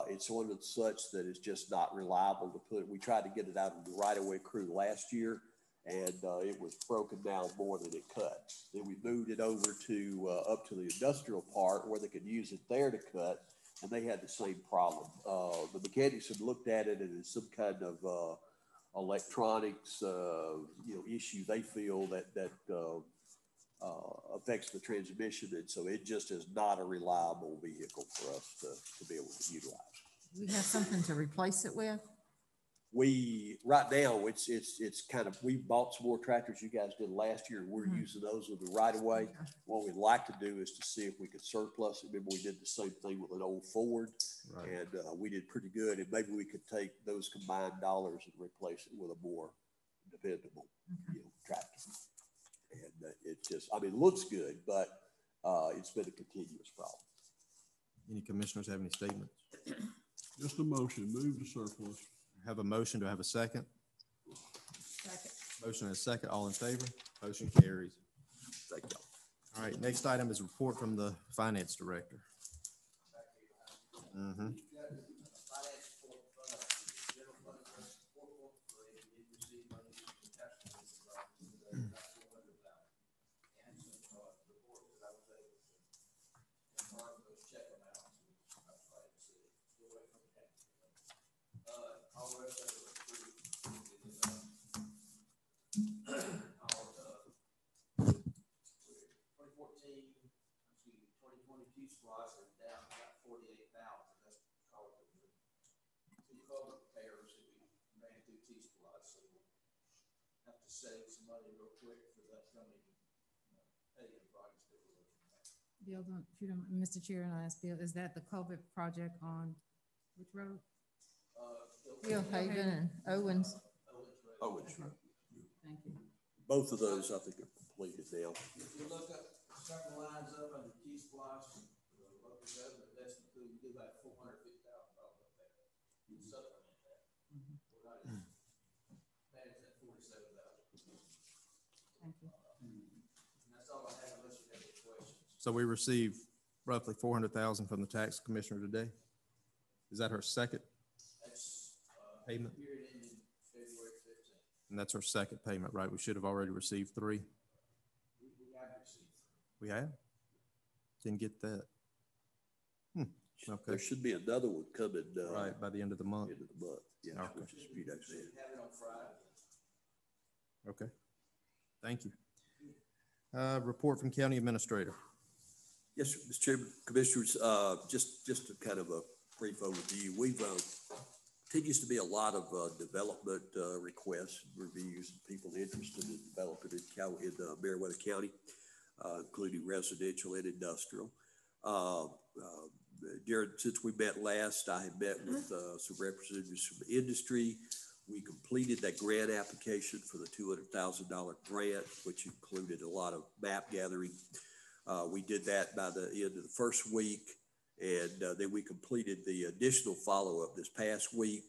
It's one of such that is just not reliable to put. We tried to get it out of the right-of-way crew last year, and it was broken down more than it cut. Then we moved it over to up to the industrial part where they could use it there to cut, and they had the same problem. The mechanics have looked at it, and it's some kind of electronics issue they feel that affects the transmission, and so it just is not a reliable vehicle for us to be able to utilize. We have something to replace it with? Right now it's kind of, we bought some more tractors you guys did last year. We're using those with the right of way. What we'd like to do is to see if we could surplus it. Remember, we did the same thing with an old Ford, right, and we did pretty good. And maybe we could take those combined dollars and replace it with a more dependable tractor. And it just, it looks good, but it's been a continuous problem. Any commissioners have any statements? Just a motion. Move to surplus. Have a motion. Do I have a second? Second. Motion and a second. All in favor? Motion carries. Thank you. All right. Next item is a report from the finance director. Mm-hmm. Save some money real quick for the upcoming paving projects that we're looking at. Bill, Mr. Chair, and I ask Bill, is that the COVID project on which road? Hill Haven and Owens. Owens Road. Thank you. Both of those, I think, are completed now. If you look up several lines up under T-Splosh, local government, that's including, you do about $450,000 up there. You supplement that. We're not managing at 47,000. Thank you. That's all I have unless you have any questions. So we received roughly $400,000 from the tax commissioner today. Is that her second payment? Period ending February 15th. And that's her second payment, right? We should have already received 3. We have received 3. We have? Didn't get that. Okay. There should be another one coming. Right, by the end of the month. End of the month, yeah, okay. Which is a few days ahead. Have it on Friday. Okay. Thank you. Report from county administrator. Yes, sir, Mr. Chairman, Commissioners, just a kind of a brief overview. We've continues to be a lot of development requests, reviews, people interested in developing in Meriwether County, including residential and industrial. Since we met last, I have met with some representatives from industry. We completed that grant application for the $200,000 grant, which included a lot of map gathering. We did that by the end of the first week, and then we completed the additional follow-up this past week.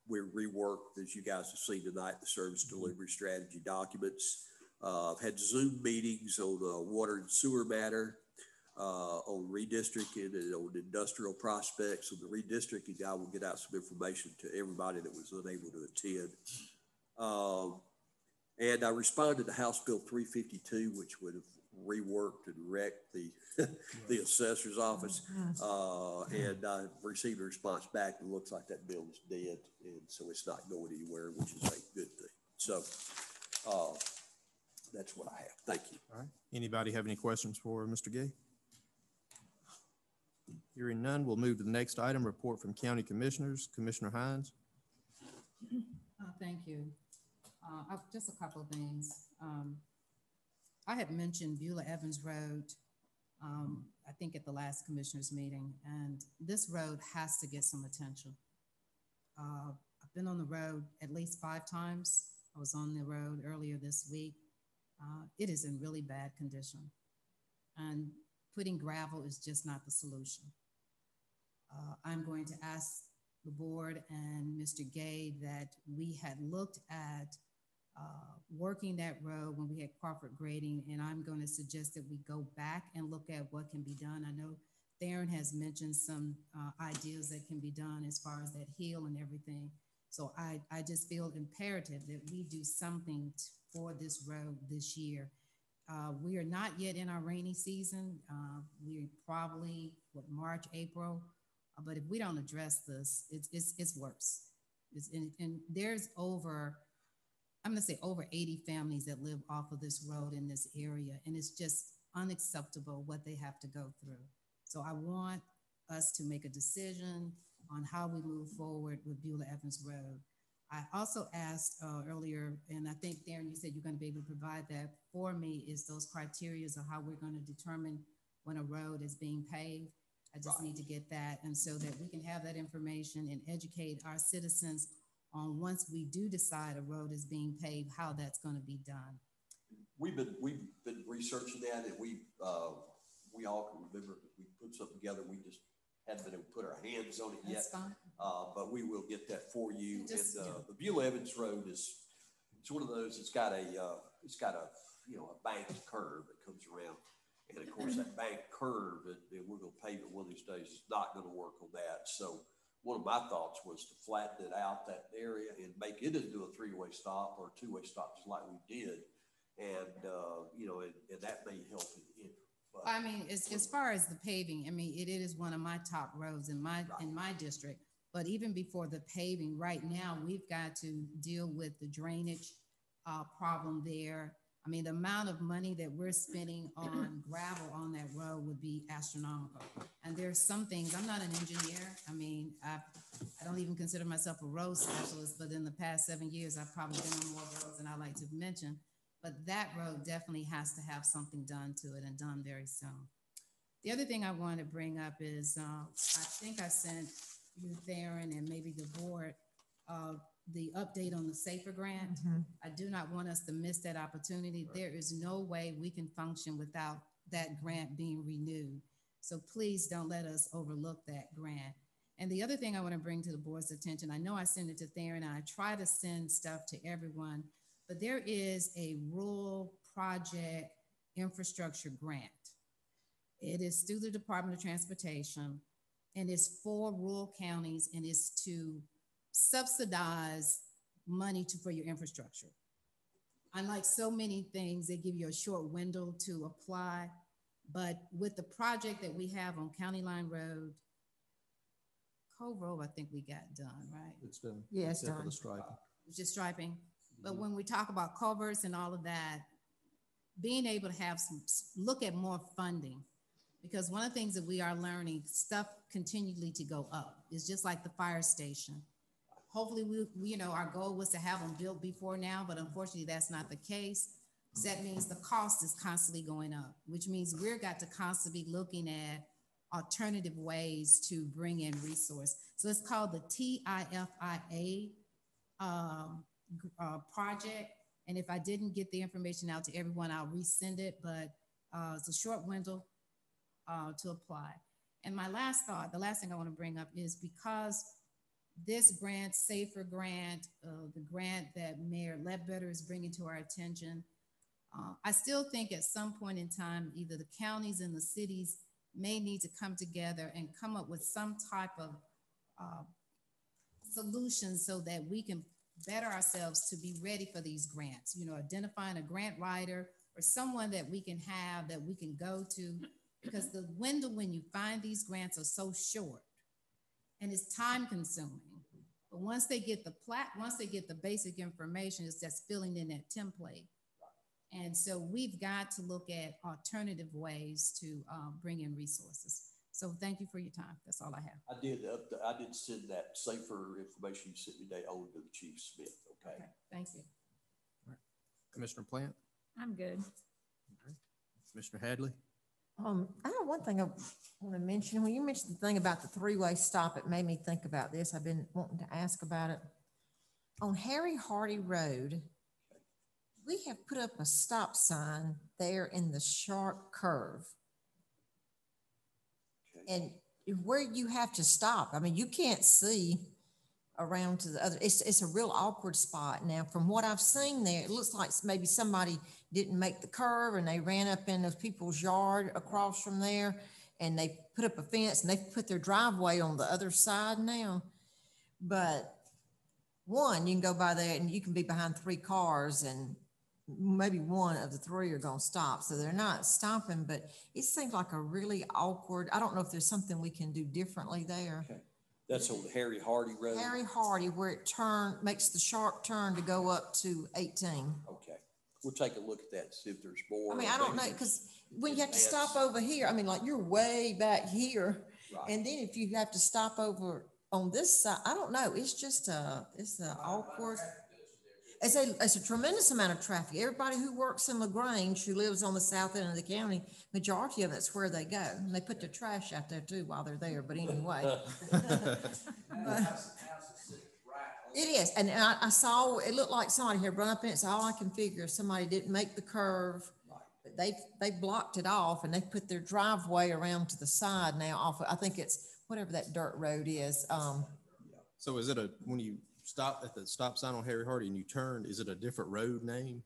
We reworked, as you guys have seen tonight, the service delivery strategy documents. Had Zoom meetings on water and sewer matter, on redistricting and on industrial prospects. On the redistricting, I will get out some information to everybody that was unable to attend. And I responded to House Bill 352, which would have reworked and wrecked the assessor's office. And I received a response back. It looks like that bill is dead, and so it's not going anywhere, which is a good thing. So that's what I have. Thank you. All right. Anybody have any questions for Mr. Gay? Hearing none, we'll move to the next item, report from county commissioners. Commissioner Hines. Thank you. Just a couple of things. I had mentioned Beulah Evans Road, I think at the last commissioners meeting, and this road has to get some attention. I've been on the road at least 5 times. I was on the road earlier this week. It is in really bad condition, and putting gravel is just not the solution. I'm going to ask the board and Mr. Gay that we had looked at working that road when we had Crawford grading, and I'm going to suggest that we go back and look at what can be done. I know Theron has mentioned some ideas that can be done as far as that hill and everything. So I just feel imperative that we do something for this road this year. We are not yet in our rainy season. We're probably March, April, but if we don't address this, it's worse. And there's I'm gonna say over 80 families that live off of this road in this area, and it's just unacceptable what they have to go through. So I want us to make a decision on how we move forward with Beulah Evans Road. I also asked earlier, and I think Theron, you said you're gonna be able to provide that for me, is those criteria of how we're gonna determine when a road is being paved. I just need to get that, and so that we can have that information and educate our citizens on once we do decide a road is being paved, how that's going to be done. We've been researching that, and we all can remember that we put something together. We just hadn't been able to put our hands on it yet. That's fine. But we will get that for you. The Beulah Evans Road it's one of those. It's got a a banked curve that comes around, and of course that banked curve, and we're going to pave it one of these days, is not going to work on that. So one of my thoughts was to flatten it out, that area, and make it into a 3-way stop or a 2-way stop, just like we did. And, and that may help it. I mean, as far as the paving, I mean, it is one of my top roads in my district. But even before the paving, right now, we've got to deal with the drainage problem there. I mean, the amount of money that we're spending on gravel on that road would be astronomical. And there's some things, I'm not an engineer. I mean, I don't even consider myself a road specialist, but in the past 7 years, I've probably been on more roads than I like to mention. But that road definitely has to have something done to it, and done very soon. The other thing I want to bring up is, I think I sent you, Theron, and maybe the board, the update on the SAFER grant. Mm-hmm. I do not want us to miss that opportunity. Right. There is no way we can function without that grant being renewed. So please don't let us overlook that grant. And the other thing I want to bring to the board's attention, I know I send it to Theron, and I try to send stuff to everyone, but there is a rural project infrastructure grant. It is through the Department of Transportation, and it's for rural counties, and it's to subsidize money for your infrastructure. Unlike so many things, they give you a short window to apply, but with the project that we have on County Line Road, Cove Road, I think we got done, right? It's done. Yeah, it's done. For the striping. It's just striping. But when we talk about culverts and all of that, being able to have look at more funding, because one of the things that we are learning, stuff continually to go up. It's just like the fire station. Hopefully our goal was to have them built before now, but unfortunately that's not the case. So that means the cost is constantly going up, which means we're got to constantly be looking at alternative ways to bring in resource. So it's called the TIFIA project. And if I didn't get the information out to everyone, I'll resend it, but it's a short window to apply. And my last thought, the last thing I want to bring up is, because this grant, SAFER grant, the grant that Mayor Ledbetter is bringing to our attention, I still think at some point in time, either the counties and the cities may need to come together and come up with some type of solution so that we can better ourselves to be ready for these grants. Identifying a grant writer or someone that we can have that we can go to, because the window when you find these grants are so short and it's time consuming. But once they get the basic information, it's just filling in that template. And so we've got to look at alternative ways to bring in resources. So thank you for your time. That's all I have. I did send that SAFER information you sent me today over to the Chief Smith. Okay. Thank you. Commissioner Plant? I'm good. Commissioner Hadley? I have one thing I want to mention. When you mentioned the thing about the three-way stop, it made me think about this. I've been wanting to ask about it. On Harry Hardy Road, we have put up a stop sign there in the sharp curve. And where you have to stop, I mean, you can't see around to the other. It's a real awkward spot. Now, from what I've seen there, it looks like maybe somebody didn't make the curve and they ran up in those people's yard across from there and they put up a fence and they put their driveway on the other side now. But one, you can go by there and you can be behind 3 cars and maybe one of the 3 are going to stop. So they're not stopping, but it seems like a really awkward, I don't know if there's something we can do differently there. Okay. That's on Harry Hardy Road? Harry Hardy, where it makes the sharp turn to go up to 18. Okay. We'll take a look at that and see if there's more. I mean, I don't know, because when you have to stop over here, I mean, like you're way back here. Right. And then if you have to stop over on this side, I don't know. It's just it's an awkward. It's a tremendous amount of traffic. Everybody who works in LaGrange, who lives on the south end of the county, majority of it's where they go. And they put their trash out there too while they're there. But anyway. It is. And I saw, it looked like somebody had run up in it. So all I can figure is somebody didn't make the curve. But they blocked it off and they put their driveway around to the side now off. I think it's whatever that dirt road is. So is it when you stop at the stop sign on Harry Hardy and you turn, is it a different road name?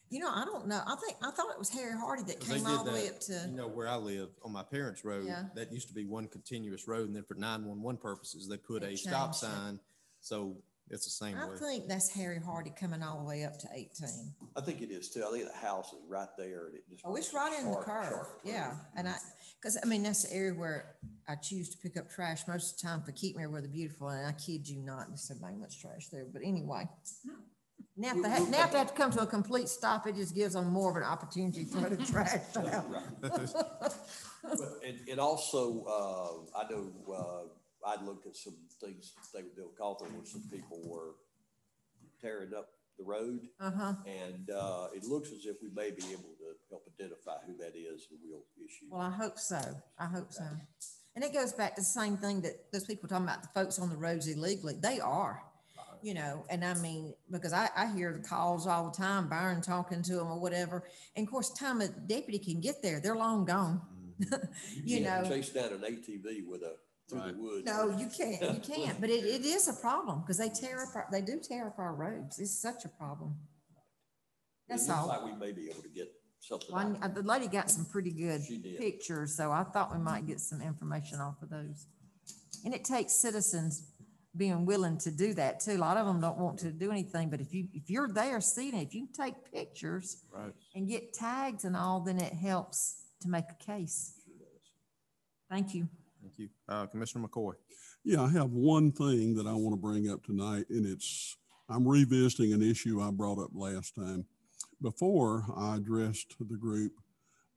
You know, I don't know. I thought it was Harry Hardy that came all the way up to. You know, where I live on my parents' road, that used to be one continuous road. And then for 911 purposes, they put a stop sign. So it's the same way. I think that's Harry Hardy coming all the way up to 18. I think it is too. I think the house is right there. And it's right in the curve. Yeah. And because I mean, that's the area where I choose to pick up trash most of the time for Keep Me Where the Beautiful. And I kid you not, there's so much trash there. But anyway, now if they have to come to a complete stop, it just gives them more of an opportunity to throw the trash out. And also, I know I looked at some things they were doing, where some people were tearing up the road. And it looks as if we may be able to help identify who that is, and we'll issue. Well, I hope so. I hope so. And it goes back to the same thing that those people talking about the folks on the roads illegally. They are, you know, and I mean, because I hear the calls all the time, Byron talking to them or whatever. And of course, time a deputy can get there, they're long gone. You know, chase down an ATV with a through the woods. No, you can't. You can't. But it is a problem because they do tear up our roads. It's such a problem. That's all. Like we may be able to get something. Well, the lady got some pretty good pictures, so I thought we might get some information off of those. And it takes citizens being willing to do that too. A lot of them don't want to do anything, but if you're there seeing it, if you take pictures and get tags and all, then it helps to make a case. Thank you. Thank you. Commissioner McCoy. Yeah, I have one thing that I want to bring up tonight, and I'm revisiting an issue I brought up last time. Before, I addressed the group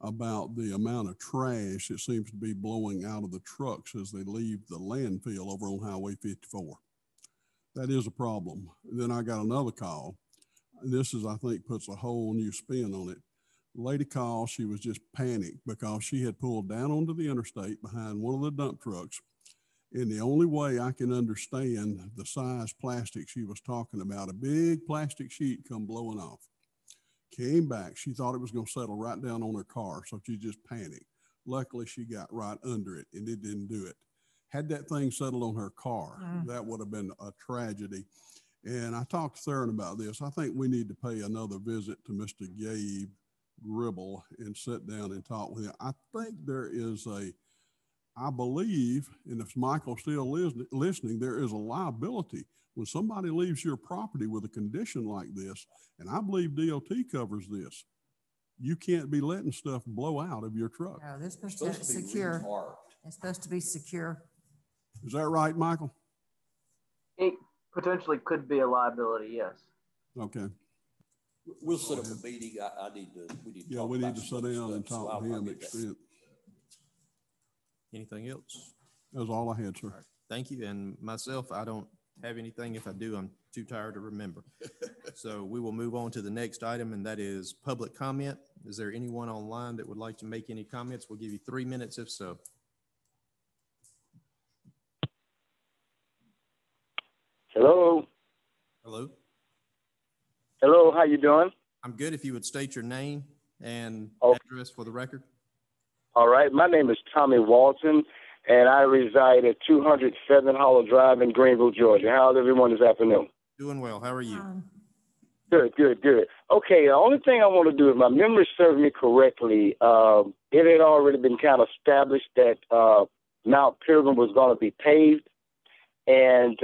about the amount of trash that seems to be blowing out of the trucks as they leave the landfill over on Highway 54. That is a problem. And then I got another call. And this I think, puts a whole new spin on it. Lady called, she was just panicked because she had pulled down onto the interstate behind one of the dump trucks. And the only way I can understand the size plastic she was talking about, a big plastic sheet come blowing off. Came back, she thought it was going to settle right down on her car, so she just panicked. Luckily, she got right under it and it didn't do it. Had that thing settled on her car, that would have been a tragedy. And I talked to Theron about this. I think we need to pay another visit to Mr. Gabe Gribble and sit down and talk with him. I think there is I believe, and if Michael's still listening, there is a liability when somebody leaves your property with a condition like this, and I believe DOT covers this. You can't be letting stuff blow out of your truck. No, this is supposed to be secure. It's supposed to be secure. Is that right, Michael? It potentially could be a liability, yes. Okay. We'll set up a meeting. We need to sit down and talk to him extent. Anything else? That's all I had, sir. Right. Thank you. And myself, I don't have anything. If I do, I'm too tired to remember. So we will move on to the next item, and that is public comment. Is there anyone online that would like to make any comments? We'll give you 3 minutes if so. Hello. Hello. Hello, how you doing? I'm good. If you would state your name and address for the record. All right, my name is Tommy Walton, and I reside at 200 Seven Hollow Drive in Greenville, Georgia. How's everyone this afternoon? Doing well. How are you? Good, good, good. Okay, the only thing I want to do, if my memory serves me correctly, it had already been kind of established that Mount Pilgrim was going to be paved. And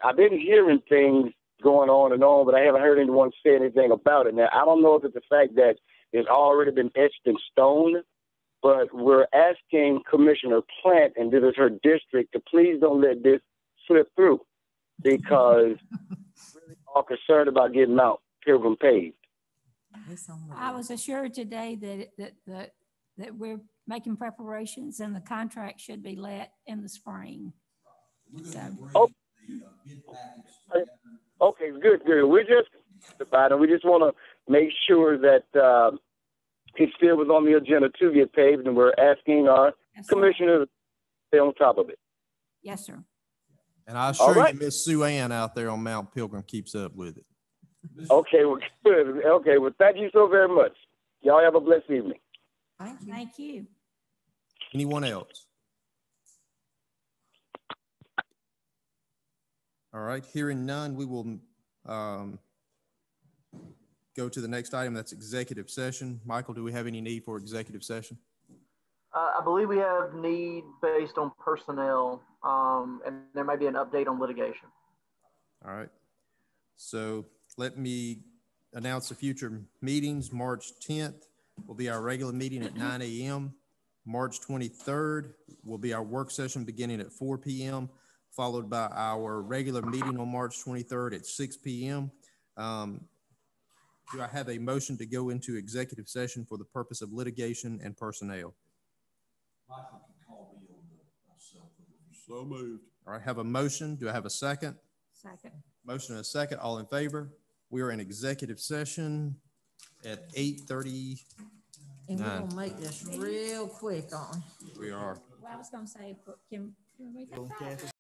I've been hearing things going on and on, but I haven't heard anyone say anything about it. Now, I don't know if it's the fact that it's already been etched in stone, but we're asking Commissioner Plant, and this is her district, to please don't let this slip through, because really are concerned about getting Mount Pilgrim paved. I was assured today that we're making preparations and the contract should be let in the spring. So. Oh. Okay, good, good. We're just about it. We just want to make sure that it still was on the agenda to get paved, and we're asking our commissioner to stay on top of it. Yes, sir. And I assure you, Miss Sue Ann out there on Mount Pilgrim keeps up with it. Okay, well, good. Okay, well, thank you so very much. Y'all have a blessed evening. Thank you. Anyone else? All right, hearing none, we will go to the next item. That's executive session. Michael, do we have any need for executive session? I believe we have need based on personnel, and there may be an update on litigation. All right. So let me announce the future meetings. March 10th will be our regular meeting at 9 a.m. March 23rd will be our work session beginning at 4 p.m., followed by our regular meeting on March 23rd at 6 p.m. Do I have a motion to go into executive session for the purpose of litigation and personnel? So moved. All right, have a motion. Do I have a second? Second. Motion and a second. All in favor? We are in executive session at 8:39. And we're gonna make this real quick on. We are. Well, I was gonna say, can we